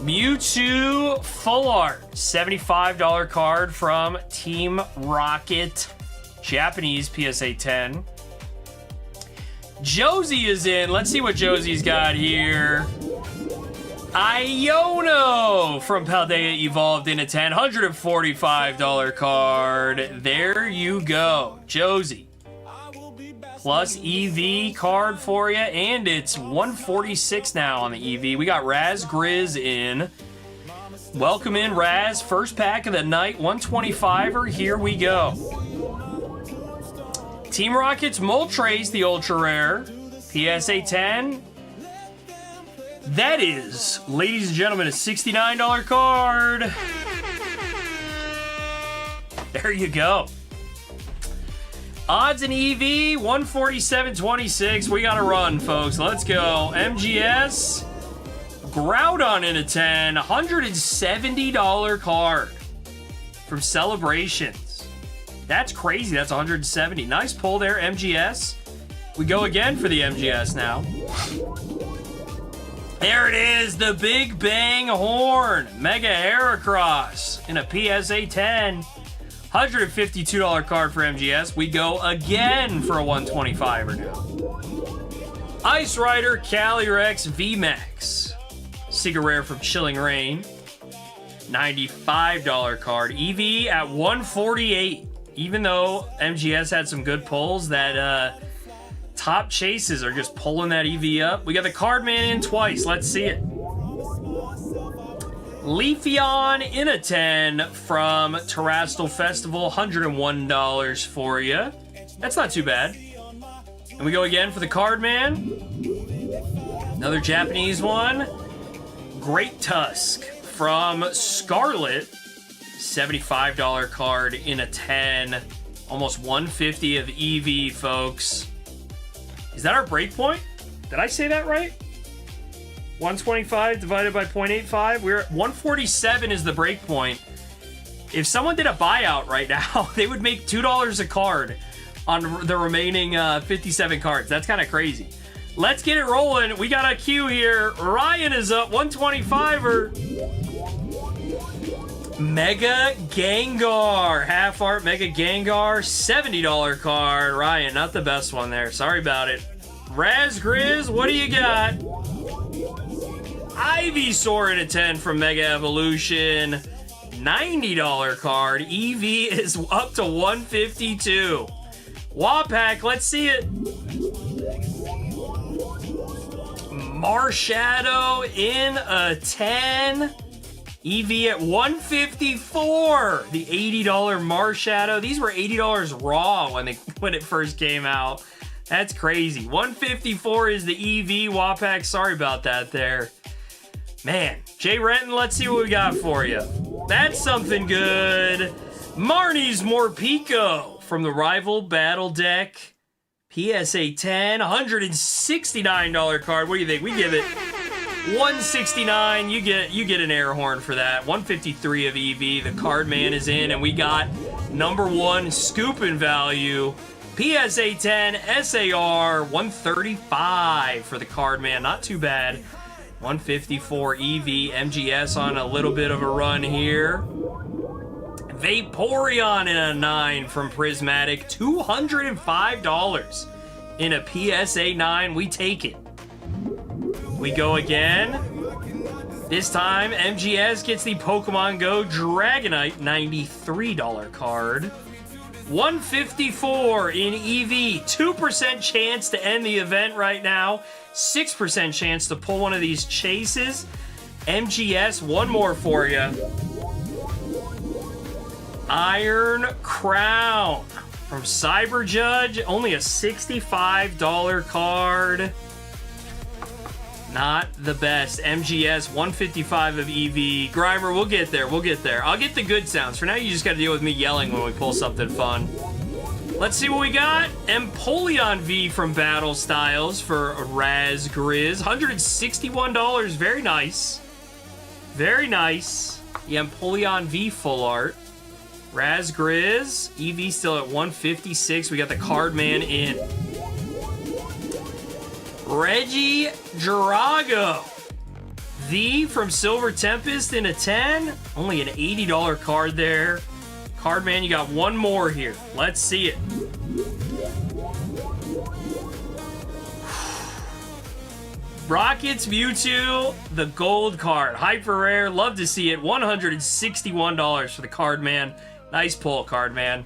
Mewtwo Full Art, $75 card from Team Rocket. Japanese PSA 10. Josie is in. Let's see what Josie's got here. Iono from Paldea Evolved in a 10. $145 card. There you go. Josie. Plus EV card for you. And it's $146 now on the EV. We got Raz Grizz in. Welcome in, Raz. First pack of the night. 125er. Here we go. Team Rocket's Moltres, the ultra rare. PSA 10. That is, ladies and gentlemen, a $69 card. There you go. Odds and EV, 147.26. We got to run, folks. Let's go. MGS, Groudon in a 10. $170 card from Celebrations. That's crazy. That's 170. Nice pull there, MGS. We go again for the MGS now. There it is, the Big Bang Horn. Mega Heracross in a PSA 10. $152 card for MGS. We go again for a 125er now. Ice Rider Calyrex VMAX. Secret Rare from Chilling Reign. $95 card. EV at 148. Even though MGS had some good pulls, that top chases are just pulling that EV up. We got the Cardman in twice. Let's see it. Leafeon in a 10 from Terastal Festival. $101 for you. That's not too bad. And we go again for the Cardman. Another Japanese one. Great Tusk from Scarlet. $75 card in a 10. Almost 150 of EV, folks. Is that our break point? Did I say that right? 125 divided by 0.85. We're at 147 is the break point. If someone did a buyout right now, they would make $2 a card on the remaining 57 cards. That's kind of crazy. Let's get it rolling. We got a queue here. Ryan is up. 125er. Mega Gengar. Half art Mega Gengar. $70 card. Ryan, not the best one there. Sorry about it. Raz Grizz, what do you got? Ivysaur in a 10 from Mega Evolution. $90 card. EV is up to 152. Wapak, let's see it. Marshadow in a 10. EV at 154. The $80 Marshadow. These were $80 raw when it first came out. That's crazy. 154 is the EV. Wapak, sorry about that there. Man, Jay Renton, let's see what we got for you. That's something good. Marnie's Morpeko from the Rival Battle deck. PSA 10, $169 card. What do you think? We give it $169. You get an air horn for that. 153 of EV. The card man is in, and we got number one scooping value. PSA 10, SAR, 135 for the card man. Not too bad. 154 EV. MGS on a little bit of a run here. Vaporeon in a 9 from Prismatic. $205 in a PSA 9. We take it. We go again. This time, MGS gets the Pokemon Go Dragonite $93 card. 154 in EV. 2% chance to end the event right now. 6% chance to pull one of these chases. MGS, one more for you. Iron Crown from Cyber Judge. Only a $65 card. Not the best. MGS, 155 of EV. Grimer, we'll get there. We'll get there. I'll get the good sounds. For now, you just got to deal with me yelling when we pull something fun. Let's see what we got. Empoleon V from Battle Styles for Raz Grizz. $161. Very nice. Very nice. The Empoleon V full art. Raz Grizz. EV still at 156. We got the card man in. Reggie Drago. V from Silver Tempest in a 10. Only an $80 card there. Cardman, you got one more here. Let's see it. Rockets Mewtwo, the gold card. Hyper rare. Love to see it. $161 for the card, man. Nice pull, card, man.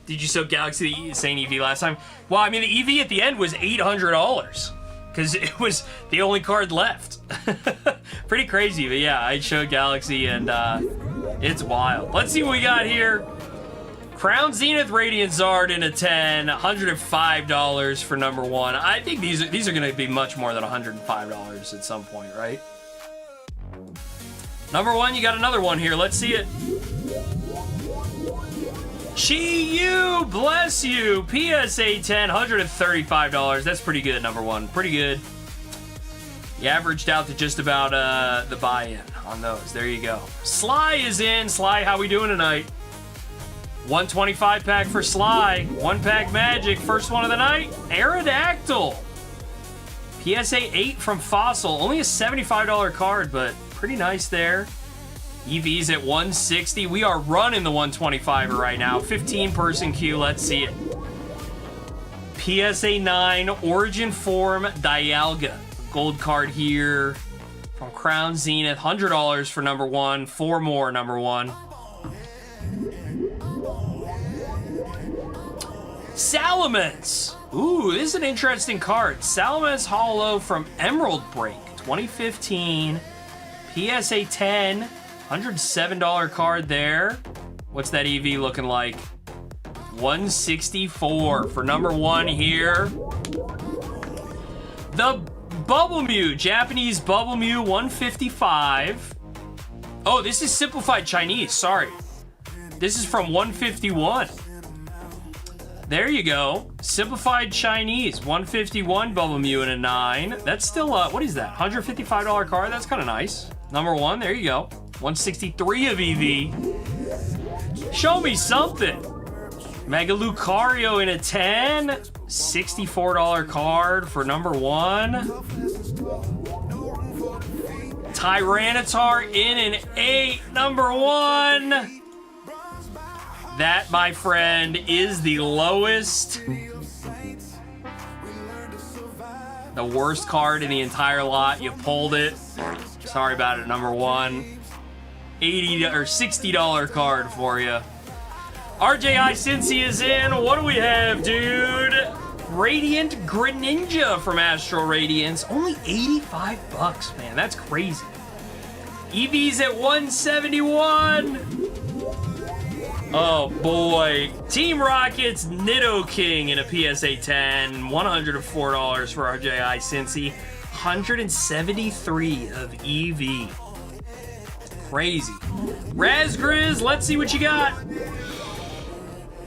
Did you soak Galaxy the Insane EV last time? Well, I mean, the EV at the end was $800 because it was the only card left. Pretty crazy, but yeah, I showed Galaxy and it's wild. Let's see what we got here. Crown Zenith Radiant Zard in a 10, $105 for number 1. I think these are going to be much more than $105 at some point, right? Number 1, you got another one here. Let's see it. Chi-Yu, bless you. PSA 10, $135. That's pretty good, number 1. Pretty good. You averaged out to just about the buy-in on those. There you go. Sly is in. Sly, how we doing tonight? 125 pack for Sly. 1 pack Magic. First one of the night. Aerodactyl. PSA 8 from Fossil. Only a $75 card, but pretty nice there. EV's at 160. We are running the 125er right now. 15-person queue. Let's see it. PSA 9 Origin Form Dialga. Gold card here from Crown Zenith. $100 for number 1. 4 more, number 1. Salamence. Ooh, this is an interesting card. Salamence Hollow from Emerald Break. 2015. PSA 10. $107 card there. What's that EV looking like? 164 for number 1 here. The Bubble Mew, Japanese Bubble Mew, 155. Oh, this is simplified Chinese, sorry. This is from 151. There you go. Simplified Chinese, 151 Bubble Mew in a 9. That's still, what is that? $155 card? That's kind of nice. Number 1, there you go. 163 of EV. Show me something. Mega Lucario in a 10. $64 card for number 1. Tyranitar in an 8. Number 1. That, my friend, is the lowest. The worst card in the entire lot. You pulled it. Sorry about it, number 1. $80 or $60 card for you. RJI Cincy is in. What do we have, dude? Radiant Greninja from Astral Radiance. Only $85, man. That's crazy. EV's at 171. Oh boy. Team Rockets Nidoking in a PSA 10. $104 for RJI Cincy. 173 of EV. Crazy. Razgriz, let's see what you got.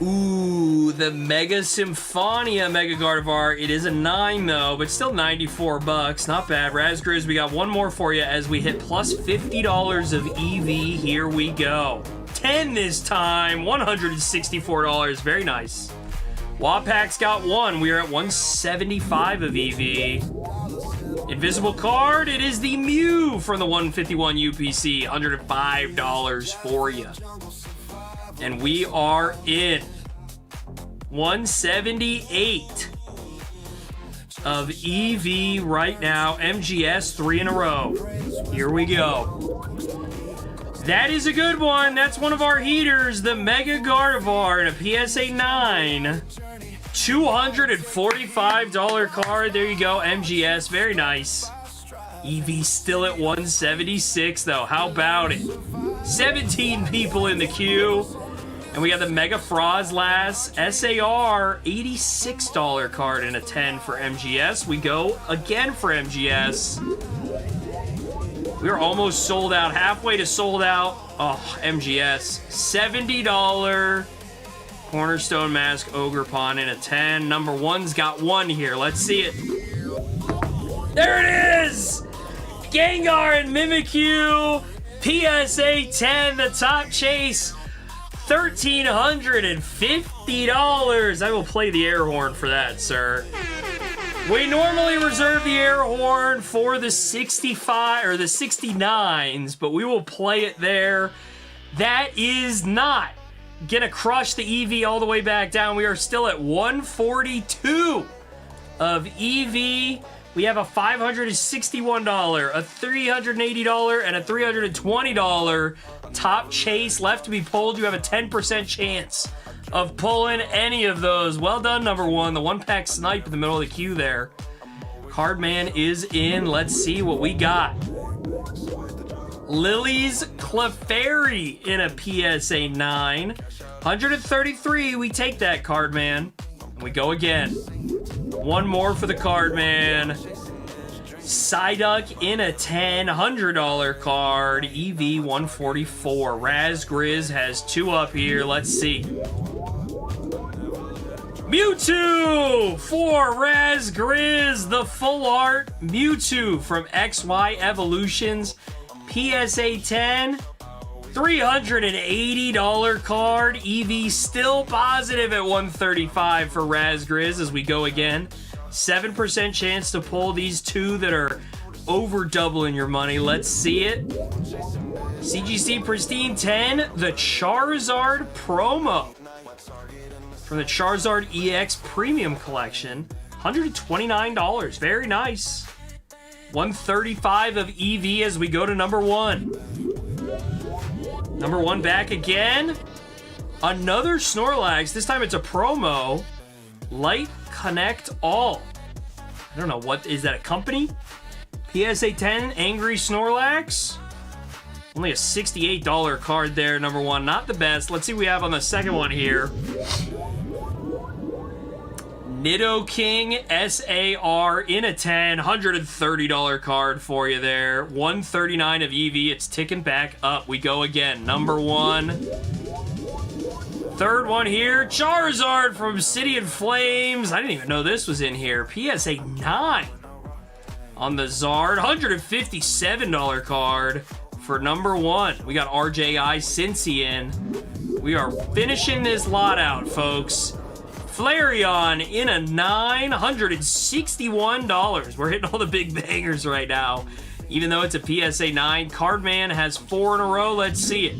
Ooh, the Mega Symphonia Mega Gardevoir. It is a 9 though, but still $94. Not bad. Razgriz, we got one more for you as we hit plus $50 of EV. Here we go. 10 this time. $164. Very nice. Wapak's got 1. We are at 175 of EV. Invisible card, it is the Mew from the 151 UPC. $105 for you. And we are in 178 of EV right now. MGS 3 in a row. Here we go. That is a good one. That's one of our heaters. The Mega Gardevoir in a PSA 9. $245 card. There you go. MGS. Very nice. EV still at 176 though. How about it? 17 people in the queue. And we got the Mega Frozlass SAR, $86 card in a 10 for MGS. We go again for MGS. We're almost sold out, halfway to sold out. Oh, MGS, $70 Cornerstone Mask Ogerpon in a 10. Number 1's got 1 here. Let's see it. There it is! Gengar and Mimikyu, PSA 10, the top chase. $1,350. I will play the air horn for that, sir. We normally reserve the air horn for the 65 or the 69s, but we will play it there. That is not gonna crush the EV all the way back down. We are still at 142 of EV. We have a $561, a $380, and a $320 top chase left to be pulled. You have a 10% chance of pulling any of those. Well done, number one. The one-pack snipe in the middle of the queue there. Cardman is in. Let's see what we got. Lily's Clefairy in a PSA 9. 133. We take that, Cardman. And we go again. One more for the Cardman. Psyduck in a $10, $100 card. EV 144. Raz Grizz has two up here. Let's see. Mewtwo for Raz Grizz. The full art Mewtwo from XY Evolutions. PSA 10. $380 card. EV still positive at 135 for Raz Grizz as we go again. 7% chance to pull these two that are over doubling your money. Let's see it. CGC Pristine 10, the Charizard promo from the Charizard EX Premium Collection. $129. Very nice. 135 of EV as we go to number one. Number one back again. Another Snorlax. This time it's a promo. Light Connect All. I don't know, what is that, a company? PSA 10 Angry Snorlax. Only a $68 card there, number one. Not the best. Let's see what we have on the second one here. Nidoking SAR in a 10. $130 card for you there. 139 of EV. It's ticking back up. We go again. Number one. Third one here. Charizard from City in Flames. I didn't even know this was in here. PSA 9 on the Zard. $157 card for number one. We got RJI Cincy in. We are finishing this lot out, folks. Flareon in a 9, $161. We're hitting all the big bangers right now. Even though it's a PSA 9, Cardman has 4 in a row. Let's see it.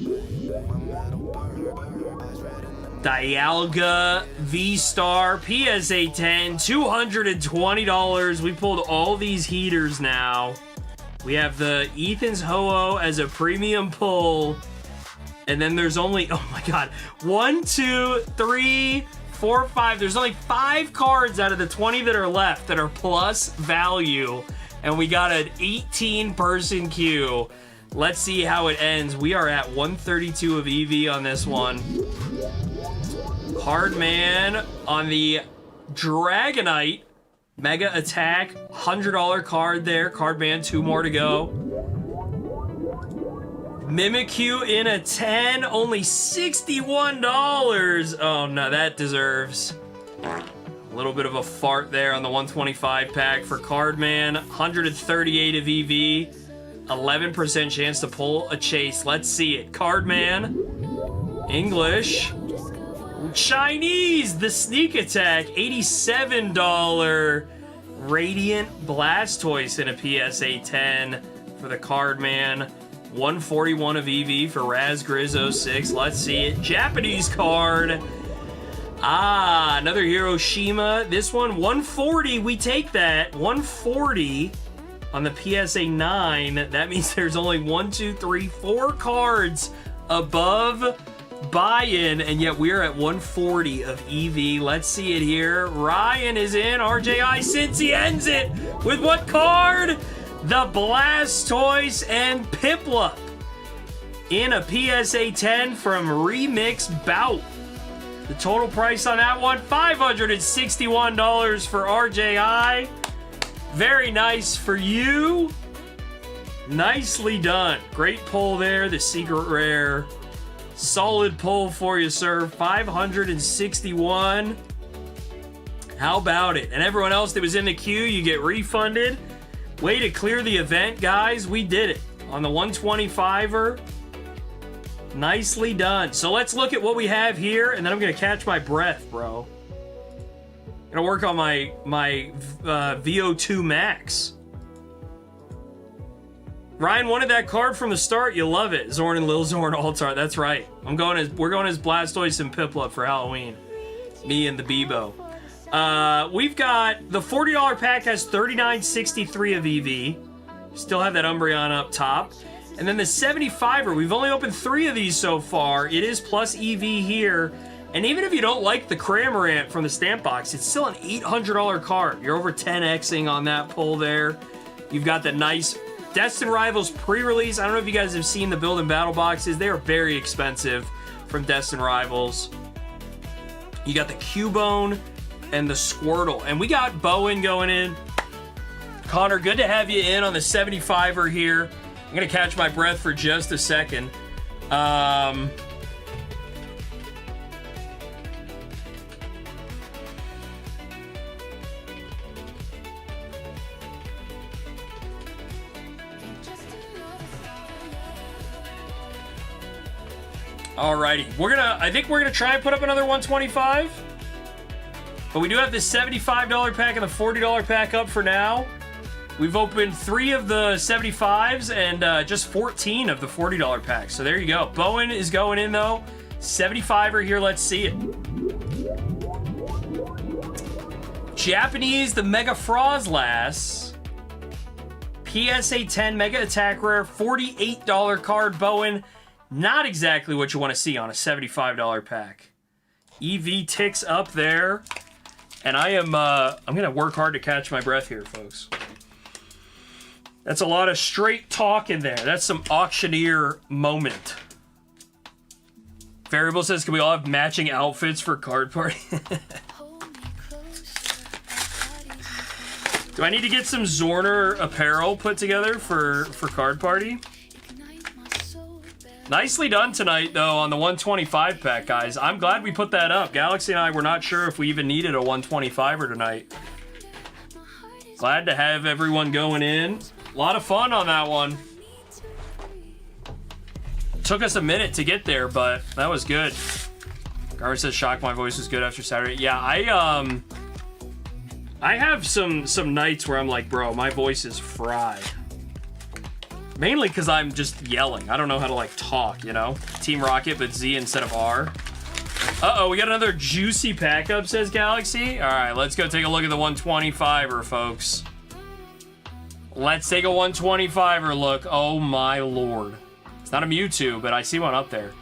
Dialga V-Star, PSA 10, $220. We pulled all these heaters now. We have the Ethan's Ho-Oh as a premium pull. And then there's only, oh my god, 1, 2, 3, 4, 5. There's only 5 cards out of the 20 that are left that are plus value. And we got an 18-person queue. Let's see how it ends. We are at 132 of EV on this one. Cardman on the Dragonite. Mega Attack. $100 card there. Cardman, 2 more to go. Mimikyu in a 10. Only $61. Oh, no, that deserves a little bit of a fart there on the 125 pack for Cardman. 138 of EV. 11% chance to pull a chase. Let's see it. Cardman. English. Chinese, the Sneak Attack. $87 Radiant Blastoise in a PSA 10 for the Cardman. 141 of EV for Raz Grizz 06. Let's see it. Japanese card. Ah, another Hiroshima. This one, 140. We take that. 140 on the PSA 9. That means there's only 1, 2, 3, 4 cards above buy-in, and yet we're at 140 of EV. Let's see it here. Ryan is in. RJI since he ends it with what card? The Blastoise and Piplup in a PSA 10 from Remix Bout. The total price on that one, $561 for RJI. Very nice for you. Nicely done. Great pull there. The secret rare. Solid pull for you, sir. 561. How about it? And everyone else that was in the queue, you get refunded. Way to clear the event, guys. We did it on the 125er. Nicely done. So let's look at what we have here, and then I'm going to catch my breath, bro. Gonna work on my VO2 Max. Ryan wanted that card from the start. You love it. Zorn and Lil Zorn Altar. That's right. We're going as Blastoise and Piplup for Halloween. Me and the Bebo. We've got the $40 pack has 3963 of EV. Still have that Umbreon up top. And then the 75er, we've only opened 3 of these so far. It is plus EV here. And even if you don't like the Cramorant from the stamp box, it's still an $800 card. You're over 10xing on that pull there. You've got the nice Destined Rivals pre-release. I don't know if you guys have seen the build and battle boxes. They are very expensive from Destined Rivals. You got the Cubone and the Squirtle. And we got Bowen going in. Connor, good to have you in on the 75er here. I'm going to catch my breath for just a second. Alrighty, I think we're gonna try and put up another 125, but we do have this $75 pack and the $40 pack up for now. We've opened 3 of the 75s and just 14 of the $40 packs. So there you go. Bowen is going in though. 75er here. Let's see it. Japanese, the Mega Frozlass. PSA 10 Mega Attack Rare, $48 card. Bowen. Not exactly what you want to see on a $75 pack. EV ticks up there. And I'm going to work hard to catch my breath here, folks. That's a lot of straight talk in there. That's some auctioneer moment. Variable says, can we all have matching outfits for card party? Do I need to get some Zorner apparel put together for card party? Nicely done tonight, though, on the 125 pack, guys. I'm glad we put that up. Galaxy and I were not sure if we even needed a 125er tonight. Glad to have everyone going in. A lot of fun on that one. Took us a minute to get there, but that was good. Garver says, shock, my voice was good after Saturday. Yeah, I have some nights where I'm like, bro, my voice is fried. Mainly because I'm just yelling. I don't know how to, like, talk, you know? Team Rocket, but Z instead of R. Uh-oh, we got another juicy pack up, says Galaxy. All right, let's go take a look at the 125er, folks. Let's take a 125er look. Oh, my lord. It's not a Mewtwo, but I see one up there.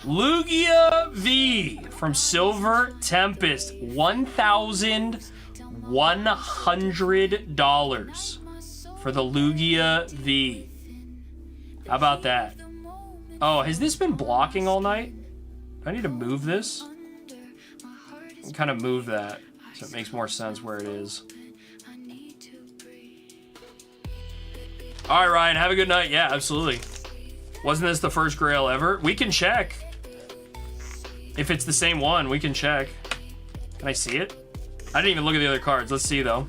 Lugia V from Silver Tempest. $1,100 for the Lugia V. How about that? Oh, has this been blocking all night? Do I need to move this? I'll kind of move that so it makes more sense where it is. All right, Ryan, have a good night. Yeah, absolutely. Wasn't this the first Grail ever? We can check. If it's the same one, we can check. Can I see it? I didn't even look at the other cards. Let's see, though.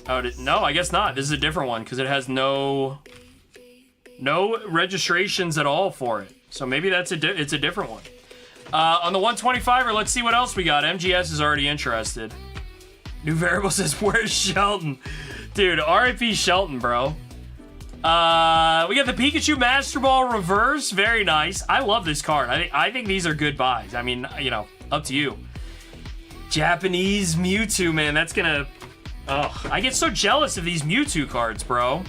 Oh, no, I guess not. This is a different one because it has no registrations at all for it. So maybe it's a different one. On the 125er, let's see what else we got. MGS is already interested. New variable says, where's Shelton? Dude, RIP Shelton, bro. We got the Pikachu Master Ball Reverse. Very nice. I love this card. I think these are good buys. I mean, you know, up to you. Japanese Mewtwo, man. That's gonna... Oh, I get so jealous of these Mewtwo cards, bro.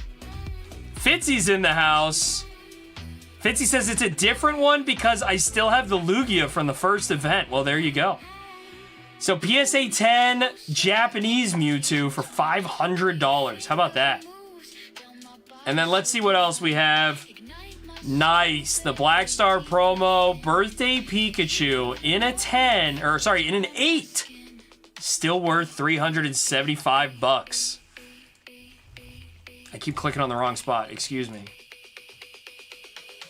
Fitzy's in the house. Fitzy says it's a different one because I still have the Lugia from the first event. Well, there you go. So PSA 10 Japanese Mewtwo for $500. How about that? And then let's see what else we have. Nice. The Black Star promo. Birthday Pikachu in a 10. Or, sorry, in an 8. Still worth $375. I keep clicking on the wrong spot. Excuse me.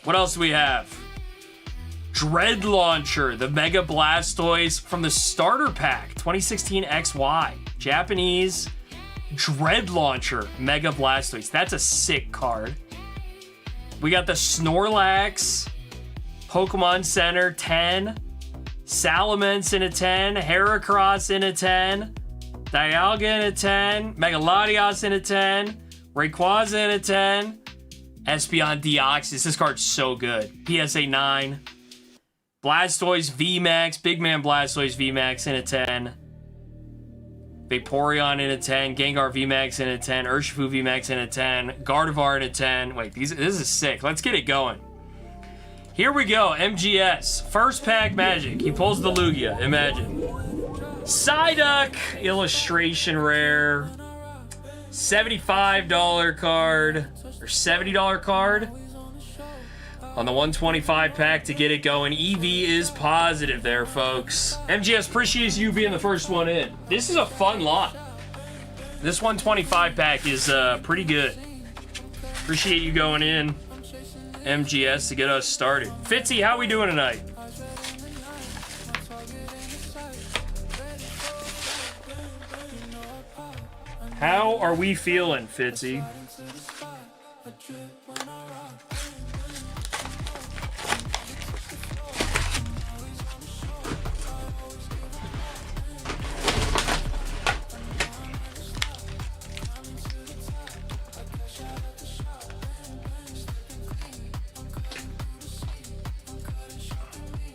What else do we have? Dread Launcher, the Mega Blastoise from the starter pack, 2016 XY. Japanese Dread Launcher, Mega Blastoise. That's a sick card. We got the Snorlax, Pokemon Center 10. Salamence in a 10. Heracross in a 10. Dialga in a 10. Megalodios in a 10. Rayquaza in a 10. Espeon Deoxys. This card's so good. PSA 9. Blastoise VMAX. Big Man Blastoise VMAX in a 10. Vaporeon in a 10. Gengar VMAX in a 10. Urshifu VMAX in a 10. Gardevoir in a 10. Wait, this is sick. Let's get it going. Here we go. MGS. First pack magic. He pulls the Lugia. Imagine. Psyduck. Illustration rare. $75 card. Or $70 card. On the 125 pack to get it going. EV is positive there, folks. MGS, appreciates you being the first one in. This is a fun lot. This 125 pack is pretty good. Appreciate you going in, MGS, to get us started. Fitzy, how we doing tonight? How are we feeling, Fitzy?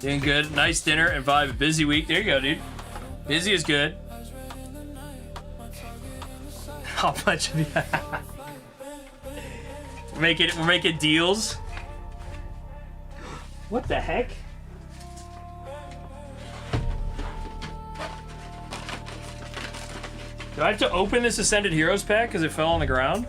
Doing good. Nice dinner and vibe. A busy week. There you go, dude. Busy is good. How much of that? We're making deals. What the heck? Do I have to open this Ascended Heroes pack because it fell on the ground?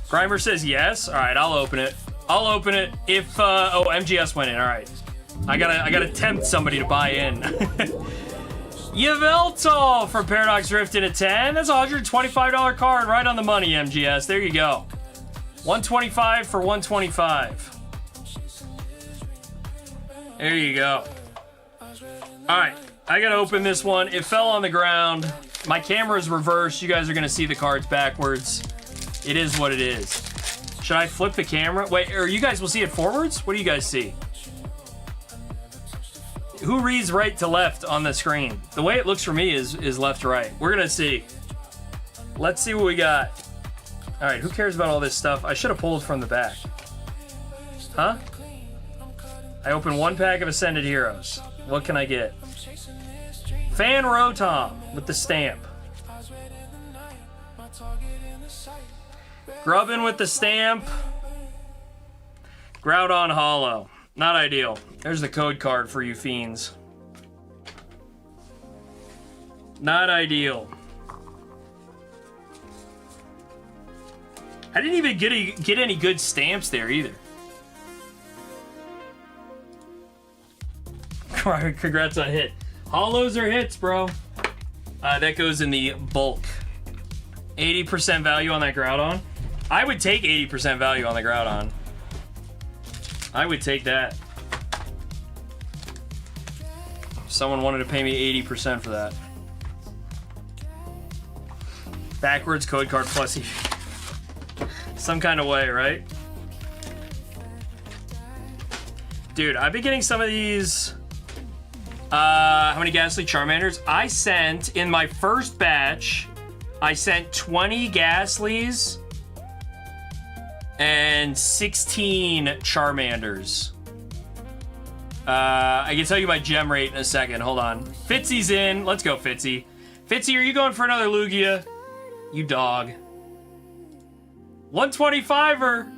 Grimer says yes. All right, I'll open it. I'll open it if oh, MGS went in. All right, I gotta tempt somebody to buy in. Yveltal from Paradox Rift in a 10. That's a $125 card, right on the money. MGS, there you go. 125 for 125. There you go. All right, I gotta open this one. It fell on the ground. My camera's reversed. You guys are gonna see the cards backwards. It is what it is. Should I flip the camera? Wait, or you guys will see it forwards? What do you guys see? Who reads right to left on the screen? The way it looks for me is left to right. We're gonna see. Let's see what we got. All right, who cares about all this stuff? I should have pulled from the back. Huh? I opened one pack of Ascended Heroes. What can I get? Fan Rotom with the stamp. Grubbin with the stamp. Groudon Hollow. Not ideal. There's the code card for you fiends. Not ideal. I didn't even get any good stamps there either. Congrats on hit. Hollows are hits, bro. That goes in the bulk. 80% value on that Groudon. I would take 80% value on the Groudon. I would take that. If someone wanted to pay me 80% for that. Backwards code card plus some kind of way, right? Dude, I've been getting some of these. How many Ghastly Charmanders? I sent, in my first batch, I sent 20 Ghastlies and 16 Charmanders. I can tell you my gem rate in a second. Hold on. Fitzy's in. Let's go, Fitzy. Fitzy, are you going for another Lugia? You dog. 125er.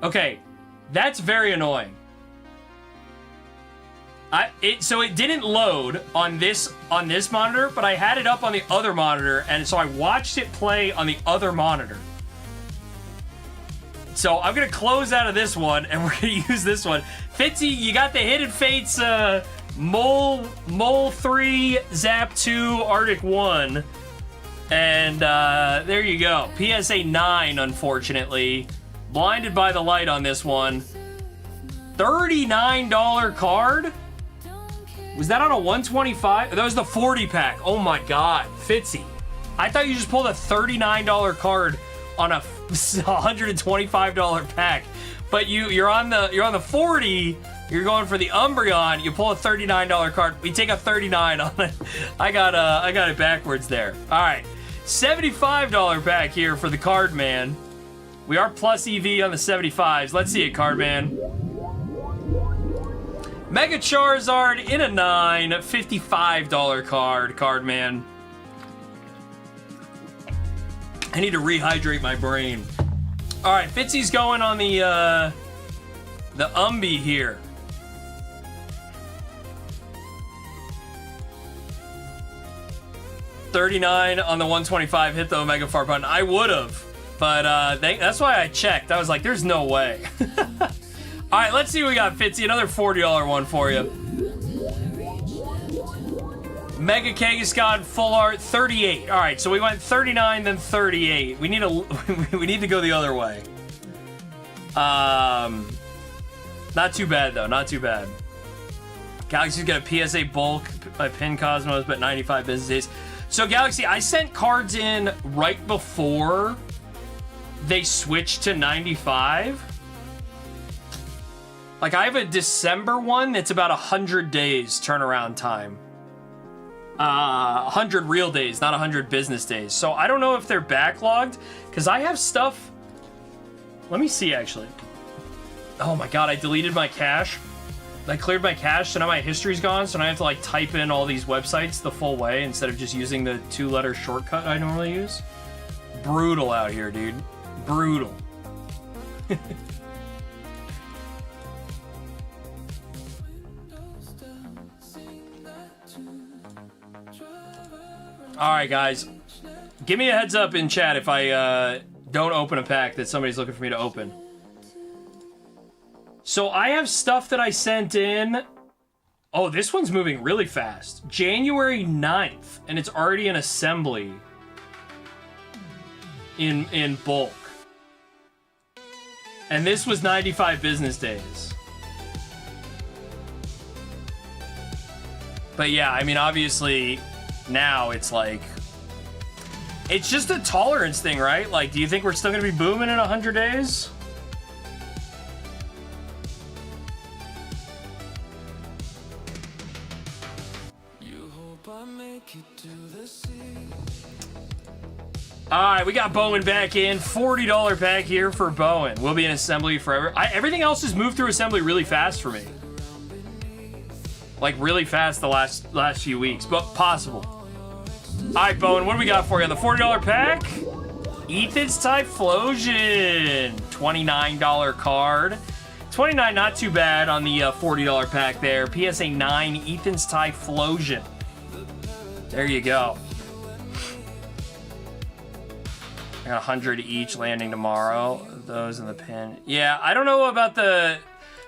Okay, that's very annoying. So it didn't load on this monitor, but I had it up on the other monitor, and so I watched it play on the other monitor. So I'm gonna close out of this one, and we're gonna use this one. Fitzy, you got the Hidden Fates Mole 3, Zap 2, Arctic 1. And there you go. PSA 9, unfortunately. Blinded by the light on this one. $39 card? Was that on a 125? That was the 40 pack. Oh my God, Fitzy. I thought you just pulled a $39 card on a $125 pack. But you're on the 40, you're going for the Umbreon, you pull a $39 card. We take a 39 on it. I got it backwards there. All right. $75 pack here for the card man. We are plus EV on the 75s. Let's see it, card man. Mega Charizard in a 9, $55 card man. I need to rehydrate my brain. All right, Fitzy's going on the Umbi here. $39 on the 125 hit the Omega Far button. I would have, but that's why I checked. I was like, there's no way. All right, let's see what we got, Fitzy. Another $40 one for you. Mega Kangaskhan full art 38. All right, so we went 39 then 38. We need to go the other way. Not too bad though. Not too bad. Galaxy's got a PSA bulk by Pin Cosmos, but 95 business days. So Galaxy, I sent cards in right before they switched to 95. Like I have a December one that's about 100 days turnaround time. 100 real days, not 100 business days. So I don't know if they're backlogged because I have stuff. Let me see actually. Oh my God, I deleted my cache. I cleared my cache, so now my history's gone. So now I have to like type in all these websites the full way instead of just using the 2-letter shortcut I normally use. Brutal out here, dude. Brutal. All right, guys. Give me a heads up in chat if I don't open a pack that somebody's looking for me to open. So I have stuff that I sent in. Oh, this one's moving really fast. January 9th, and it's already in assembly in bulk. And this was 95 business days. But yeah, I mean, obviously, now it's like... It's just a tolerance thing, right? Like, do you think we're still going to be booming in 100 days? Alright, we got Bowen back in. $40 pack here for Bowen. We'll be in assembly forever. Everything else has moved through assembly really fast for me. Like, really fast the last few weeks, but possible. Alright, Bowen, what do we got for you? The $40 pack? Ethan's Typhlosion. $29 card. $29, not too bad on the $40 pack there. PSA 9, Ethan's Typhlosion. There you go. I got 100 each landing tomorrow. Those in the pin. Yeah, I don't know about the...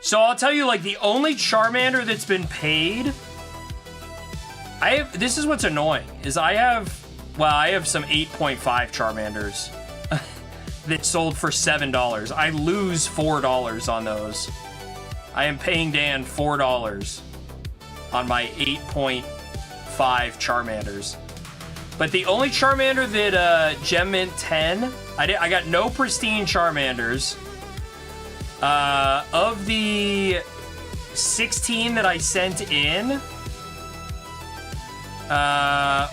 So I'll tell you, like, the only Charmander that's been paid... This is what's annoying, is I have some 8.5 Charmanders that sold for $7. I lose $4 on those. I am paying Dan $4 on my 8.5 Charmanders. But the only Charmander that Gem Mint 10, I got no pristine Charmanders. Of the 16 that I sent in,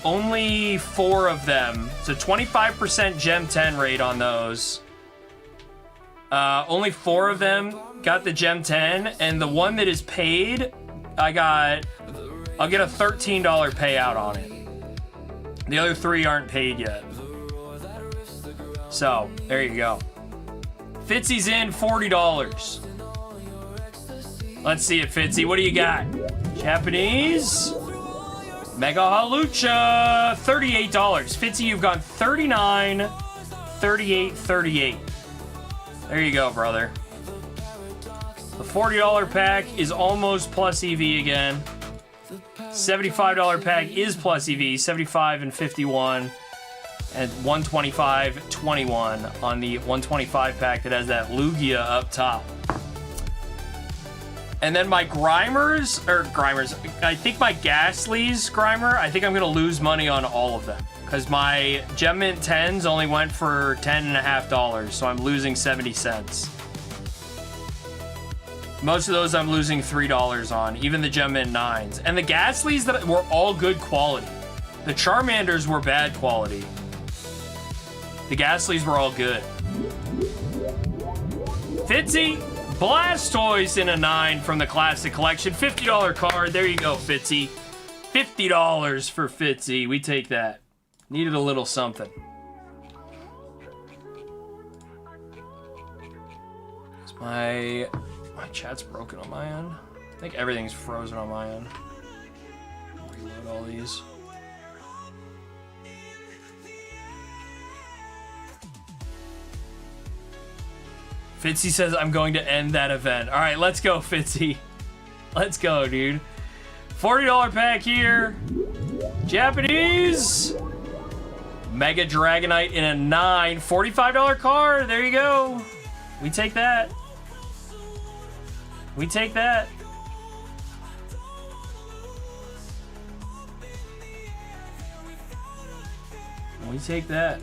only 4 of them. So 25% Gem 10 rate on those. Only 4 of them got the Gem 10, and the one that is paid, I'll get a $13 payout on it. The other 3 aren't paid yet. So, there you go. Fitzy's in, $40. Let's see it, Fitzy. What do you got? Japanese? Mega Halucha, $38. Fitzy, you've gone 39, 38, 38. There you go, brother. The $40 pack is almost plus EV again. $75 pack is plus EV, 75 and 51. And 125.21 on the 125 pack that has that Lugia up top. And then my Grimers, I think my Ghastly's Grimer, I think I'm going to lose money on all of them. Because my Gem Mint 10s only went for $10.50, so I'm losing 70 cents. Most of those I'm losing $3 on, even the Gem Mint 9s. And the Ghastly's that were all good quality. The Charmanders were bad quality. The Ghastly's were all good. Fitzy, Blastoise in a 9 from the Classic Collection. $50 card. There you go, Fitzy. $50 for Fitzy. We take that. Needed a little something. My chat's broken on my end. I think everything's frozen on my end. Reload all these. Fitzy says, I'm going to end that event. All right, let's go, Fitzy. Let's go, dude. $40 pack here. Japanese. Mega Dragonite in a 9. $45 card. There you go. We take that. We take that. We take that.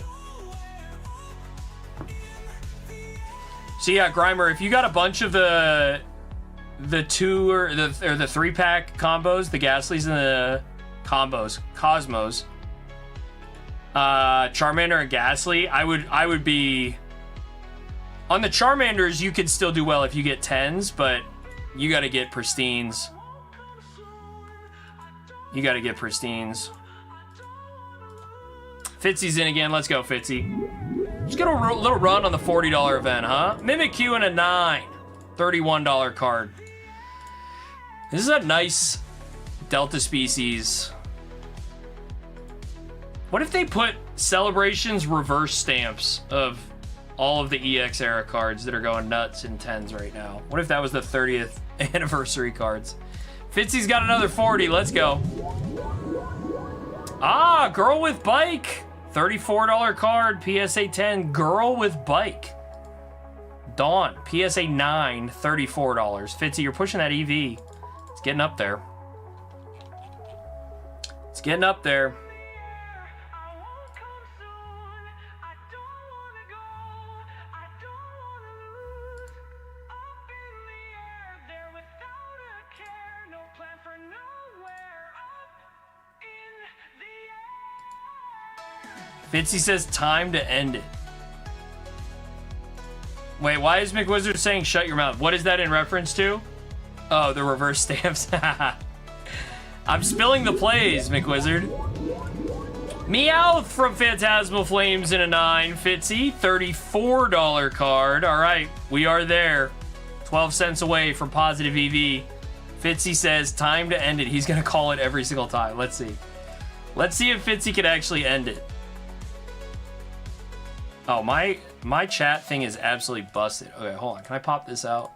So yeah, Grimer, if you got a bunch of the 2 or the 3-pack combos, the Ghastlies and the Cosmos, Charmander and Ghastly, I would be on the Charmanders. You could still do well if you get 10s, but you got to get pristines. You got to get pristines. Fitzy's in again. Let's go, Fitzy. Just get a little run on the $40 event, huh? Mimikyu in a 9. $31 card. This is a nice Delta species. What if they put Celebrations reverse stamps of all of the EX era cards that are going nuts in 10s right now? What if that was the 30th anniversary cards? Fitzy's got another 40. Let's go. Ah, Girl with Bike. $34 card. PSA 10. Girl with Bike. Dawn. PSA 9. $34. Fitzy, you're pushing that EV. It's getting up there. It's getting up there. Fitzy says time to end it. Wait, why is McWizard saying shut your mouth? What is that in reference to? Oh, the reverse stamps. I'm spilling the plays, McWizard. Meowth from Phantasmal Flames in a 9. Fitzy, $34 card. All right, we are there. 12 cents away from positive EV. Fitzy says time to end it. He's going to call it every single time. Let's see. Let's see if Fitzy can actually end it. Oh, my chat thing is absolutely busted. Okay, hold on. Can I pop this out?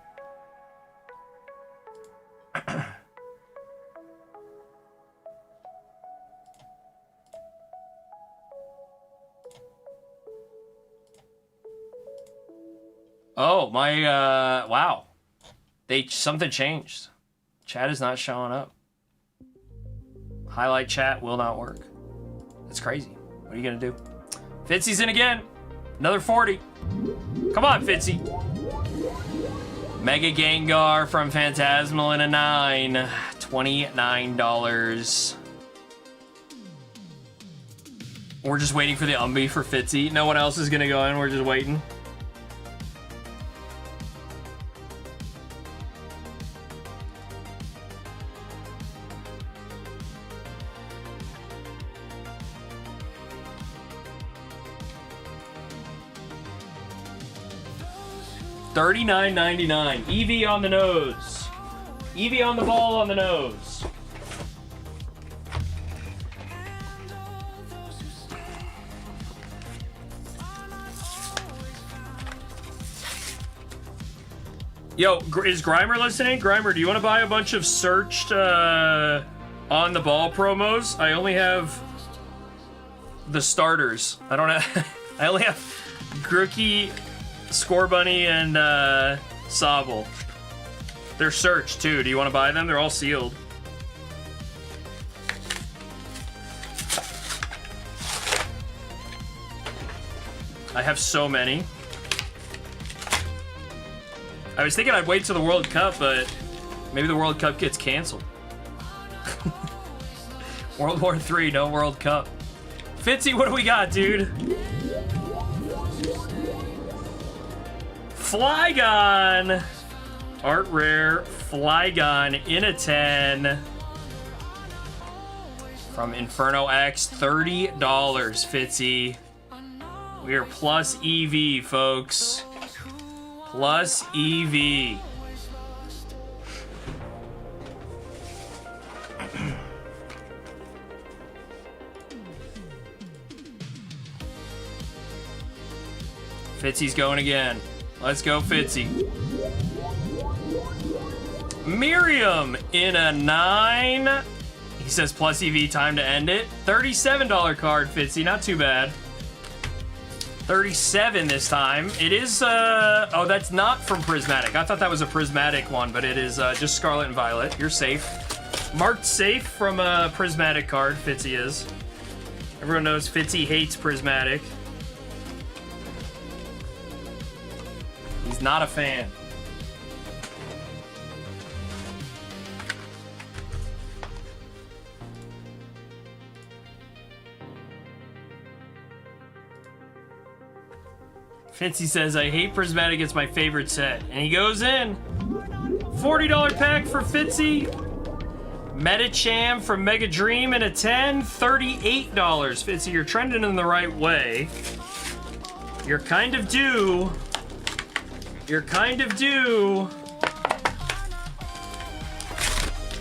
Oh, my, wow. Something changed. Chat is not showing up. Highlight chat will not work. That's crazy. What are you gonna do? Fitzy's in again. Another 40. Come on, Fitzy. Mega Gengar from Phantasmal in a 9. $29. We're just waiting for the Umbi for Fitzy. No one else is gonna go in. We're just waiting. $39.99. EV on the nose. EV on the ball on the nose. Yo, is Grimer listening? Grimer, do you want to buy a bunch of searched on the ball promos? I only have the starters. I don't have... I only have Grookey, Score Bunny, and Sobble. They're searched, too. Do you want to buy them? They're all sealed. I have so many. I was thinking I'd wait till the World Cup, but maybe the World Cup gets canceled. World War III, no World Cup. Fitzy, what do we got, dude? Flygon! Art rare, Flygon in a 10. From Inferno X, $30, Fitzy. We are plus EV, folks. Plus EV. Fitzy's going again. Let's go, Fitzy. Miriam in a 9. He says plus EV, time to end it. $37 card, Fitzy. Not too bad. 37 this time. It is, oh, that's not from Prismatic. I thought that was a Prismatic one, but it is just Scarlet and Violet. You're safe. Marked safe from a Prismatic card, Fitzy is. Everyone knows Fitzy hates Prismatic. He's not a fan. Fitzy says, I hate Prismatic, it's my favorite set. And he goes in. $40 pack for Fitzy. Metacham from Mega Dream in a 10. $38. Fitzy, you're trending in the right way. You're kind of due. You're kind of due.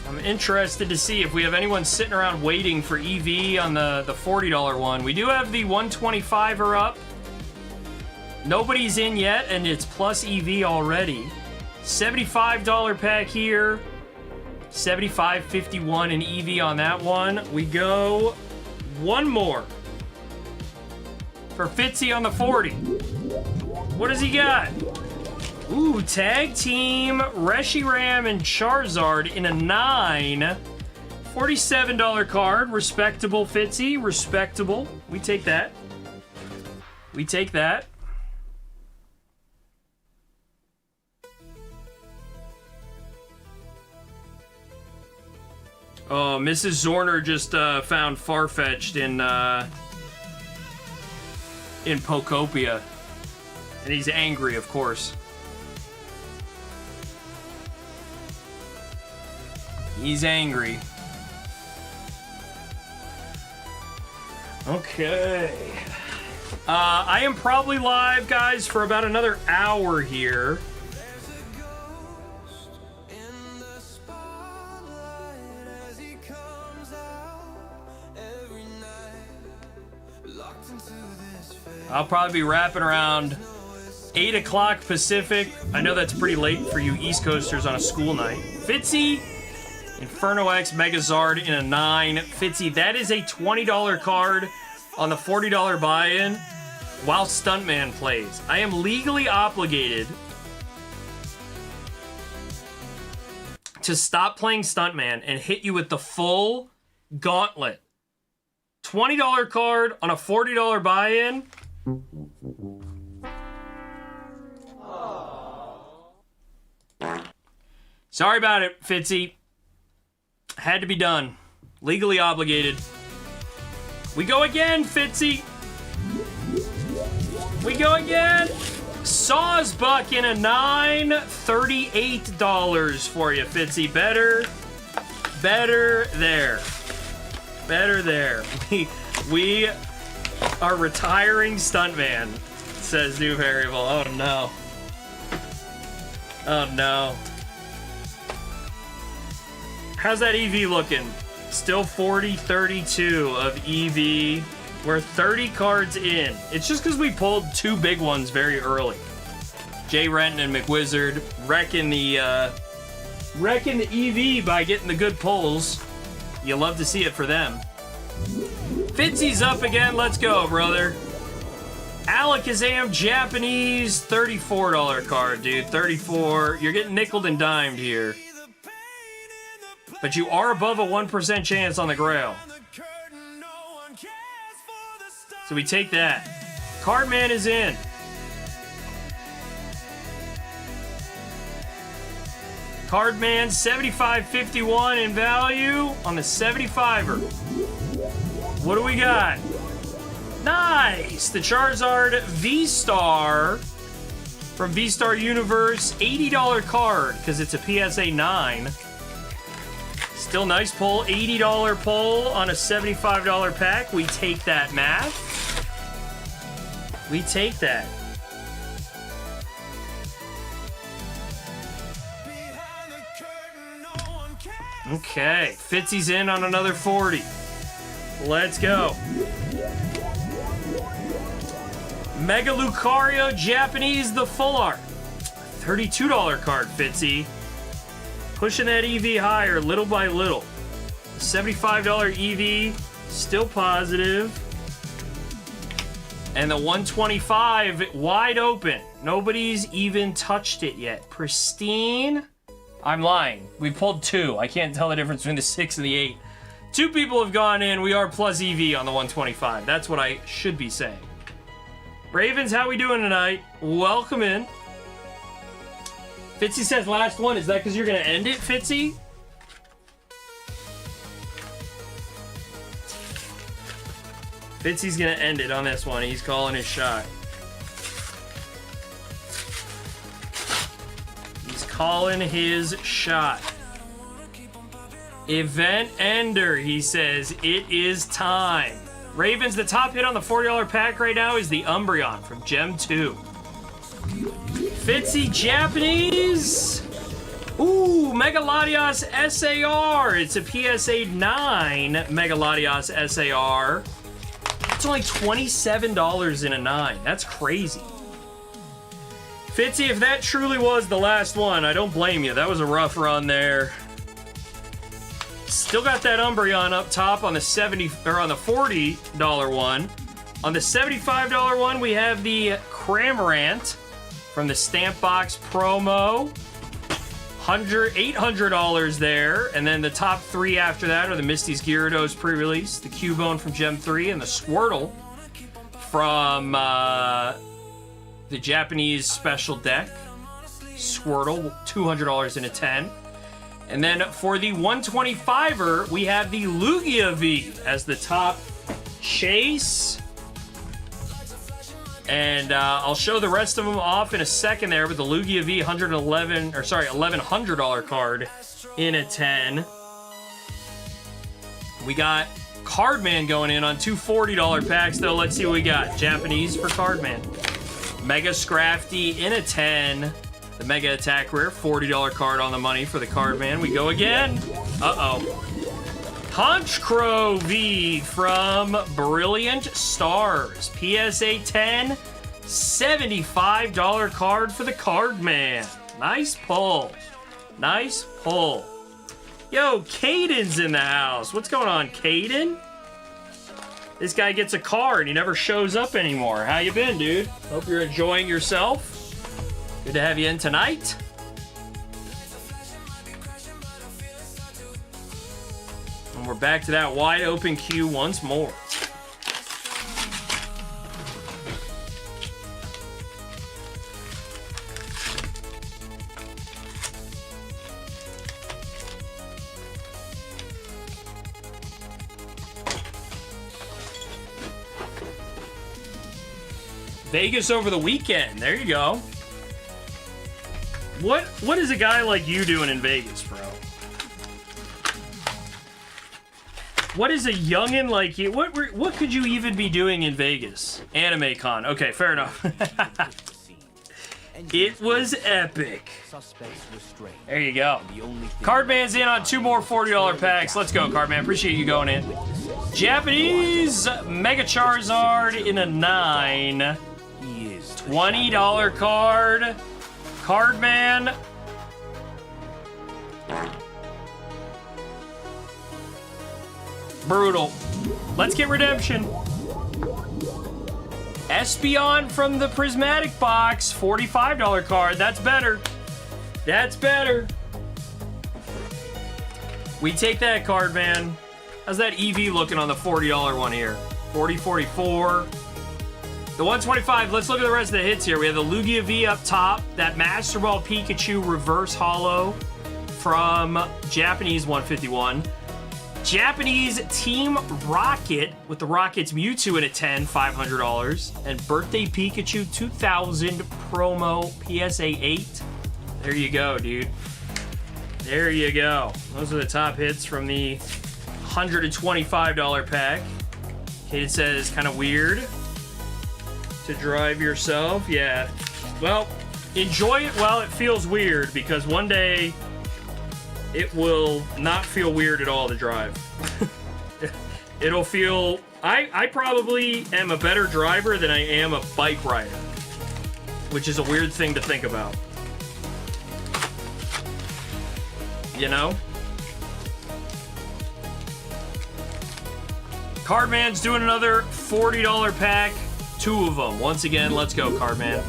I'm interested to see if we have anyone sitting around waiting for EV on the $40 one. We do have the 125er up. Nobody's in yet, and it's plus EV already. $75 pack here. $75.51 in EV on that one. We go one more for Fitzy on the 40. What does he got? Ooh, tag team Reshiram and Charizard in a 9. $47 card. Respectable, Fitzy. Respectable. We take that. We take that. Oh, Mrs. Zorner just found Farfetch'd in Pokopia. And he's angry, of course. He's angry. Okay. I am probably live, guys, for about another hour here. I'll probably be wrapping around 8 o'clock Pacific. I know that's pretty late for you East Coasters on a school night. Fitzy, Inferno X Megazard in a 9. Fitzy, that is a $20 card on the $40 buy-in while Stuntman plays. I am legally obligated to stop playing Stuntman and hit you with the full gauntlet. $20 card on a $40 buy-in. Sorry about it, Fitzy. Had to be done. Legally obligated. We go again, Fitzy. We go again. Sawsbuck in a 9. $38 for you, Fitzy. Better there. Better there. We are retiring Stuntman, says new variable. Oh no. Oh no. How's that EV looking? Still 40-32 of EV. We're 30 cards in. It's just because we pulled 2 big ones very early. Jay Renton and McWizard wrecking the EV by getting the good pulls. You love to see it for them. Fitzy's up again. Let's go, brother. Alakazam Japanese, $34 card, dude. 34. You're getting nickeled and dimed here. But you are above a 1% chance on the Grail. So we take that. Cardman is in. Cardman, 75.51 in value on the 75er. What do we got? Nice! The Charizard V-Star from V-Star Universe, $80 card because it's a PSA 9. Still nice pull, $80 pull on a $75 pack. We take that, Matt. We take that. Okay, Fitzy's in on another 40. Let's go. Mega Lucario Japanese, the full art. $32 card, Fitzy. Pushing that EV higher little by little. $75 EV, still positive. And the 125 wide open. Nobody's even touched it yet. Pristine. I'm lying. We pulled 2. I can't tell the difference between the 6 and the 8. 2 people have gone in. We are plus EV on the 125. That's what I should be saying. Ravens, how we doing tonight? Welcome in. Fitzy says last one. Is that because you're going to end it, Fitzy? Fitzy's going to end it on this one. He's calling his shot. Calling his shot. Event ender, he says. It is time. Ravens, the top hit on the $40 pack right now is the Umbreon from Gem 2. Fitzy Japanese. Ooh, Mega Latios SAR. It's a PSA 9 Mega Latios SAR. It's only $27 in a 9. That's crazy. Fitzy, if that truly was the last one, I don't blame you. That was a rough run there. Still got that Umbreon up top on the $40 one. On the $75 one, we have the Cramorant from the Stamp Box promo. $800 there. And then the top 3 after that are the Misty's Gyarados pre-release, the Cubone from Gem 3, and the Squirtle from the Japanese special deck. Squirtle, $200 in a 10. And then for the 125er, we have the Lugia V as the top chase. And I'll show the rest of them off in a second there, but the Lugia V $1100 card in a 10. We got Cardman going in on 2 $40 packs, though. Let's see what we got. Japanese for Cardman. Mega Scrafty in a 10. The Mega Attack Rare, $40 card on the money for the Cardman. We go again. Uh-oh. Honchkrow V from Brilliant Stars. PSA 10, $75 card for the Cardman. Nice pull. Nice pull. Yo, Caden's in the house. What's going on, Caden? This guy gets a card. He never shows up anymore. How you been, dude? Hope you're enjoying yourself. Good to have you in tonight. And we're back to that wide open queue once more. Vegas over the weekend. There you go. What is a guy like you doing in Vegas, bro? What is a youngin' like you? What could you even be doing in Vegas? Anime Con. Okay, fair enough. It was epic. There you go. Cardman's in on 2 more $40 packs. Let's go, Cardman. Appreciate you going in. Japanese Mega Charizard in a 9. $20 card. Cardman. Brutal. Let's get redemption. Espeon from the Prismatic box. $45 card. That's better. That's better. We take that card, man. How's that EV looking on the $40 one here? 40, 44. The 125, let's look at the rest of the hits here. We have the Lugia V up top, that Master Ball Pikachu reverse holo from Japanese 151. Japanese Team Rocket with the Rockets Mewtwo in a 10, $500. And Birthday Pikachu 2000 promo PSA 8. There you go, dude. There you go. Those are the top hits from the $125 pack. Kate says, kind of weird to drive yourself. Yeah. Well, enjoy it while it feels weird, because one day it will not feel weird at all to drive. It'll feel... I probably am a better driver than I am a bike rider, which is a weird thing to think about. You know? Cardman's doing another $40 pack. 2 of them. Once again, let's go, Cardman.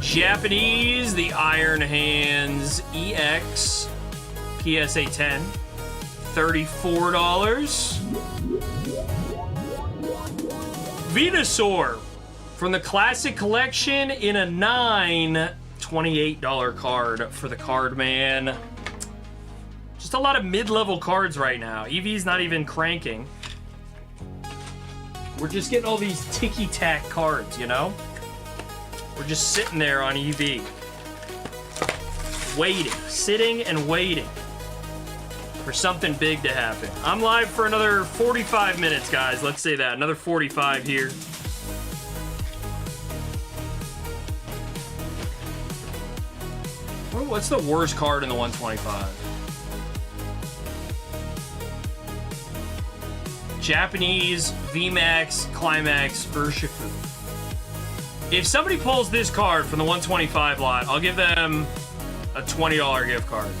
Japanese, the Iron Hands EX PSA 10. $34. Venusaur from the Classic Collection in a 9. $28 card for the Cardman. Just a lot of mid-level cards right now. EV's not even cranking. We're just getting all these ticky-tack cards, you know? We're just sitting there on EV. Waiting. Sitting and waiting for something big to happen. I'm live for another 45 minutes, guys. Let's say that. Another 45 here. What's the worst card in the 125? Japanese VMAX Climax Urshifu. If somebody pulls this card from the 125 lot, I'll give them a $20 gift card.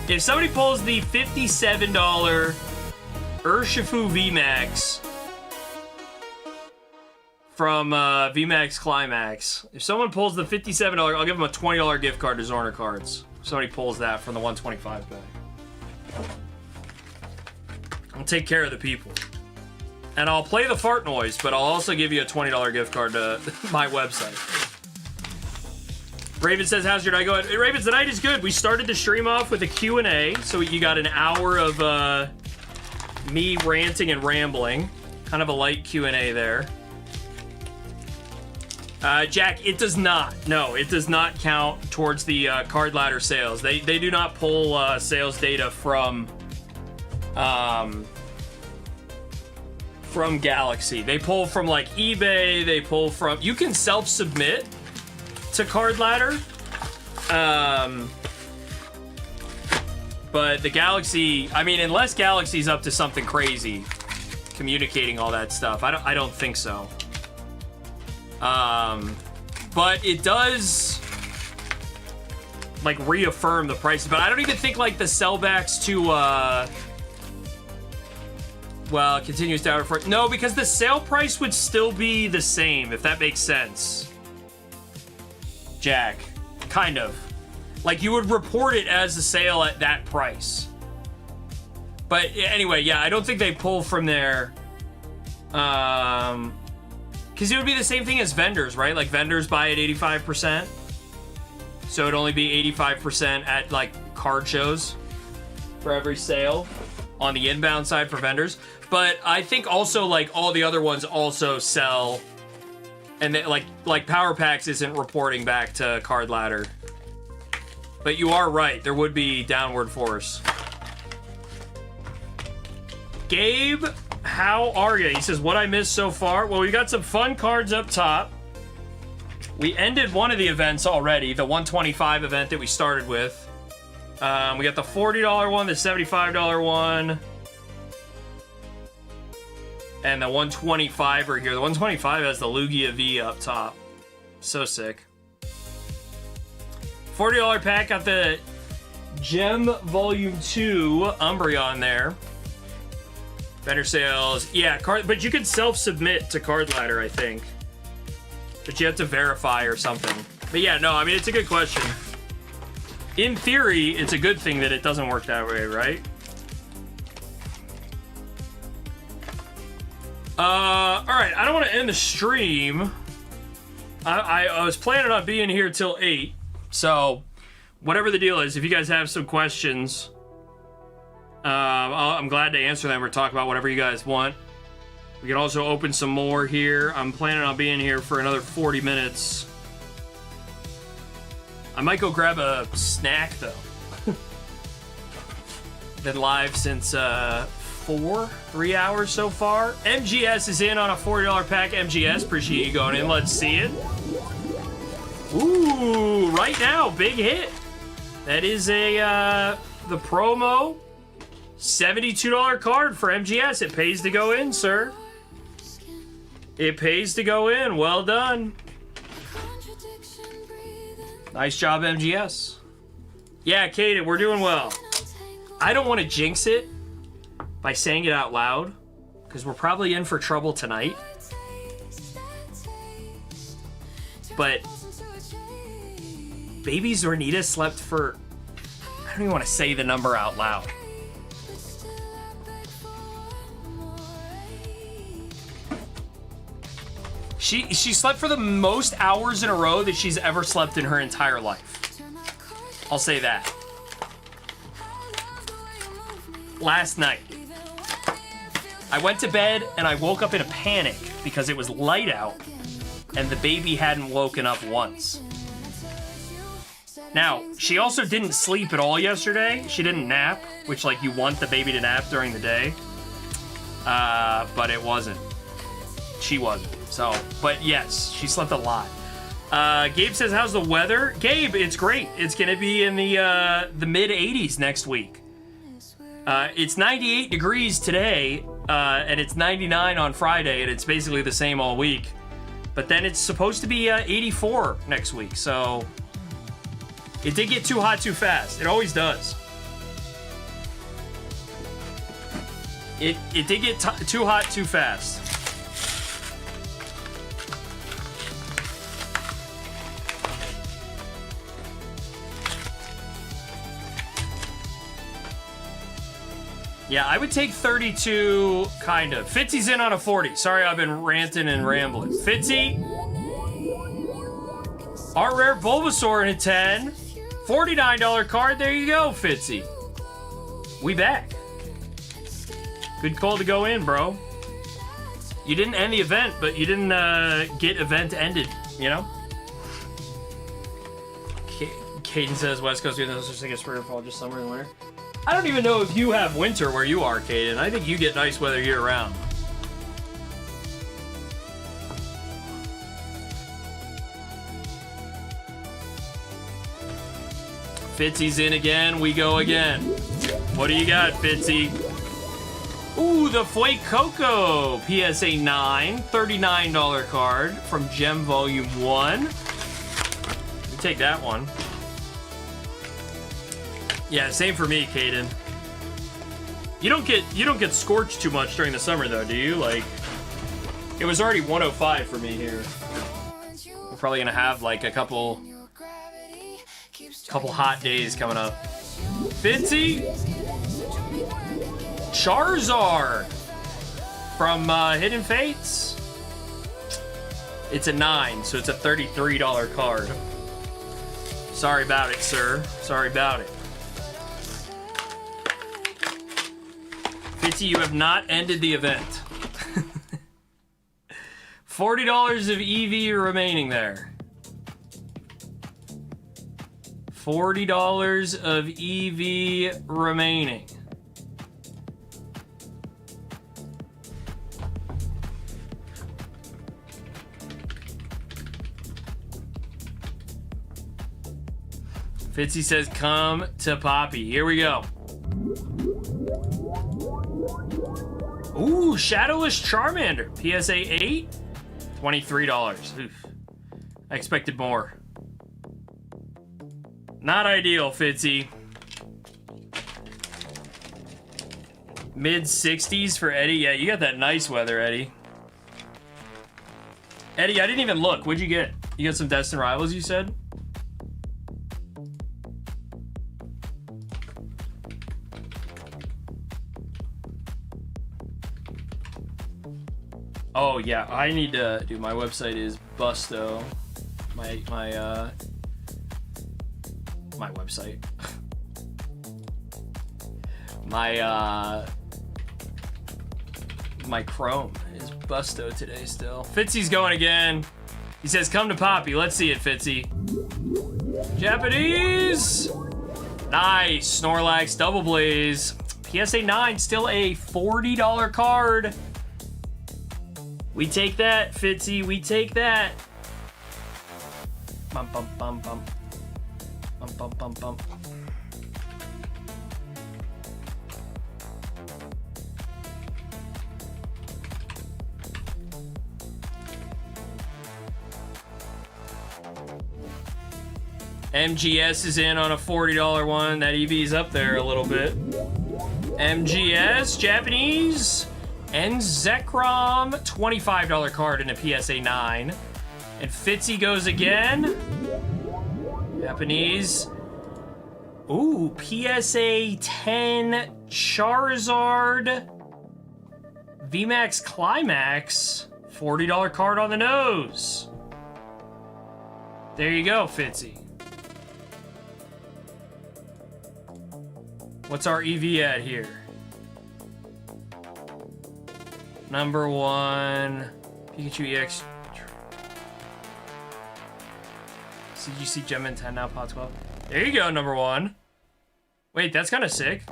If somebody pulls the $57 Urshifu VMAX from VMAX Climax, if someone pulls the $57, I'll give them a $20 gift card to Zorner Cards. If somebody pulls that from the 125 bag. I'll take care of the people. And I'll play the fart noise, but I'll also give you a $20 gift card to my website. Raven says, how's your night going? Hey, Ravens, the night is good. We started the stream off with a Q&A, so you got an hour of me ranting and rambling. Kind of a light Q&A there. Jack, it does not. No, it does not count towards the card ladder sales. They do not pull sales data from Galaxy. They pull from like eBay. They pull from... You can self-submit to card ladder. But the Galaxy... I mean, unless Galaxy's up to something crazy, communicating all that stuff, I don't think so. But it does like reaffirm the prices. But I don't even think like the sellbacks to well, continues down for... No, because the sale price would still be the same, if that makes sense. Jack. Kind of. Like, you would report it as a sale at that price. But anyway, yeah, I don't think they pull from there. Because it would be the same thing as vendors, right? Like, vendors buy at 85%. So it'd only be 85% at, like, card shows for every sale on the inbound side for vendors. But I think also, like, all the other ones also sell, and they, like Power Packs isn't reporting back to Card Ladder. But you are right, there would be downward force. Gabe, how are you? He says, what I missed so far? Well, we got some fun cards up top. We ended one of the events already, the 125 event that we started with. We got the $40 one, the $75 one, and the 125er here. The 125 has the Lugia V up top. So sick. $40 pack, got the Gem Volume 2 Umbreon there. Better sales. Yeah, card, but you could self-submit to Card Ladder, I think. But you have to verify or something. But yeah, no, I mean, it's a good question. In theory, it's a good thing that it doesn't work that way, right? All right, I don't want to end the stream. I was planning on being here till 8, so whatever the deal is, if you guys have some questions, I'm glad to answer them or talk about whatever you guys want. We can also open some more here. I'm planning on being here for another 40 minutes. I might go grab a snack, though. Been live since 3 hours so far. MGS is in on a $40 pack. MGS, appreciate you going in. Let's see it. Ooh, right now, big hit. That is the promo $72 card for MGS. It pays to go in, sir. It pays to go in. Well done. Nice job, MGS. Yeah, Kaden, we're doing well. I don't want to jinx it by saying it out loud, because we're probably in for trouble tonight. But Baby Zornita slept for... I don't even want to say the number out loud. She slept for the most hours in a row that she's ever slept in her entire life. I'll say that. Last night, I went to bed and I woke up in a panic because it was light out and the baby hadn't woken up once. Now, she also didn't sleep at all yesterday. She didn't nap, which, like, you want the baby to nap during the day. But it wasn't. She wasn't. So, but yes, she slept a lot. Gabe says, how's the weather? Gabe, it's great. It's going to be in the mid-80s next week. It's 98 degrees today, and it's 99 on Friday, and it's basically the same all week. But then it's supposed to be 84 next week, so it did get too hot too fast. It always does. It did get too hot too fast. Yeah, I would take 32, kind of. Fitzy's in on a 40. Sorry, I've been ranting and rambling. Fitzy. Our rare Bulbasaur in a 10. $49 card. There you go, Fitzy. We back. Good call to go in, bro. You didn't end the event, but you didn't get event ended, you know? Caden says West Coast, those are sick spring or fall, just summer and winter. I don't even know if you have winter where you are, Caden. I think you get nice weather year-round. Fitzy's in again. We go again. What do you got, Fitzy? Ooh, the Fue Coco PSA 9. $39 card from Gem Volume 1. You take that one. Yeah, same for me, Caden. You don't get scorched too much during the summer though, do you? Like, it was already 105 for me here. We're probably gonna have like a couple hot days coming up. Fitzy, Charizard from Hidden Fates. It's a 9, so it's a $33 card. Sorry about it, sir. Sorry about it. Fitzy, you have not ended the event. $40 of EV remaining there. $40 of EV remaining. Fitzy says, come to Poppy. Here we go. Ooh, Shadowless Charmander. PSA 8. $23. Oof. I expected more. Not ideal, Fitzy. Mid 60s for Eddie. Yeah, you got that nice weather, Eddie. Eddie, I didn't even look. What'd you get? You got some Destined Rivals, you said? Oh yeah, I need to do. My website is Busto. My website. my Chrome is Busto today still. Fitzy's going again. He says, "Come to Poppy." Let's see it, Fitzy. Japanese. Nice. Snorlax, Double Blaze. PSA 9, still a $40 card. We take that, Fitzy. We take that. Bum, bum, bum, bum. Bum, bum, bum, bum. MGS is in on a $40 one. That EV's up there a little bit. MGS, Japanese, and Zekrom, $25 card in a PSA 9. And Fitzy goes again. Japanese. Ooh, PSA 10 Charizard. VMAX Climax, $40 card on the nose. There you go, Fitzy. What's our EV at here? Number 1, Pikachu EX. CGC Gem in 10 now, pot 12. There you go, number 1. Wait, that's kind of sick.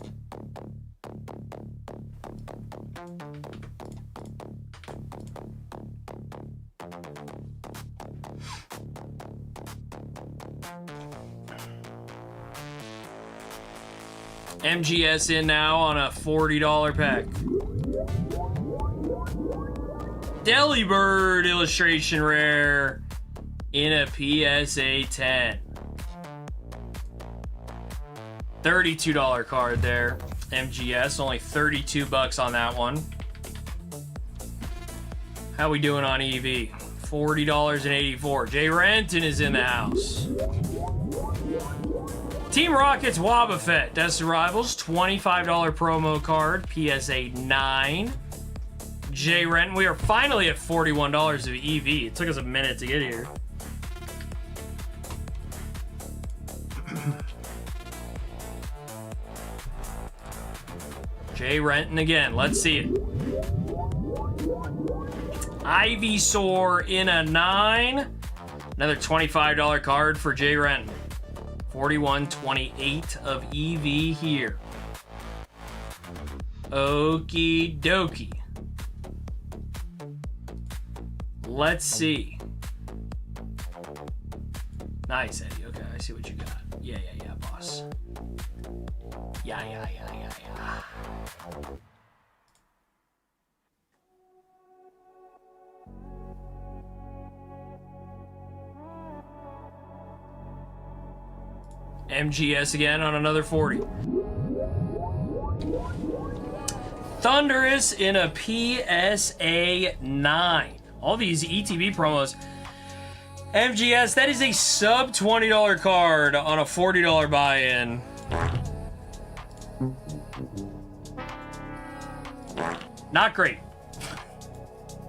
MGS in now on a $40 pack. Delibird illustration rare in a PSA 10. $32 card there. MGS, only 32 bucks on that one. How we doing on EV? $40.84. Jay Renton is in the house. Team Rockets Wobbuffet, Destined Rivals, $25 promo card, PSA 9. Jay Renton, we are finally at $41 of EV. It took us a minute to get here. Jay Renton again, let's see it. Ivysaur in a 9. Another $25 card for Jay Renton. 41.28 of EV here. Okie dokie. Let's see. Nice, Eddie. Okay, I see what you got. Yeah, boss. Yeah. MGS again on another 40. Thunderous in a PSA 9. All these ETB promos. MGS, that is a sub $20 card on a $40 buy-in. Not great.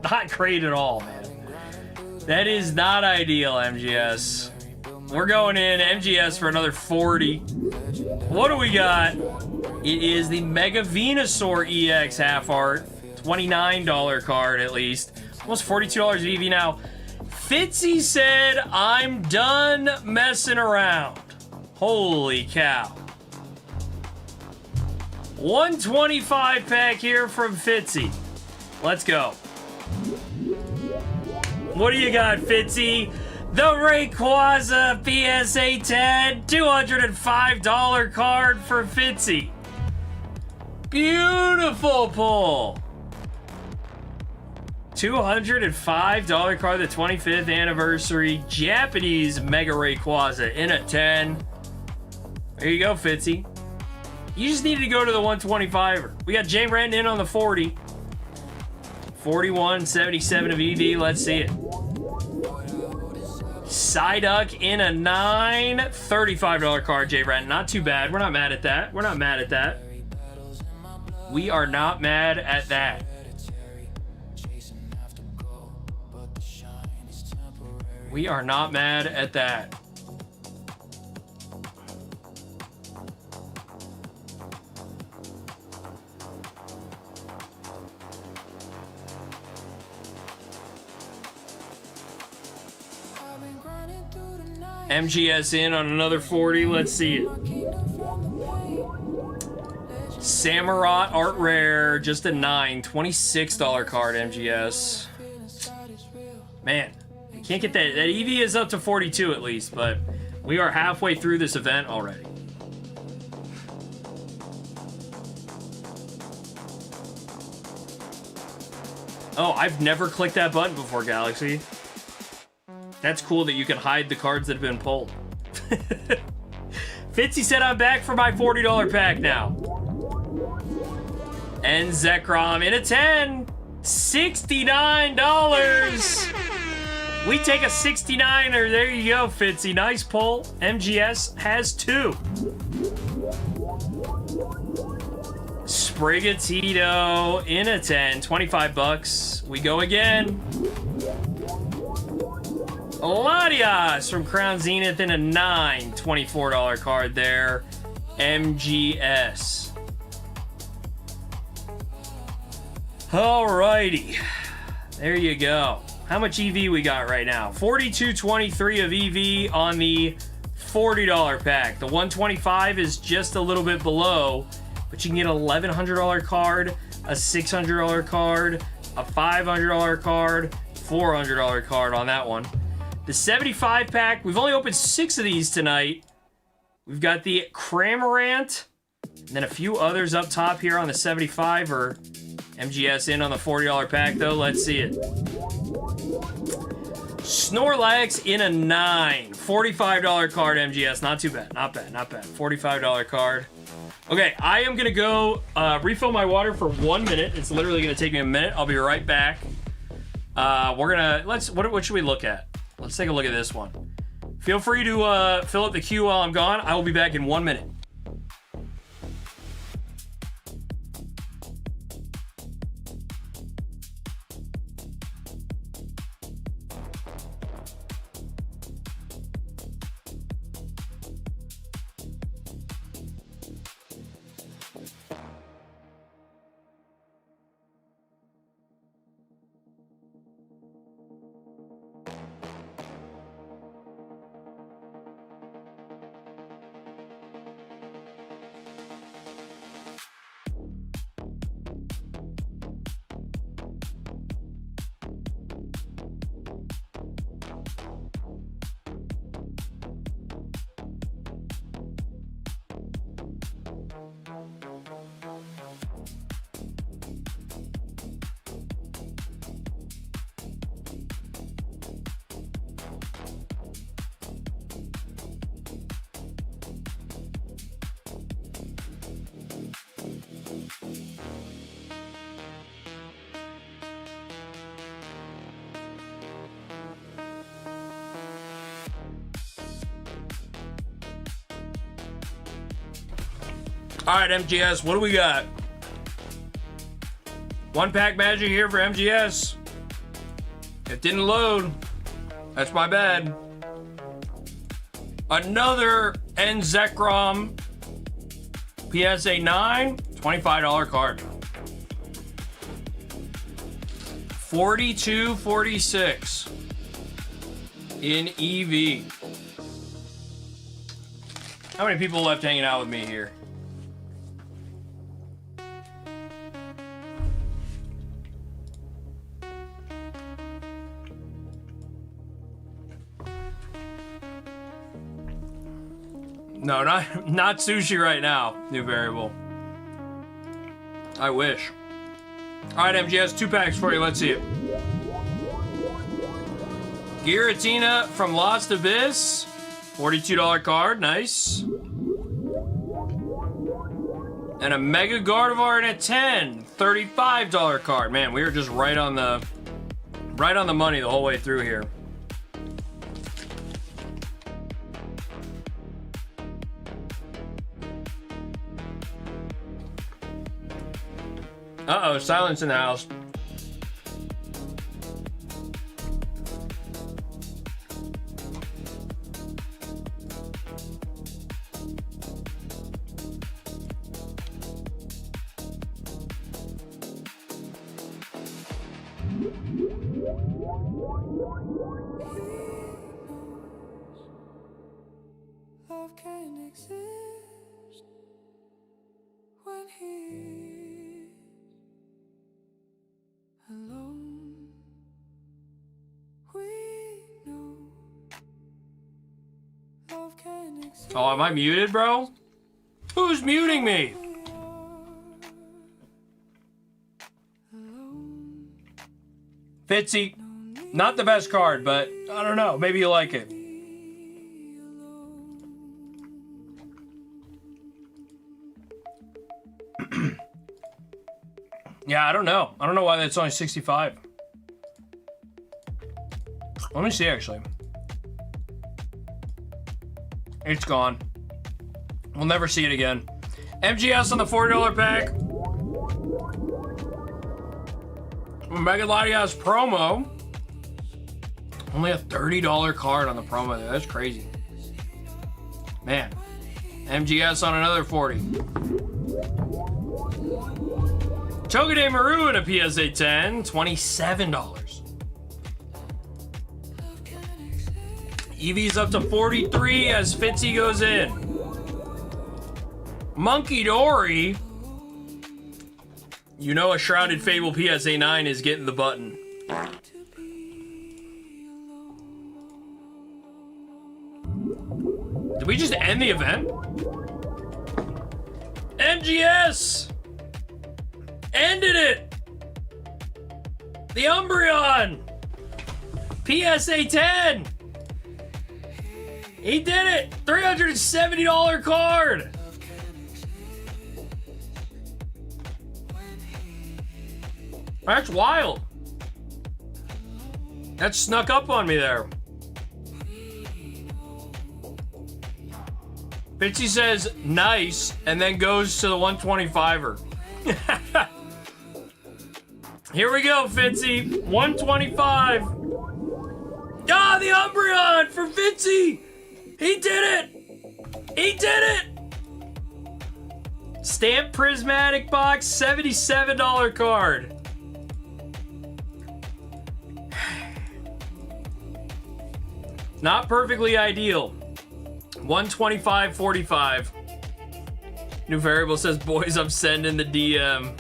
Not great at all, man. That is not ideal, MGS. We're going in MGS for another 40. What do we got? It is the Mega Venusaur EX half art. $29 card at least. Almost $42 of EV now. Fitzy said, "I'm done messing around." Holy cow. 125 pack here from Fitzy. Let's go. What do you got, Fitzy? The Rayquaza PSA 10, $205 card for Fitzy. Beautiful pull. $205 card, the 25th anniversary Japanese Mega Rayquaza in a 10. There you go, Fitzy. You just needed to go to the 125er. We got Jay Renton in on the 40. 41.77 of EV. Let's see it. Psyduck in a 9. $35 card, Jay Renton. Not too bad. We're not mad at that. We're not mad at that. We are not mad at that. We are not mad at that. MGS in on another 40. Let's see it. Samurott Art Rare, just a 9. $26 card, MGS. Man, I can't get that. That EV is up to 42 at least, but we are halfway through this event already. Oh, I've never clicked that button before, Galaxy. That's cool that you can hide the cards that have been pulled. Fitzy said I'm back for my $40 pack now. And Zekrom in a 10. $69. We take a 69er. There you go, Fitzy. Nice pull. MGS has 2. Sprigatito in a 10. $25. We go again. Latias from Crown Zenith in a 9. $24 card there. MGS. Alrighty. There you go. How much EV we got right now? 42.23 of EV on the $40 pack. The 125 is just a little bit below, but you can get an $1,100 card, a $600 card, a $500 card, $400 card on that one. The 75 pack, we've only opened 6 of these tonight. We've got the Cramorant, and then a few others up top here on the 75 or MGS in on the $40 pack, though. Let's see it. Snorlax in a 9. $45 card, MGS. Not too bad. Not bad. Not bad. $45 card. Okay, I am going to go refill my water for 1 minute. It's literally going to take me a minute. I'll be right back. We're going to... What should we look at? Let's take a look at this one. Feel free to fill up the queue while I'm gone. I will be back in 1 minute. All right, MGS, what do we got? 1 pack magic here for MGS. It didn't load. That's my bad. Another Zekrom PSA 9. $25 card. 42.46 in EV. How many people left hanging out with me here? No, not sushi right now. New variable. I wish. All right, MGS, 2 packs for you. Let's see it. Giratina from Lost Abyss. $42 card. Nice. And a Mega Gardevoir and a 10. $35 card. Man, we were just right on the money the whole way through here. Uh-oh, silence in the house. Love can exist when he's alone. We know love can exist. Oh, am I muted, bro? Who's muting me? Fitzy. Not the best card, but I don't know. Maybe you like it. Yeah, I don't know. I don't know why that's only 65. Let me see, actually. It's gone. We'll never see it again. MGS on the $40 pack. Mega Latias promo. Only a $30 card on the promo there. That's crazy. Man. MGS on another 40. Chogoday Maru in a PSA 10. $27. Eevee's up to 43 as Fitzy goes in. Monkey Dory. You know a Shrouded Fable PSA 9 is getting the button. Did we just end the event? MGS! Ended it! The Umbreon! PSA 10! He did it! $370 card! That's wild. That snuck up on me there. Fitzy says nice and then goes to the 125er. Here we go, Fitzy. 125. Ah, the Umbreon for Fitzy. He did it. He did it. Stamp Prismatic Box, $77 card. Not perfectly ideal. 125.45. New variable says, boys, I'm sending the DM.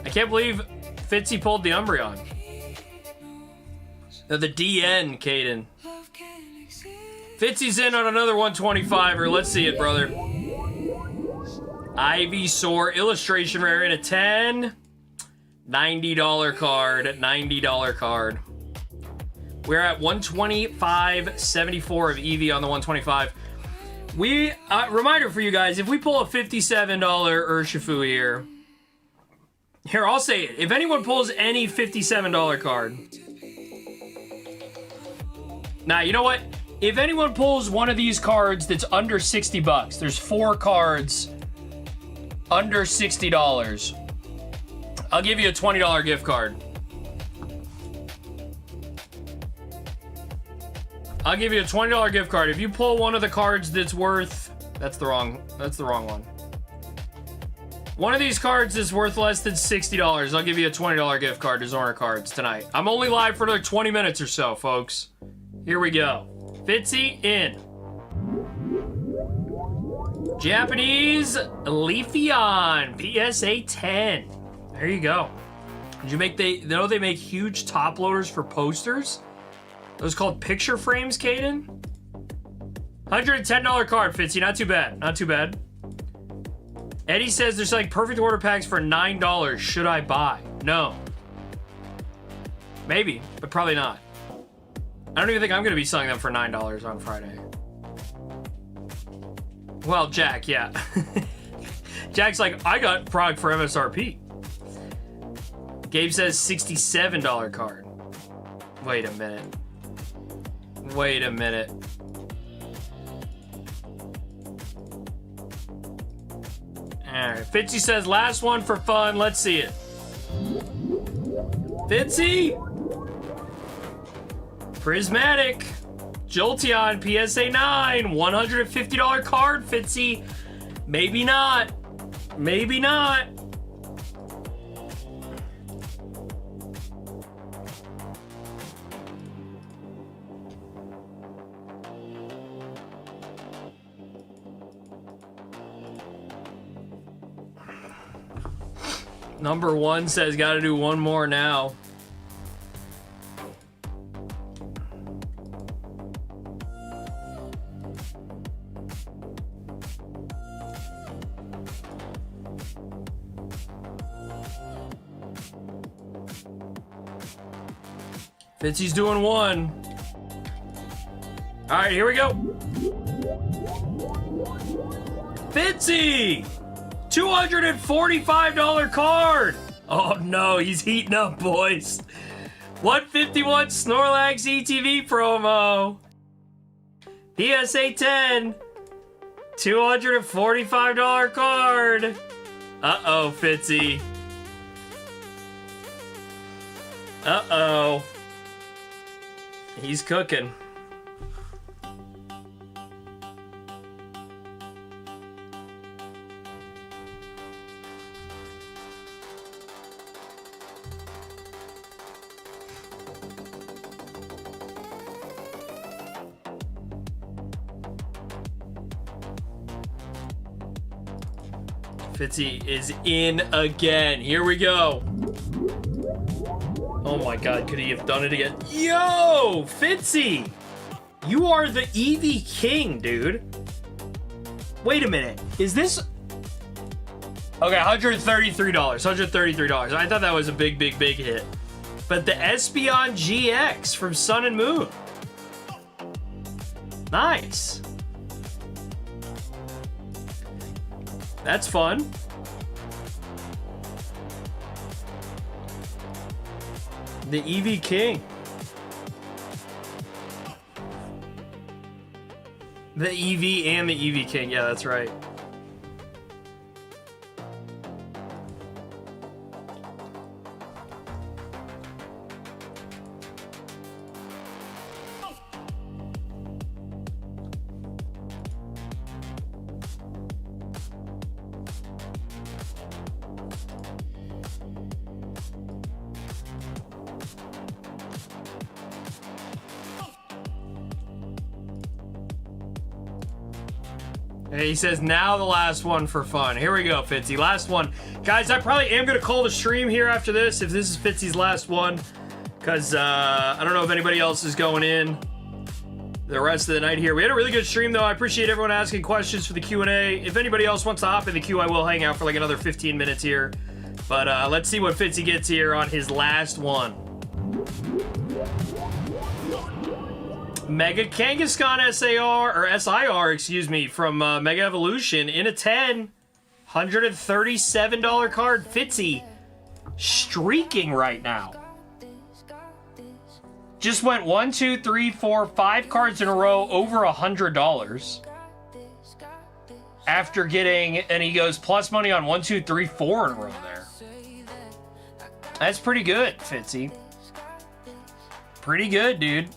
I can't believe Fitzy pulled the Umbreon. No, the DN, Caden. Fitzy's in on another 125er. Let's see it, brother. Ivysaur illustration rare in a 10. $90 card. $90 card. We're at 125.74 of Eevee on the 125. We reminder for you guys: if we pull a $57 Urshifu here, I'll say it. If anyone pulls any $57 card, now you know what? If anyone pulls one of these cards that's under 60 bucks, there's 4 cards under $60. I'll give you a $20 gift card. I'll give you a $20 gift card. If you pull one of the cards that's worth... That's the wrong one. One of these cards is worth less than $60. I'll give you a $20 gift card to Zorner Cards tonight. I'm only live for another 20 minutes or so, folks. Here we go. Fitzy in. Japanese Leafeon PSA 10. There you go. Did you make they make huge top loaders for posters? Those called picture frames, Caden? $110 card, Fitzy. Not too bad. Not too bad. Eddie says there's like perfect order packs for $9. Should I buy? No. Maybe, but probably not. I don't even think I'm going to be selling them for $9 on Friday. Well, Jack, yeah. Jack's like, I got Prague for MSRP. Gabe says $67 card. Wait a minute. Wait a minute. Alright, Fitzy says last one for fun. Let's see it. Fitzy! Prismatic. Jolteon PSA 9. $150 card, Fitzy. Maybe not. Maybe not. Number 1 says gotta do one more now. Fitzy's doing one. All right, here we go. Fitzy! $245 card. Oh no, he's heating up, boys. 151 Snorlax ETV promo. PSA 10. $245 card. Uh-oh, Fitzy. Uh-oh. He's cooking. Fitzy is in again. Here we go. Oh my god, could he have done it again? Yo, Fitzy! You are the Eevee King, dude. Wait a minute. Is this... Okay, $133. $133. I thought that was a big hit. But the Espeon GX from Sun and Moon. Nice. That's fun. The Eevee King. The Eevee and the Eevee King. Yeah, that's right. Hey, he says, now the last one for fun. Here we go, Fitzy. Last one. Guys, I probably am going to call the stream here after this, if this is Fitzy's last one. Because I don't know if anybody else is going in the rest of the night here. We had a really good stream, though. I appreciate everyone asking questions for the Q&A. If anybody else wants to hop in the queue, I will hang out for like another 15 minutes here. But let's see what Fitzy gets here on his last one. Mega Kangaskhan SAR, or SIR, excuse me, from Mega Evolution in a 10. $137 card. Fitzy streaking right now. Just went 1, 2, 3, 4, 5 cards in a row over $100. After getting, and he goes plus money on 1, 2, 3, 4 in a row there. That's pretty good, Fitzy. Pretty good, dude.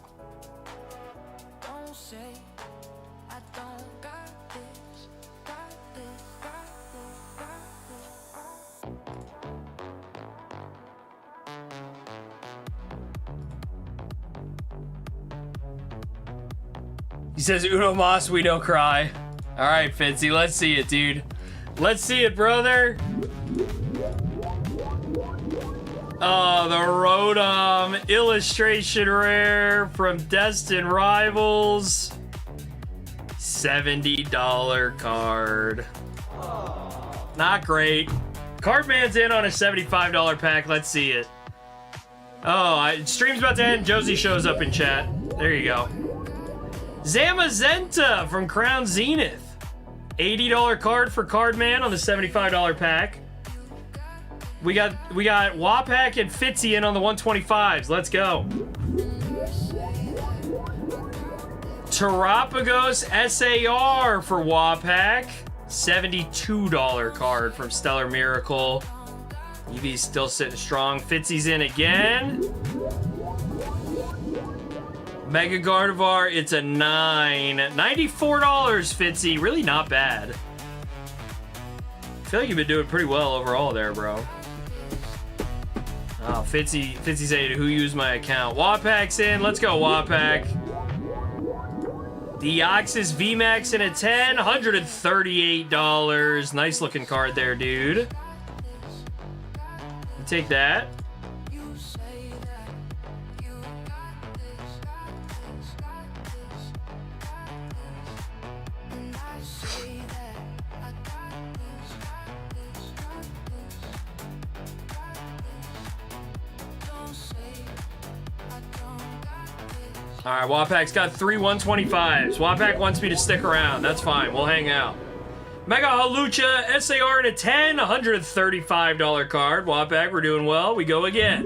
He says, Uno Mas, we don't cry. All right, Fitzy, let's see it, dude. Let's see it, brother. Oh, the Rotom illustration rare from Destined Rivals. $70 card. Not great. Cardman's in on a $75 pack. Let's see it. Stream's about to end. Josie shows up in chat. There you go. Zamazenta from Crown Zenith. $80 card for Cardman on the $75 pack. We got Wapak and Fitzy in on the 125s. Let's go. Terapagos SAR for Wapak. $72 card from Stellar Miracle. EV's still sitting strong. Fitzy's in again. Mega Gardevoir, it's a 9. $94, Fitzy. Really not bad. I feel like you've been doing pretty well overall there, bro. Oh, Fitzy saying, who used my account? Wapak's in. Let's go, Wapak. Deoxys VMAX in a 10. $138. Nice looking card there, dude. You take that. All right, Wapak's got 3 125s. Wapak wants me to stick around. That's fine. We'll hang out. Mega Halucha SAR in a 10. $135 card. Wapak, we're doing well. We go again.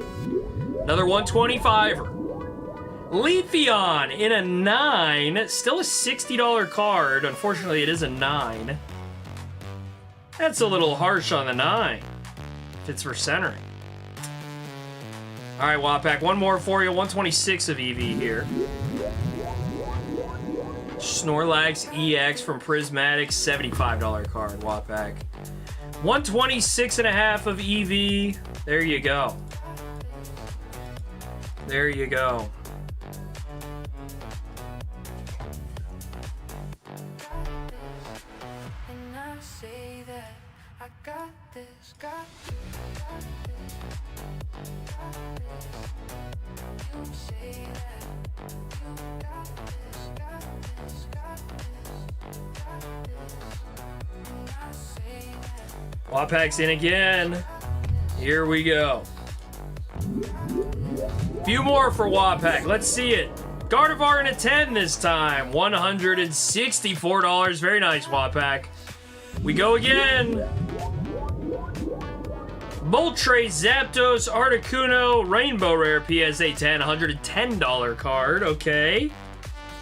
Another 125er. Leafeon in a 9. Still a $60 card. Unfortunately, it is a 9. That's a little harsh on the 9. If it's for centering. All right, Wapak, one more for you. 126 of EV here. Snorlax EX from Prismatic, $75 card, Wapak. 126.5 of EV. There you go. There you go. And I say that I got this, got this. You say that you got this, got this, got this. And I say that Wapak's in again. Here we go. Few more for Wapak. Let's see it. Gardevoir in a 10 this time. $164. Very nice, Wapak. We go again. Moltres, Zapdos, Articuno, Rainbow Rare PSA 10, $110 card. Okay.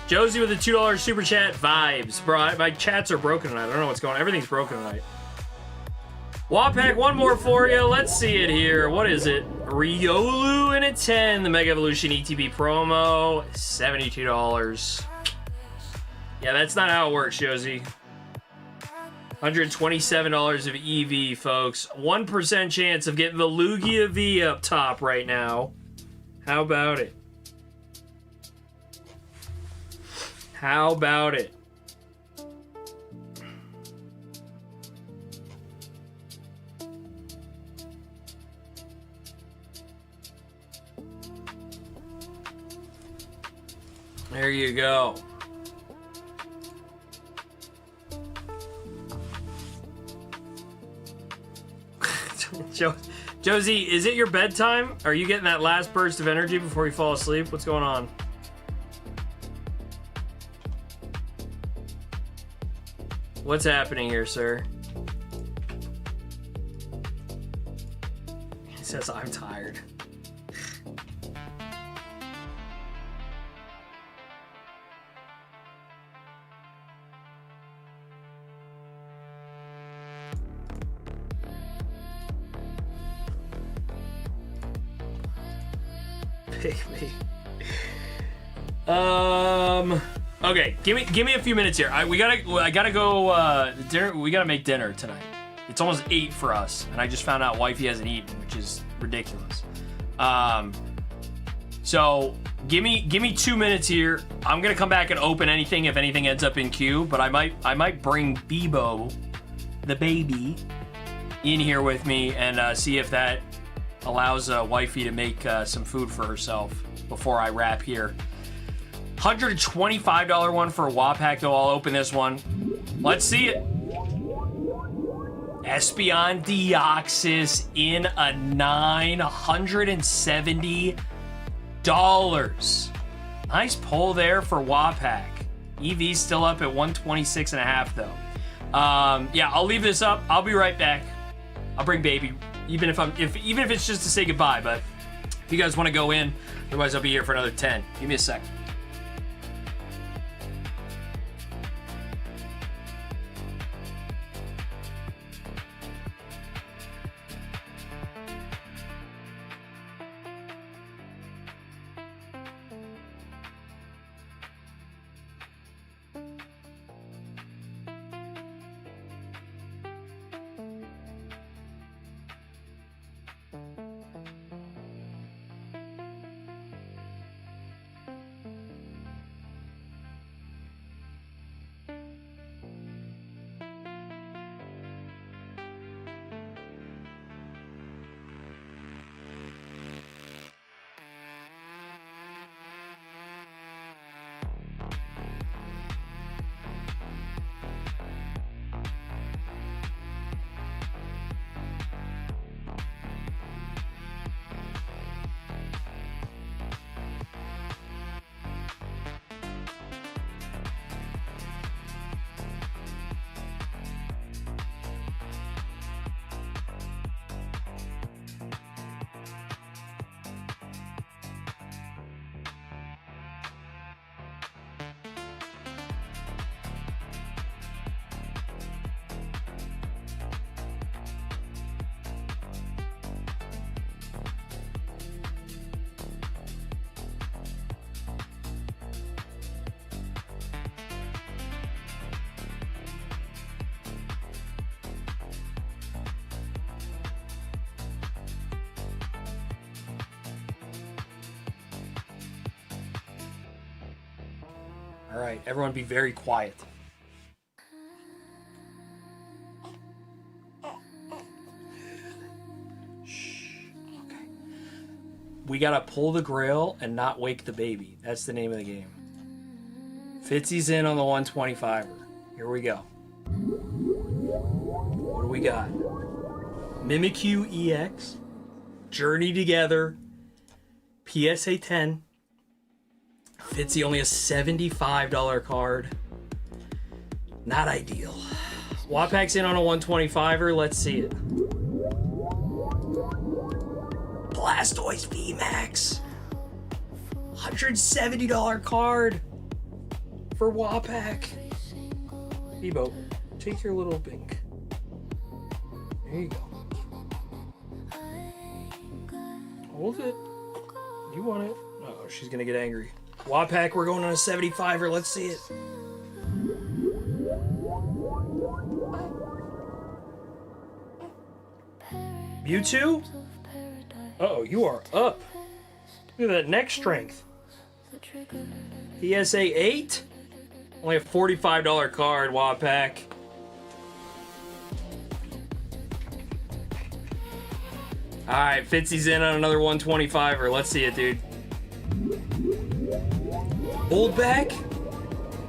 Josie with a $2 super chat. Vibes. Bro, my chats are broken tonight. I don't know what's going on. Everything's broken tonight. Wapak, one more for you. Let's see it here. What is it? Riolu in a 10. The Mega Evolution ETB promo. $72. Yeah, that's not how it works, Josie. $127 of EV, folks. 1% chance of getting the Lugia V up top right now. How about it? How about it? There you go. Josie, is it your bedtime? Are you getting that last burst of energy before you fall asleep? What's going on? What's happening here, sir? He says, I'm tired. Me. Okay, give me a few minutes here. I gotta go dinner. We gotta make dinner tonight. It's almost 8 for us, and I just found out wifey hasn't eaten, which is ridiculous. So give me 2 minutes here. I'm gonna come back and open anything if anything ends up in queue, but I might bring Bebo, the baby, in here with me and see if that allows wifey to make some food for herself before I wrap here. $125 one for Wapak, though. I'll open this one. Let's see it. Espeon Deoxys in a $970. Nice pull there for Wapak. EV's still up at 126.5 though. Yeah, I'll leave this up. I'll be right back. I'll bring baby, even if it's just to say goodbye. But if you guys want to go in, otherwise I'll be here for another 10. Give me a sec. All right, everyone be very quiet. Shh. Okay. We gotta pull the grail and not wake the baby. That's the name of the game. Fitzy's in on the 125er. Here we go. What do we got? Mimikyu EX. Journey Together. PSA 10. Fitzy only a $75 card. Not ideal. Wapak's in on a 125er. Let's see it. Blastoise VMAX. $170 card for Wapak. Bebo, take your little pink. There you go. Hold it. You want it. Uh-oh, she's gonna get angry. Wapak, we're going on a 75er. Let's see it. Mewtwo? Uh-oh, you are up. Look at that neck strength. PSA 8? Only a $45 card, Wapak. Alright, Fitzy's in on another 125er. Let's see it, dude. Oldback?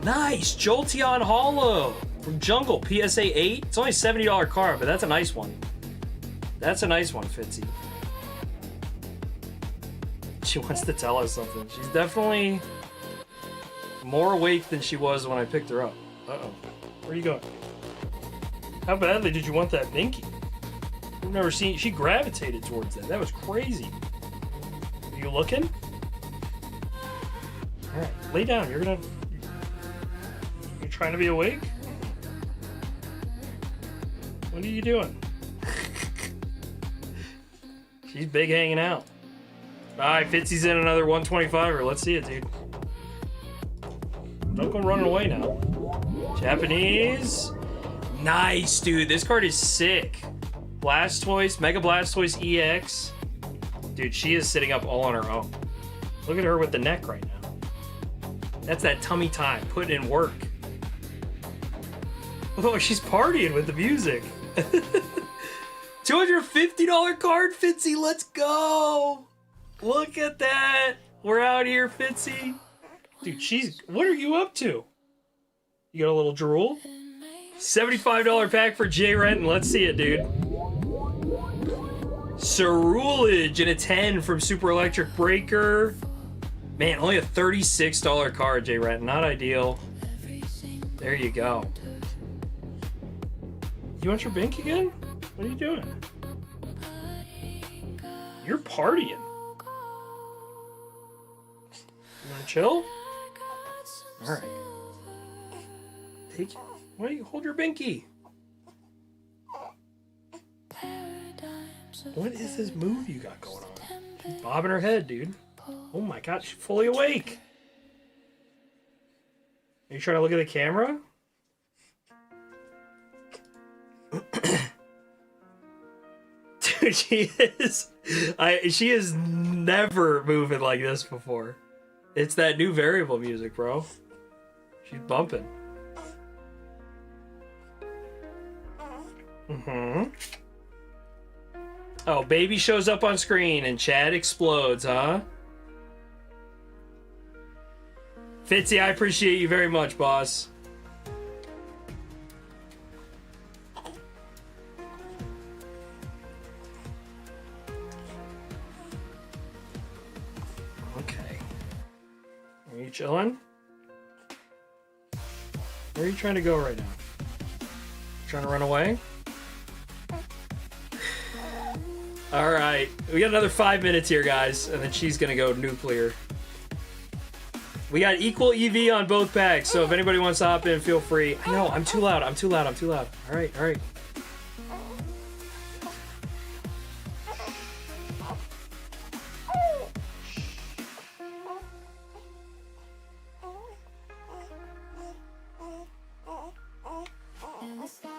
Nice! Jolteon Hollow from Jungle, PSA 8. It's only a $70 card, but that's a nice one. That's a nice one, Fitzy. She wants to tell us something. She's definitely more awake than she was when I picked her up. Uh-oh. Where are you going? How badly did you want that Binky? I've never seen... She gravitated towards that. That was crazy. Are you looking? Alright, lay down. You're trying to be awake? What are you doing? She's big hanging out. Alright, Fitzy's in another 125er. Let's see it, dude. Don't go running away now. Japanese. Nice, dude. This card is sick. Blastoise, Mega Blastoise EX. Dude, she is sitting up all on her own. Look at her with the neck right now. That's that tummy time, putting in work. Oh, she's partying with the music. $250 card, Fitzy, let's go. Look at that. We're out here, Fitzy. Dude, what are you up to? You got a little drool? $75 pack for Jay Renton. Let's see it, dude. Cerulege and a 10 from Super Electric Breaker. Man, only a $36 card, Jay Renton. Not ideal. There you go. You want your bank again? What are you doing? You're partying. You want to chill? All right. Take it. Why don't you hold your binky? What is this move you got going on? She's bobbing her head, dude. Oh my god, she's fully awake. Are you trying to look at the camera? Dude, she is never moving like this before. It's that new variable music, bro. She's bumping. Oh, baby shows up on screen and Chad explodes, huh? Fitzy, I appreciate you very much, boss. Okay. Are you chilling? Where are you trying to go right now? Trying to run away? All right, we got another 5 minutes here, guys, and then she's gonna go nuclear. We got equal EV on both packs, so if anybody wants to hop in, feel free. I know, I'm too loud. All right, all right.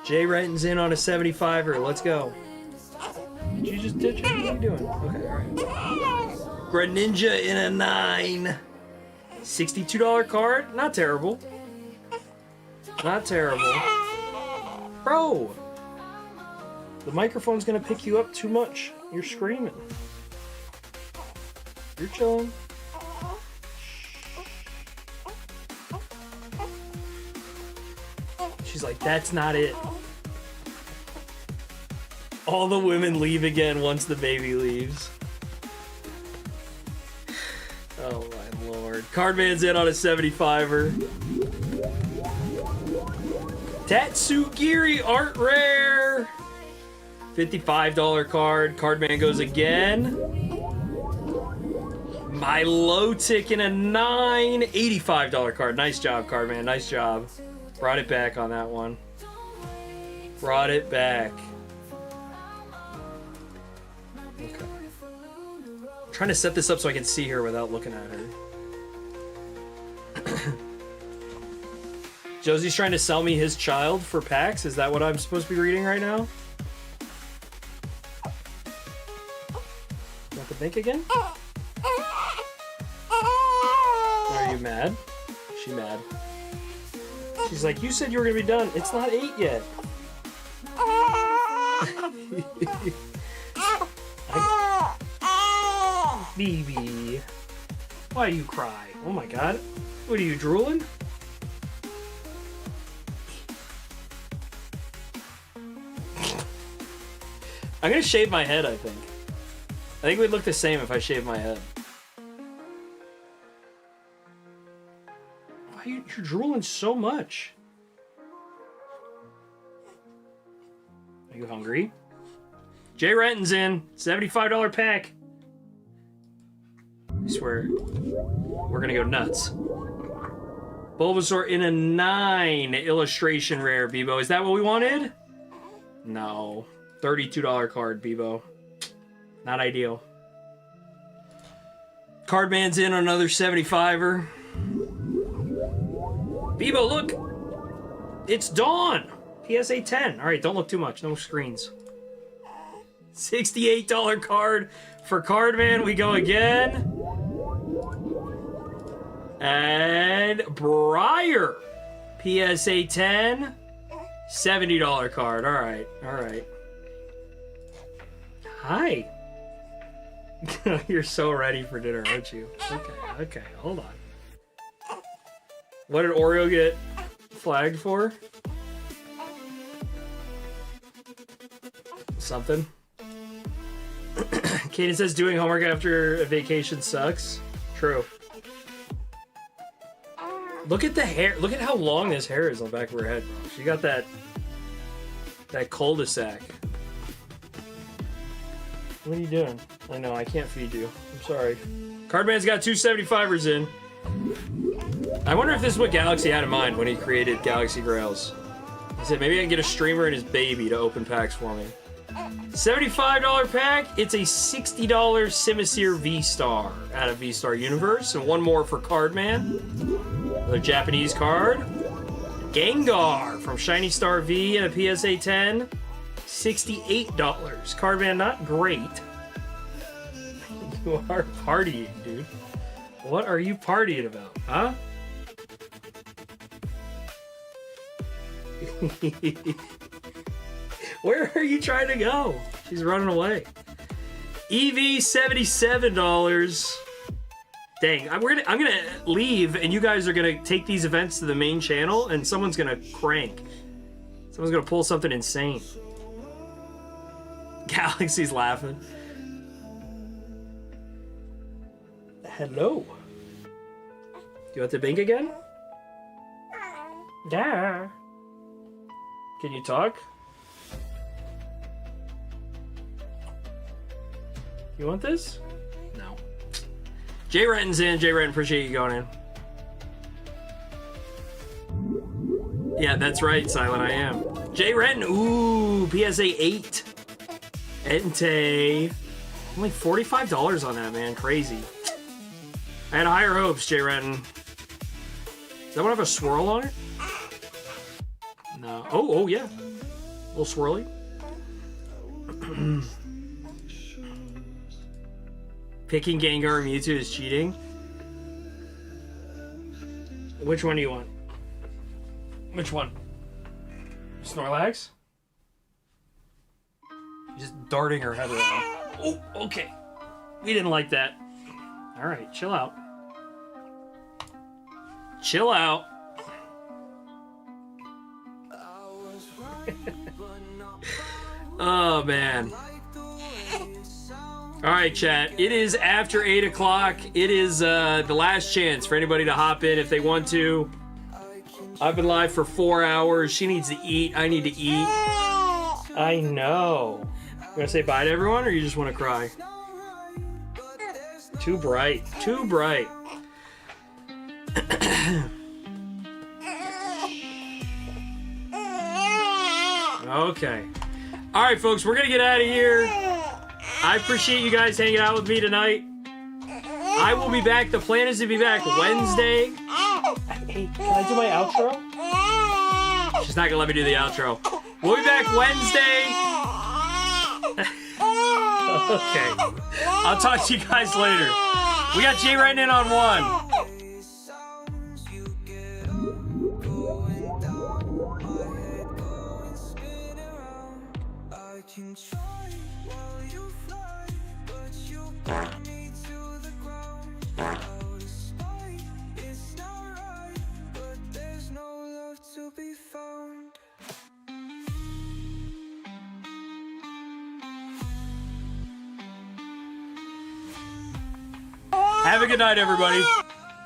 Jay Renton's in on a 75er. Let's go. Did you just ditch it? What are you doing? Okay, all right. Greninja in a 9. $62 card? Not terrible. Not terrible. Bro! The microphone's gonna pick you up too much. You're screaming. You're chilling. She's like, that's not it. All the women leave again once the baby leaves. Oh my lord. Cardman's in on a 75er. Tatsugiri Art Rare. $55 card. Cardman goes again. Milotic in a 9. $85 card. Nice job, Cardman. Nice job. Brought it back on that one. Brought it back. Okay. I'm trying to set this up so I can see her without looking at her. Josie's trying to sell me his child for packs? Is that what I'm supposed to be reading right now? Want the bank again? Are you mad? Is she mad? She's like, you said you were gonna be done. It's not 8 yet. Baby. Why do you cry? Oh my god. What are you, drooling? I'm gonna shave my head, I think. I think we'd look the same if I shaved my head. Why are you're drooling so much? Are you hungry? Jay Renton's in. $75 pack. I swear. We're gonna go nuts. Bulbasaur in a 9. Illustration rare, Bebo. Is that what we wanted? No. $32 card, Bebo. Not ideal. Cardman's in on another 75er. Bebo, look! It's Dawn! PSA 10. Alright, don't look too much. No screens. $68 card for Cardman. We go again. And Briar. PSA 10. $70 card. Alright, alright. Hi. You're so ready for dinner, aren't you? Okay, hold on. What did Oreo get flagged for? something. Kaden says doing homework after a vacation sucks. True. Look at the hair. Look at how long this hair is on the back of her head. She got that cul-de-sac. What are you doing? I know, I can't feed you. I'm sorry. Cardman's got 275ers in. I wonder if this is what Galaxy had in mind when he created Galaxy Grails. He said, maybe I can get a streamer and his baby to open packs for me. $75 pack. It's a $60 Simisear V-Star out of V-Star Universe. And one more for Cardman. Another Japanese card. Gengar from Shiny Star V and a PSA 10. $68. Cardman, not great. You are partying, dude. What are you partying about, huh? Where are you trying to go? She's running away. EV $77. Dang, I'm gonna leave, and you guys are gonna take these events to the main channel, and someone's gonna crank. Someone's gonna pull something insane. Galaxy's laughing. Hello. Do you want the bink again? Yeah. Can you talk? You want this? No. Jay Renton's in. Jay Renton, appreciate you going in. Yeah, that's right, Silent, I am. Jay Renton, ooh, PSA 8. Entei. Only $45 on that, man. Crazy. I had higher hopes, Jay Renton. Does that one have a swirl on it? No. Oh, yeah. A little swirly. Picking Gengar and Mewtwo is cheating. Which one do you want? Which one? Snorlax? Just darting her head around. Oh, okay. We didn't like that. Alright, chill out. Chill out. Oh, man. Alright, chat. It is after 8 o'clock. It is the last chance for anybody to hop in if they want to. I've been live for 4 hours. She needs to eat. I need to eat. I know. You want to say bye to everyone, or you just want to cry? Too bright. Too bright. Okay. Alright, folks. We're going to get out of here. I appreciate you guys hanging out with me tonight. I will be back. The plan is to be back Wednesday. Hey, can I do my outro? She's not going to let me do the outro. We'll be back Wednesday. Okay. I'll talk to you guys later. We got Jay writing in on 1. Have a good night, everybody.